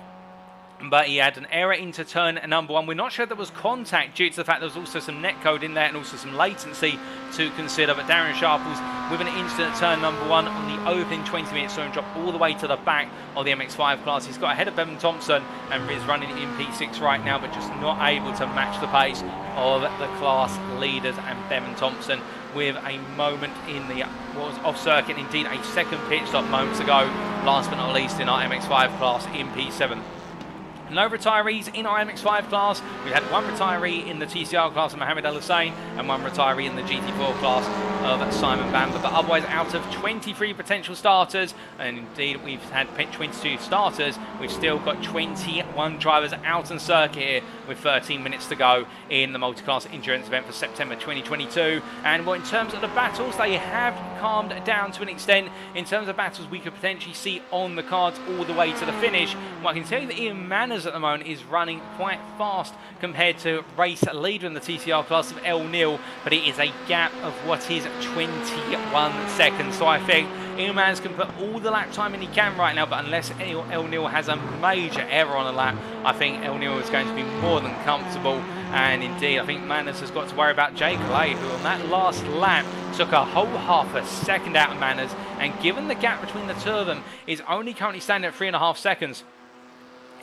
But he had an error into turn number 1. We're not sure there was contact due to the fact there was also some netcode in there and also some latency to consider. But Darren Sharples with an incident at turn number 1 on the opening 20 minutes, saw him drop all the way to the back of the MX5 class. He's got ahead of Bevan Thompson and is running in P6 right now, but just not able to match the pace of the class leaders and Bevan Thompson, with a moment in the what was off circuit, indeed a second pit stop moments ago, last but not least in our MX5 class in P7. No retirees in our MX5 class. We had one retiree in the TCR class of Mohamed Alassane and one retiree in the GT4 class of Simon Bamber. But otherwise, out of 23 potential starters, and indeed we've had 22 starters, we've still got 21 drivers out on circuit here with 13 minutes to go in the multi-class endurance event for September 2022. And well, in terms of the battles, they have calmed down to an extent. In terms of battles we could potentially see on the cards all the way to the finish, well, I can tell you that Ian Manners at the moment is running quite fast compared to race leader in the TCR class of El Nil, but it is a gap of what is 21 seconds. So I think Ilmaz can put all the lap time in he can right now, but unless El Nil has a major error on a lap, I think El Nil is going to be more than comfortable. And indeed, I think Manners has got to worry about Jay Calais, who on that last lap took a whole half a second out of Manners, and given the gap between the two of them is only currently standing at 3.5 seconds.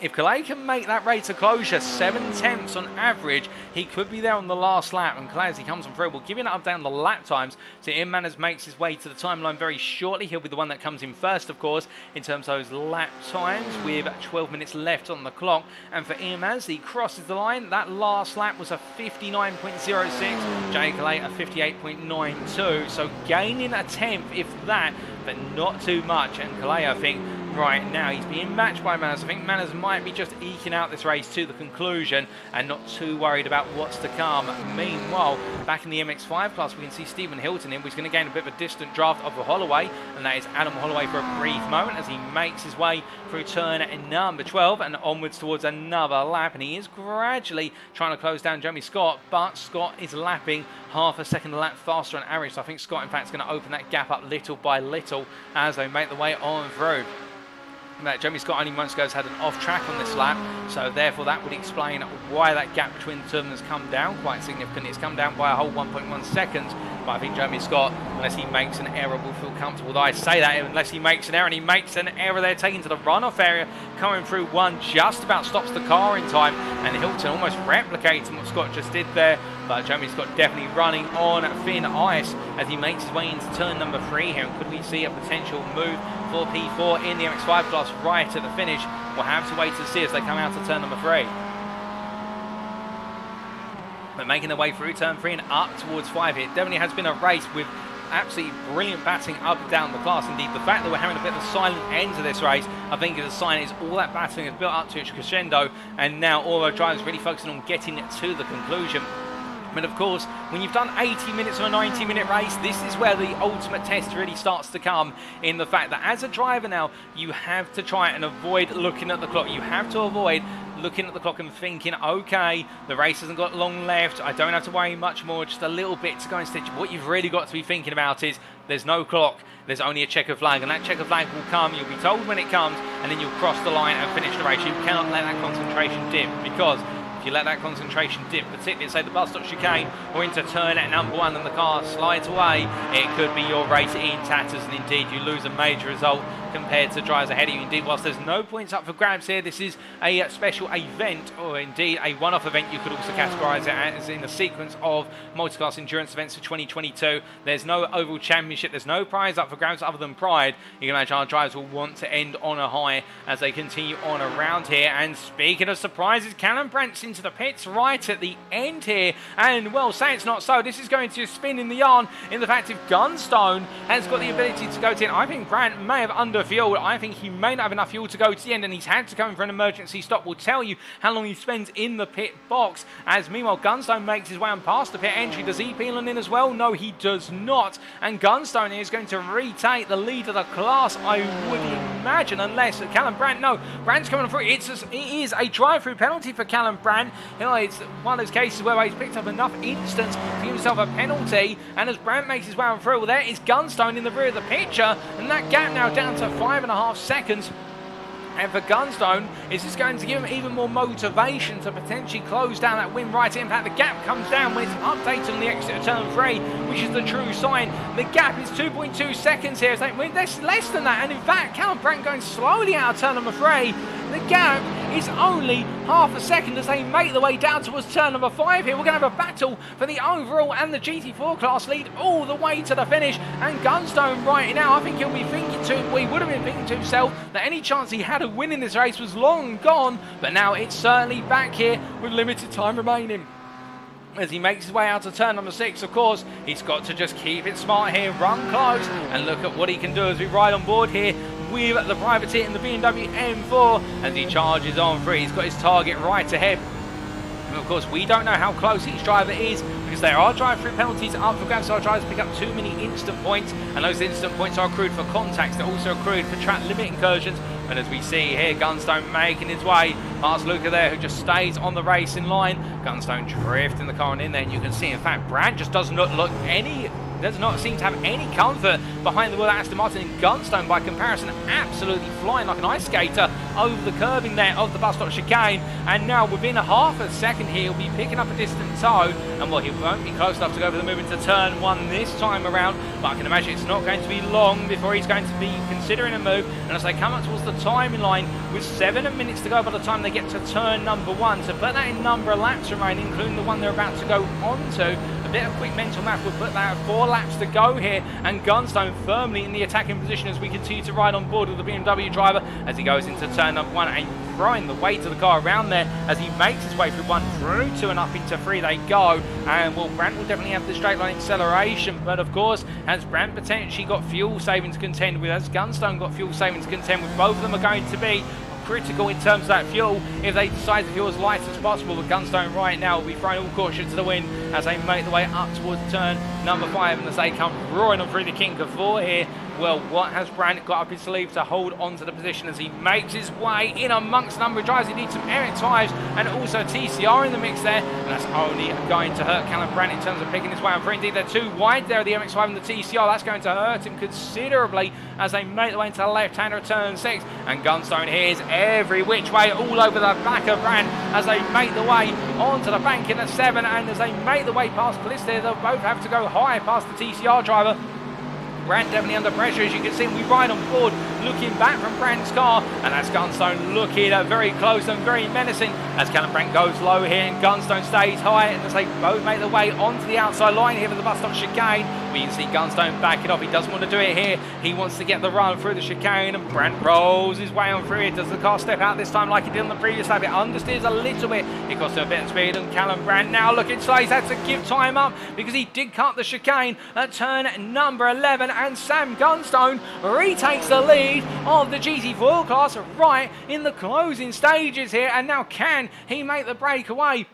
If Calais can make that rate of closure 7/10 on average, he could be there on the last lap. And Calais, as he comes on through, will give you an update on the lap times. So Ian Manners makes his way to the timeline very shortly. He'll be the one that comes in first, of course, in terms of those lap times, with 12 minutes left on the clock. And for Ian Manners, he crosses the line. That last lap was a 59.06. Jay Calais a 58.92. So gaining a tenth, if that, but not too much. And Calais, I think, right now he's being matched by Manners. I think Manners might be just eking out this race to the conclusion and not too worried about what's to come. Meanwhile, back in the MX5 class, we can see Stephen Hilton in. He's going to gain a bit of a distant draft of Holloway, and that is Adam Holloway for a brief moment as he makes his way through turn number 12 and onwards towards another lap. And he is gradually trying to close down Jeremy Scott, but Scott is lapping half a second a lap faster on average. So I think Scott, in fact, is going to open that gap up little by little as they make the way on through. Jeremy Scott only once goes had an off track on this lap, so therefore that would explain why that gap between the two of them has come down quite significantly. It's come down by a whole 1.1 seconds, but I think Jeremy Scott, unless he makes an error, will feel comfortable. Though I say that, unless he makes an error, and he makes an error there, taking to the runoff area, coming through one, just about stops the car in time, and Hilton almost replicates what Scott just did there. But Jeremy Scott definitely running on thin ice as he makes his way into turn number 3 here. And could we see a potential move for P4 in the MX5 class right at the finish? We'll have to wait to see as they come out to turn number 3. But making their way through turn 3 and up towards 5 here, it definitely has been a race with absolutely brilliant battling up and down the class. Indeed, the fact that we're having a bit of a silent end to this race, I think is a sign is all that battling has built up to its crescendo, and now all our drivers really focusing on getting it to the conclusion. But of course, when you've done 80 minutes of a 90-minute race, this is where the ultimate test really starts to come, in the fact that as a driver now, you have to try and avoid looking at the clock. You have to avoid looking at the clock and thinking, okay, the race hasn't got long left, I don't have to worry much more, just a little bit to go and stitch. What you've really got to be thinking about is there's no clock, there's only a checker flag, and that checker flag will come, you'll be told when it comes, and then you'll cross the line and finish the race. You cannot let that concentration dip, because you let that concentration dip, particularly say the bus stop chicane or into turn at number 1 and the car slides away, it could be your race in tatters, and indeed you lose a major result compared to drivers ahead of you. Indeed, whilst there's no points up for grabs here, this is a special event, or indeed a one-off event. You could also categorise it as in a sequence of multi-class endurance events for 2022. There's no overall championship, there's no prize up for grabs other than pride. You can imagine our drivers will want to end on a high as they continue on around here. And speaking of surprises, Callum Brandt's into the pits right at the end here, and well, say it's not so, this is going to spin in the yarn in the fact if Gunstone has got the ability to go to the end. I think Brandt may have underfueled. I think he may not have enough fuel to go to the end, and he's had to come in for an emergency stop. We'll tell you how long he spends in the pit box, as meanwhile Gunstone makes his way on past the pit entry. Does he peel on in as well? No, he does not, and Gunstone is going to retake the lead of the class, I would imagine, unless Callum Brandt, no, Brandt's coming through. It is a drive-through penalty for Callum Brandt. You know, it's one of those cases where he's picked up enough instance to give himself a penalty, and as Brandt makes his way on through, well, there is Gunstone in the rear of the picture, and that gap now down to 5.5 seconds. And for Gunstone, is this going to give him even more motivation to potentially close down that win right? In fact, the gap comes down when it's updated on the exit of turn 3, which is the true sign. The gap is 2.2 seconds here. So that's less than that. And in fact, Callum Brandt going slowly out of turn number 3. The gap is only half a second as they make the way down towards turn number 5 here. We're going to have a battle for the overall and the GT4 class lead all the way to the finish. And Gunstone right now, I think he'll be thinking to, well, he would have been thinking to himself that any chance he had of winning this race was long gone, but now it's certainly back here with limited time remaining. As he makes his way out to turn number 6, of course, he's got to just keep it smart here, run close, and look at what he can do as we ride on board here with the privateer in the BMW M4 as he charges on through. He's got his target right ahead. And of course, we don't know how close each driver is because there are drive-through penalties up for grabs. Our drivers pick up too many instant points, and those instant points are accrued for contacts. They're also accrued for track limit incursions. And as we see here, Gunstone making his way past Luca there, who just stays on the racing line. Gunstone drifting the car on in there, and you can see, in fact, Brandt just does not look any does not seem to have any comfort behind the wheel of Aston Martin, and Gunstone by comparison absolutely flying like an ice skater over the curving there of the bus stop chicane, and now within a half a second here he'll be picking up a distant toe, and well, he won't be close enough to go for the move into turn 1 this time around, but I can imagine it's not going to be long before he's going to be considering a move. And as they come up towards the timing line with 7 minutes to go by the time they get to turn number 1, to put that in number of laps remaining, including the one they're about to go onto, a bit of quick mental math will put that at 4 laps to go here, and Gunstone firmly in the attacking position as we continue to ride on board with the BMW driver as he goes into turn number 1 and throwing the weight of the car around there as he makes his way through 1, through 2 and up into 3 they go. And well, Brandt will definitely have the straight line acceleration, but of course has Brandt potentially got fuel saving to contend with, as Gunstone got fuel saving to contend with. Both of them are going to be critical in terms of that fuel if they decide to fuel as light as possible, but Gunstone right now will be throwing all caution to the wind as they make the way up towards turn number 5, and as they come roaring on through the kink of 4 here. Well, what has Brandt got up his sleeve to hold on to the position as he makes his way in amongst a number of drivers? He needs some Eric tyres and also TCR in the mix there, and that's only going to hurt Callum Brandt in terms of picking his way on through. Indeed, they're too wide there, the MX5 and the TCR. That's going to hurt him considerably as they make their way into the left-hander of turn 6, and Gunstone here is every which way all over the back of Brandt as they make the way onto the bank in the 7, and as they make the way past Felicity, they'll both have to go high past the TCR driver. Brandt definitely under pressure, as you can see. We ride on board looking back from Brandt's car, and that's Gunstone looking very close and very menacing as Callum Brandt goes low here and Gunstone stays high, and as they both make their way onto the outside line here for the bus stop chicane, we can see Gunstone back it off. He doesn't want to do it here. He wants to get the run through the chicane, and Brandt rolls his way on through it. Does the car step out this time like he did on the previous lap? It understeers a little bit. It costs him a bit of speed, and Callum Brandt now looking slow. He's had to give time up because he did cut the chicane at turn number 11, and Sam Gunstone retakes the lead of the GT4 class right in the closing stages here, and now can he make the breakaway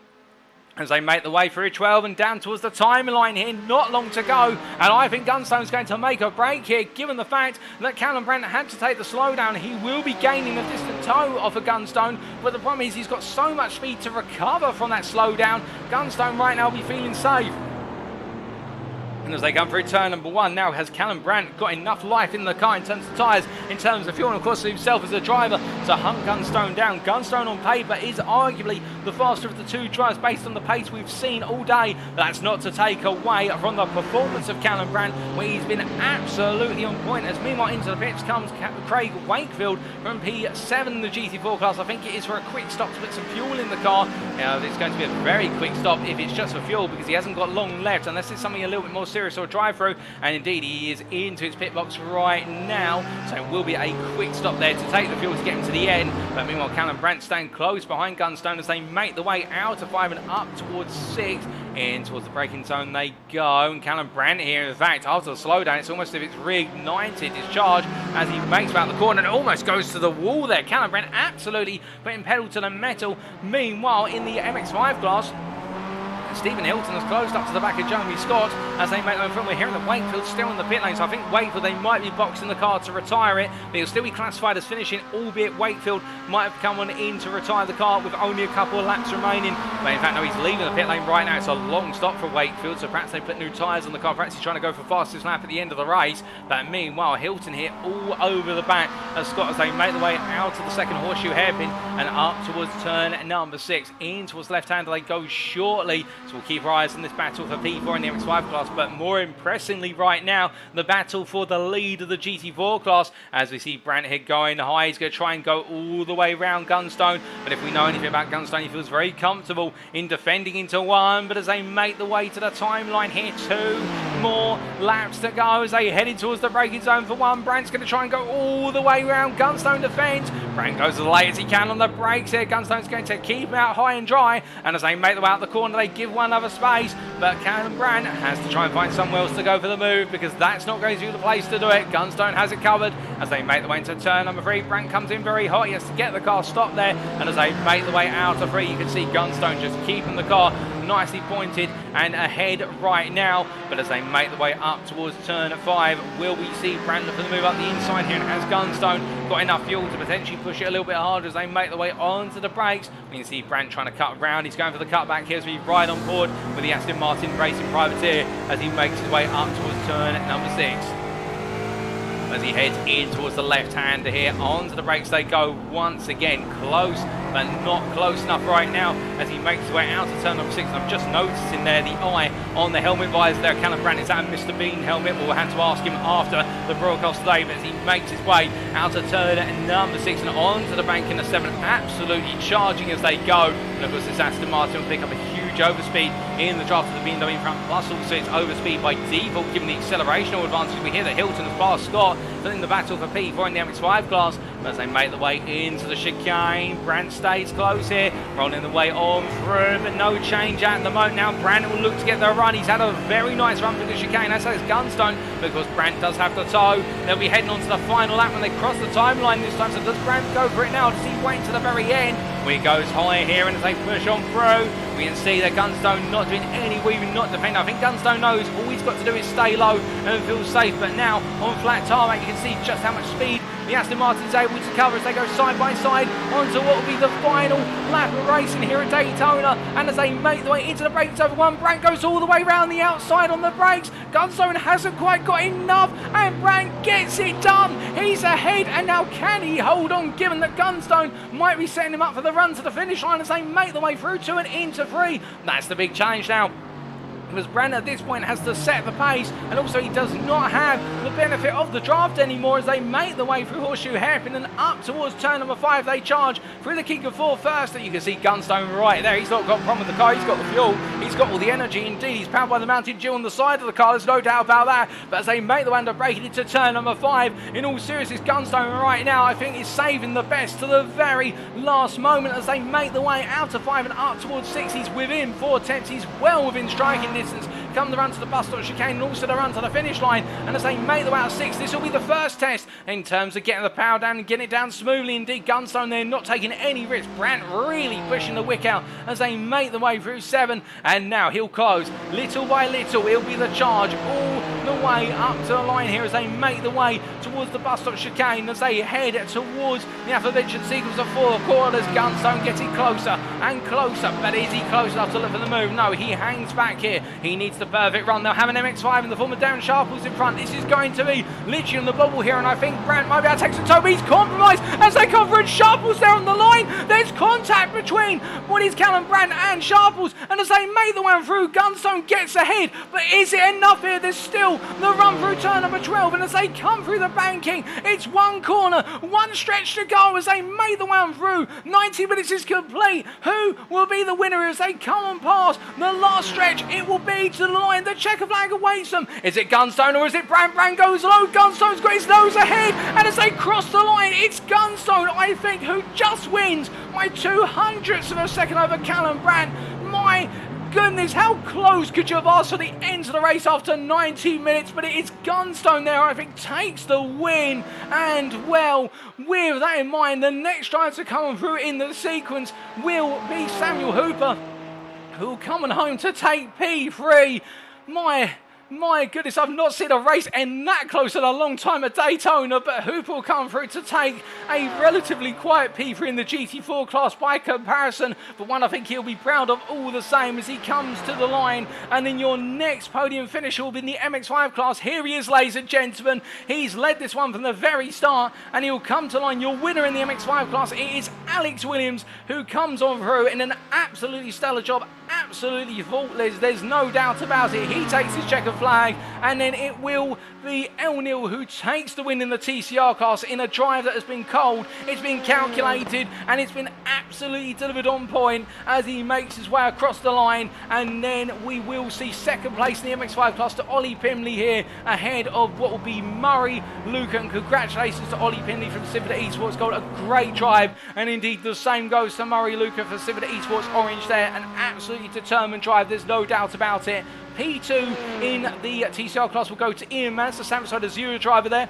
as they make the way through 12 and down towards the timing line here. Not long to go, and I think Gunstone's going to make a break here, given the fact that Callum Brandt had to take the slowdown. He will be gaining a distant toe off of Gunstone, but the problem is he's got so much speed to recover from that slowdown. Gunstone right now will be feeling safe. And as they come through turn number 1, now has Callum Brandt got enough life in the car in terms of tyres, in terms of fuel, and of course himself as a driver to hunt Gunstone down. Gunstone on paper is arguably the faster of the two drivers based on the pace we've seen all day. That's not to take away from the performance of Callum Brandt, where he's been absolutely on point. As meanwhile into the pits comes Craig Wakefield from P7, the GT4 class. I think it is for a quick stop to put some fuel in the car. It's going to be a very quick stop if it's just for fuel, because he hasn't got long left unless it's something a little bit more serious or drive through, and indeed he is into his pit box right now, so it will be a quick stop there to take the fuel to get him to the end. But meanwhile Callum Brandt staying close behind Gunstone as they make the way out of 5 and up towards 6, in towards the braking zone they go, and Callum Brandt here, in fact, after the slowdown, it's almost as if it's reignited his charge as he makes about the corner and almost goes to the wall there. Callum Brandt absolutely putting pedal to the metal. Meanwhile in the MX5 class, Stephen Hilton has closed up to the back of Jeremy Scott as they make their way. We're hearing that Wakefield still in the pit lane, so I think Wakefield, they might be boxing the car to retire it, but he'll still be classified as finishing, albeit Wakefield might have come on in to retire the car with only a couple of laps remaining. But in fact, no, he's leaving the pit lane right now. It's a long stop for Wakefield, so perhaps they put new tyres on the car. Perhaps he's trying to go for fastest lap at the end of the race. But meanwhile, Hilton here all over the back of Scott as they make the way out of the second horseshoe hairpin and up towards turn number 6. In towards left-hander they go shortly, so we'll keep our eyes on this battle for P4 in the MX5 class. But more impressively right now, the battle for the lead of the GT4 class, as we see Brandt here going high. He's going to try and go all the way around Gunstone, but if we know anything about Gunstone, he feels very comfortable in defending into 1. But as they make the way to the timeline here, 2 more laps to go as they headed towards the braking zone for 1. Brandt's going to try and go all the way around. Gunstone defends. Brandt goes as late as he can on the brakes here. Gunstone's going to keep him out high and dry, and as they make the way out the corner, they give one other space, but Callum Brandt has to try and find somewhere else to go for the move, because that's not going to be the place to do it. Gunstone has it covered as they make the way into turn number 3. Brandt comes in very hot. He has to get the car stopped there, and as they make the way out of 3, you can see Gunstone just keeping the car nicely pointed and ahead right now. But as they make the way up towards turn 5, will we see Brandt look for the move up the inside here, and has Gunstone got enough fuel to potentially push it a little bit harder as they make the way onto the brakes? We can see Brandt trying to cut around. He's going for the cutback here as we ride on board with the Aston Martin Racing Privateer as he makes his way up towards turn number 6. As he heads in towards the left-hander here, onto the brakes they go once again. Close, but not close enough right now as he makes his way out of turn number 6. And I'm just noticing there the eye on the helmet visor there. Callum Brandt, is that a Mr. Bean helmet? We'll have to ask him after the broadcast today. But as he makes his way out of turn number 6 and onto the bank in the 7, absolutely charging as they go. And of course, this Aston Martin will pick up a huge overspeed in the draft of the BMW front, plus also it's overspeed by default given the accelerational advantage. We hear that Hilton has passed Scott in the battle for P4 in the MX5 class. As they make the way into the chicane, Brandt stays close here, rolling the way on through, but no change at the moment. Now Brandt will look to get the run. He's had a very nice run through the chicane, as has Gunstone, because Brandt does have the toe. They'll be heading on to the final lap when they cross the timeline this time. So does Brandt go for it now? Does he wait to the very end? He goes high here, and as they push on through, we can see that Gunstone not doing any weaving, not defending. I think Gunstone knows all he's got to do is stay low and feel safe. But now on flat tarmac, you can see just how much speed the Aston Martin's able to cover as they go side by side onto what will be the final lap of racing here at Daytona. And as they make the way into the brakes over 1, Brandt goes all the way around the outside on the brakes. Gunstone hasn't quite got enough, and Brandt gets it done. He's ahead, and now can he hold on, given that Gunstone might be setting him up for the run to the finish line as they make the way through 2 and into 3. That's the big challenge now, because Brandt at this point has to set the pace, and also he does not have the benefit of the draft anymore as they make the way through Horseshoe Hairpin and up towards turn number 5. They charge through the King of 4 first, and you can see Gunstone right there. He's not got a problem with the car, he's got the fuel, he's got all the energy. Indeed, he's powered by the Mountain Dew on the side of the car, there's no doubt about that. But as they make the way under braking into turn number 5, in all seriousness, Gunstone right now I think is saving the best to the very last moment as they make the way out of 5 and up towards 6. He's within 4 tenths, he's well within striking distance. Come the run to the bus stop chicane and also the run to the finish line. And as they make the way out of 6, this will be the first test in terms of getting the power down and getting it down smoothly. Indeed, Gunstone there not taking any risks. Brandt really pushing the wick out as they make the way through 7. And now he'll close little by little. He'll be the charge all the way up to the line here as they make the way towards the bus stop chicane as they head towards the aforementioned sequence of 4 corners. Gunstone getting closer and closer, but is he close enough to look for the move? No, he hangs back here. He needs the perfect run. They'll have an MX5 in the form of Darren Sharples in front. This is going to be literally on the bubble here, and I think Brandt might be able to take some toe, but he's compromised as they come through. Sharples there on the line. There's contact between what is Callum Brandt and Sharples, and as they make the one through, Gunstone gets ahead, but is it enough here? There's still the run through turn number 12, and as they come through the banking, it's 1 corner, 1 stretch to go as they make the one through. 90 minutes is complete. Who will be the winner as they come on past the last stretch? It will be to the line. The checker flag awaits them. Is it Gunstone or is it Brandt? Brandt goes low. Gunstone's got his nose ahead, and as they cross the line, it's Gunstone, I think, who just wins by 200ths of a second over Callum Brandt. My goodness, how close could you have asked for the end of the race after 90 minutes? But it is Gunstone there, I think, takes the win. And, well, with that in mind, the next driver to come through in the sequence will be Samuel Hooper, who'll come home to take P3. My goodness, I've not seen a race end that close in a long time at Daytona, but Hooper will come through to take a relatively quiet P3 in the GT4 class by comparison, but one I think he'll be proud of all the same as he comes to the line. And then your next podium finisher will be in the MX5 class. Here he is, ladies and gentlemen. He's led this one from the very start, and he'll come to line. Your winner in the MX5 class, it is Alex Williams, who comes on through in an absolutely stellar job, absolutely faultless. There's no doubt about it. He takes his checker flag, and then it will be Elnil who takes the win in the TCR class in a drive that has been cold. It's been calculated, and it's been absolutely delivered on point as he makes his way across the line. And then we will see second place in the MX5 class to Ollie Pimley here, ahead of what will be Murray Luca. And congratulations to Ollie Pimley from Civita Esports Gold, a great drive, and indeed the same goes to Murray Luca for Civita Esports Orange there, an absolutely determined drive, there's no doubt about it. P2 in the TCR class will go to Ian Mans, the Samsung Azura driver there.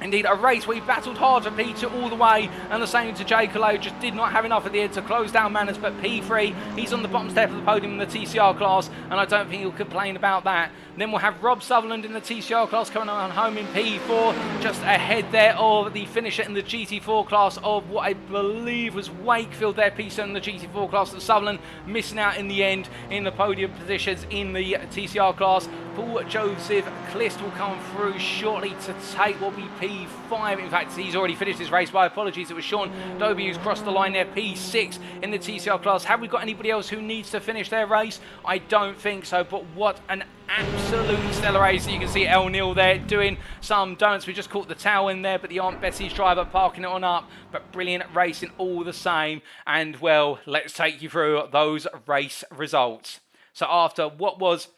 Indeed, a race where he battled hard for P2 all the way, and the same to Jay Colo, just did not have enough at the end to close down Manners, but P3, he's on the bottom step of the podium in the TCR class, and I don't think he'll complain about that. Then we'll have Rob Sutherland in the TCR class coming on home in P4, just ahead there of the finisher in the GT4 class of what I believe was Wakefield there, P7 in the GT4 class, and Sutherland missing out in the end in the podium positions in the TCR class. Paul Joseph Clist will come through shortly to take what will be P5. In fact, he's already finished his race. My apologies, it was Sean Dobie who's crossed the line there, P6 in the TCR class. Have we got anybody else who needs to finish their race? I don't think so, but what an absolutely stellar race. You can see El Neil there doing some donuts. We just caught the tail in there, but the Aunt Bessie's driver parking it on up. But brilliant racing all the same. And well, let's take you through those race results. So after what was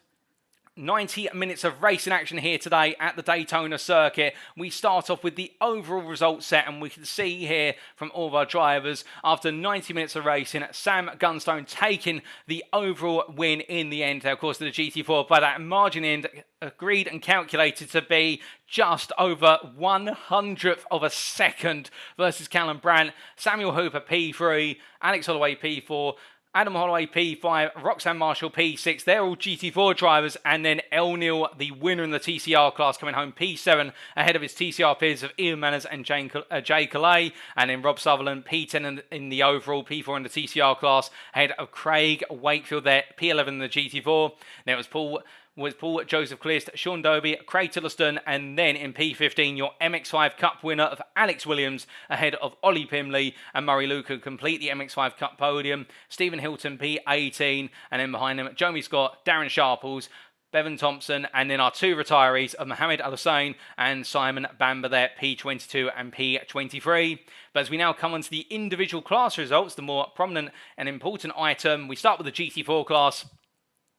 90 minutes of racing action here today at the Daytona circuit, we start off with the overall result set, and we can see here from all of our drivers, after 90 minutes of racing, Sam Gunstone taking the overall win in the end, of course, to the GT4 by that margin end agreed and calculated to be just over 100th of a second versus Callum Brandt. Samuel Hooper P3, Alex Holloway P4, Adam Holloway P5, Roxanne Marshall P6, they're all GT4 drivers, and then El Neil, the winner in the TCR class, coming home P7 ahead of his TCR peers of Ian Manners and Jay Calais, and then Rob Sutherland P10 in the overall, P4 in the TCR class, ahead of Craig Wakefield there, P11 in the GT4. Then it was Paul Joseph Clist, Sean Dobie, Craig Tillotson, and then in P15, your MX5 Cup winner of Alex Williams, ahead of Ollie Pimley and Murray Luca, complete the MX5 Cup podium. Stephen Hilton, P18, and then behind him, Jomi Scott, Darren Sharples, Bevan Thompson, and then our two retirees of Mohamed Al Hussein and Simon Bamber there, P22 and P23. But as we now come on to the individual class results, the more prominent and important item, we start with the GT4 class.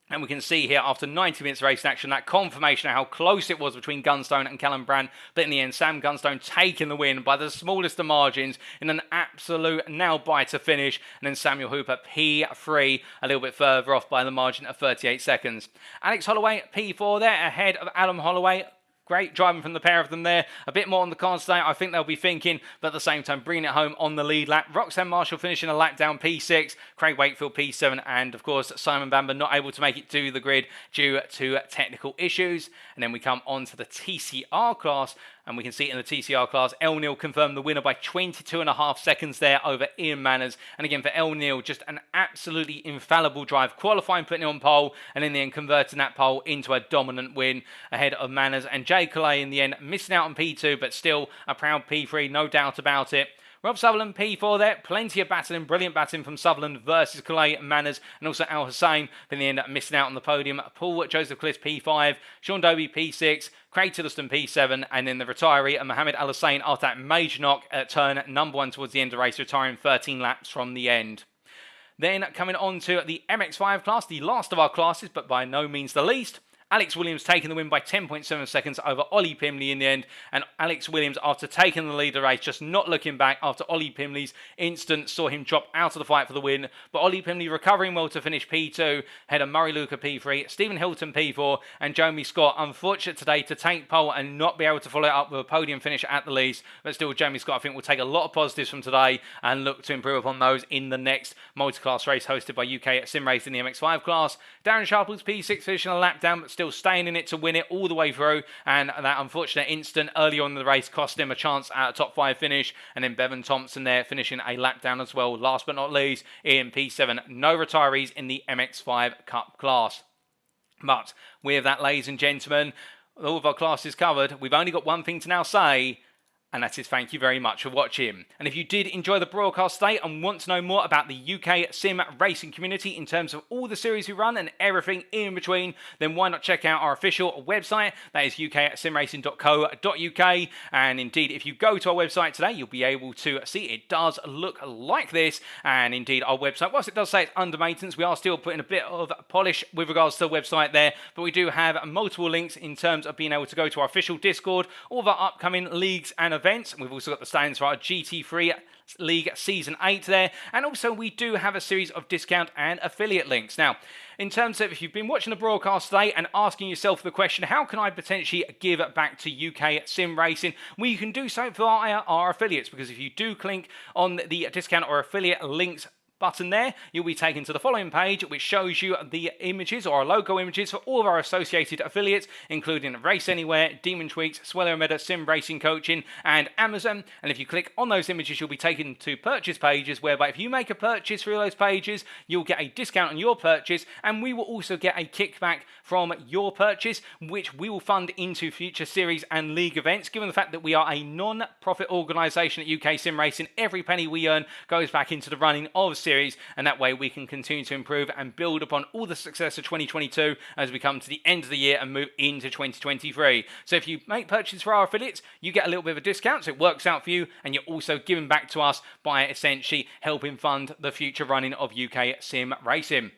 And we can see here, after 90 minutes of racing action, that confirmation of how close it was between Gunstone and Callum Brandt. But in the end, Sam Gunstone taking the win by the smallest of margins in an absolute nail-biter finish. And then Samuel Hooper, P3, a little bit further off by the margin of 38 seconds. Alex Holloway, P4 there, ahead of Adam Holloway. Great driving from the pair of them there. A bit more on the cards today, I think they'll be thinking, but at the same time bringing it home on the lead lap. Roxanne Marshall finishing a lap down, P6. Craig Wakefield, P7. And, of course, Simon Bamber not able to make it to the grid due to technical issues. And then we come on to the TCR class. And we can see in the TCR class, El Neil confirmed the winner by 22.5 seconds there over Ian Manners. And again, for El Neil, just an absolutely infallible drive. Qualifying, putting it on pole, and in the end, converting that pole into a dominant win ahead of Manners. And Jay Calais in the end, missing out on P2, but still a proud P3, no doubt about it. Rob Sutherland, P4 there. Plenty of battling, brilliant battling from Sutherland versus Calais, Manners, and also Al Hussein. But in the end, missing out on the podium. Paul Joseph Clist, P5. Sean Dobie, P6. Craig Tillotson, P7. And then the retiree, Mohamed Al Hussein, after that major knock at turn number 1 towards the end of the race, retiring 13 laps from the end. Then coming on to the MX5 class, the last of our classes, but by no means the least. Alex Williams taking the win by 10.7 seconds over Ollie Pimley in the end. And Alex Williams, after taking the lead of the race, just not looking back after Ollie Pimley's instant, saw him drop out of the fight for the win. But Ollie Pimley recovering well to finish P2, ahead of Murray Luca P3, Stephen Hilton P4, and Jomi Scott, unfortunate today to take pole and not be able to follow it up with a podium finish at the least. But still, Jomi Scott, I think, will take a lot of positives from today and look to improve upon those in the next multi-class race hosted by UKSimRacing in the MX5 class. Darren Sharples P6 finishing a lap down, but still staying in it to win it all the way through, and that unfortunate instant early on in the race cost him a chance at a top 5 finish. And then Bevan Thompson there finishing a lap down as well. Last but not least, Ian P7. No retirees in the MX5 Cup class. But with that, ladies and gentlemen, all of our classes covered. We've only got one thing to now say, and that is thank you very much for watching. And if you did enjoy the broadcast today and want to know more about the UK Sim Racing community in terms of all the series we run and everything in between, then why not check out our official website? That is UKSimRacing.co.uk. And indeed, if you go to our website today, you'll be able to see it does look like this. And indeed, our website, whilst it does say it's under maintenance, we are still putting a bit of polish with regards to the website there. But we do have multiple links in terms of being able to go to our official Discord, all of our upcoming leagues and events. We've also got the stands for our GT3 League Season 8 there. And also we do have a series of discount and affiliate links. Now, in terms of if you've been watching the broadcast today and asking yourself the question, how can I potentially give back to UK Sim Racing? Well, you can do so via our affiliates, because if you do click on the discount or affiliate links button there, you'll be taken to the following page, which shows you the images or our logo images for all of our associated affiliates, including Race Anywhere, Demon Tweaks, Swello Meta, Sim Racing Coaching, and Amazon. And if you click on those images, you'll be taken to purchase pages, whereby if you make a purchase through those pages, you'll get a discount on your purchase, and we will also get a kickback from your purchase, which we will fund into future series and league events. Given the fact that we are a non-profit organisation at UK Sim Racing, every penny we earn goes back into the running of series, and that way we can continue to improve and build upon all the success of 2022 as we come to the end of the year and move into 2023. So if you make purchases for our affiliates, you get a little bit of a discount, so it works out for you, and you're also giving back to us by essentially helping fund the future running of UK Sim Racing.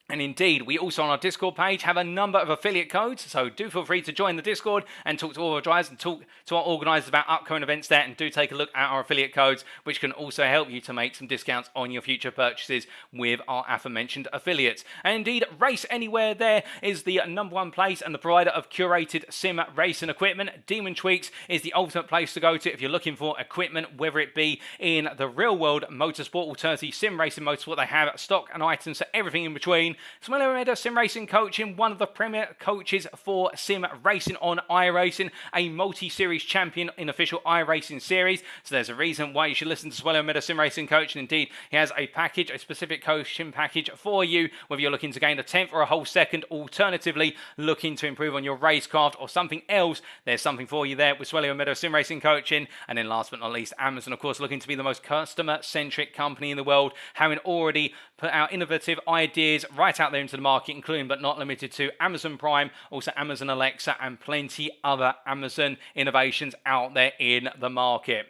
And indeed, we also on our Discord page have a number of affiliate codes, so do feel free to join the Discord and talk to all our drivers and talk to our organisers about upcoming events there, and do take a look at our affiliate codes, which can also help you to make some discounts on your future purchases with our aforementioned affiliates. And indeed, Race Anywhere there is the #1 place and the provider of curated sim racing equipment. Demon Tweaks is the ultimate place to go to if you're looking for equipment, whether it be in the real world motorsport, alternative sim racing motorsport. They have stock and items for everything in between. Swello Meta, Sim Racing Coaching, one of the premier coaches for sim racing on iRacing, a multi-series champion in official iRacing series. So there's a reason why you should listen to Swello Meta, Sim Racing Coaching. Indeed, he has a package, a specific coaching package for you, whether you're looking to gain a 10th or a whole second, alternatively looking to improve on your racecraft or something else. There's something for you there with Swello Meta, Sim Racing Coaching. And then last but not least, Amazon, of course, looking to be the most customer-centric company in the world, having already put out innovative ideas right out there into the market, including but not limited to Amazon Prime, also Amazon Alexa, and plenty other Amazon innovations out there in the market.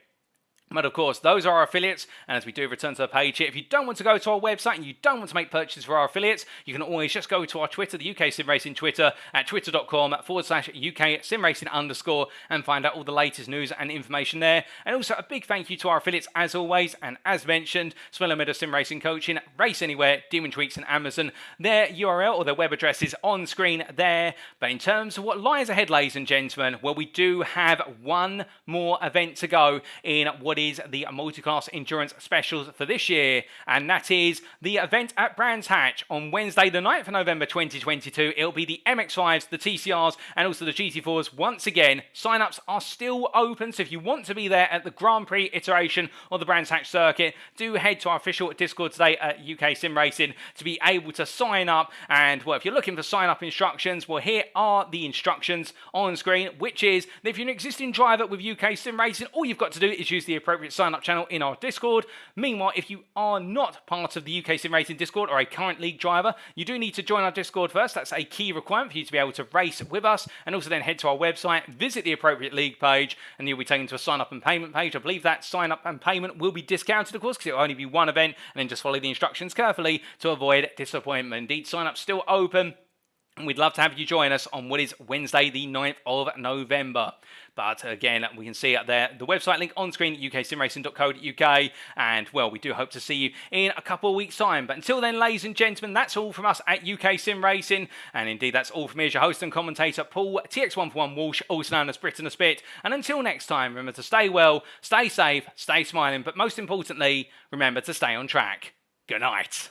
But of course, those are our affiliates, and as we do return to the page here, if you don't want to go to our website and you don't want to make purchases for our affiliates, you can always just go to our Twitter, the UK Sim Racing Twitter, at twitter.com/UK_SimRacing_, and find out all the latest news and information there. And also a big thank you to our affiliates as always, and as mentioned, Swello Meta, Sim Racing Coaching, Race Anywhere, Demon Tweaks, and Amazon. Their URL or their web address is on screen there. But in terms of what lies ahead, ladies and gentlemen, well, we do have one more event to go in what is the Multiclass Endurance Specials for this year, and that is the event at Brands Hatch on Wednesday the 9th of November 2022. It'll be the MX5s, the TCRs, and also the GT4s once again. Sign-ups are still open, so if you want to be there at the Grand Prix iteration of the Brands Hatch circuit, do head to our official Discord today at UK Sim Racing to be able to sign up. And well, if you're looking for sign-up instructions, well, here are the instructions on screen, which is that if you're an existing driver with UK Sim Racing, all you've got to do is use the appropriate sign-up channel in our Discord. Meanwhile, if you are not part of the UK Sim Racing Discord or a current league driver, you do need to join our Discord first. That's a key requirement for you to be able to race with us, and also then head to our website, visit the appropriate league page, and you'll be taken to a sign-up and payment page. I believe that sign-up and payment will be discounted, of course, because it will only be one event, and then just follow the instructions carefully to avoid disappointment. Indeed, sign-up's still open, and we'd love to have you join us on what is Wednesday the 9th of November. But again, we can see out there the website link on screen, uksimracing.co.uk. And well, we do hope to see you in a couple of weeks' time. But until then, ladies and gentlemen, that's all from us at UK Sim Racing. And indeed, that's all from me as your host and commentator, Paul TX141 Walsh, also known as Britain a Spit. And until next time, remember to stay well, stay safe, stay smiling, but most importantly, remember to stay on track. Good night.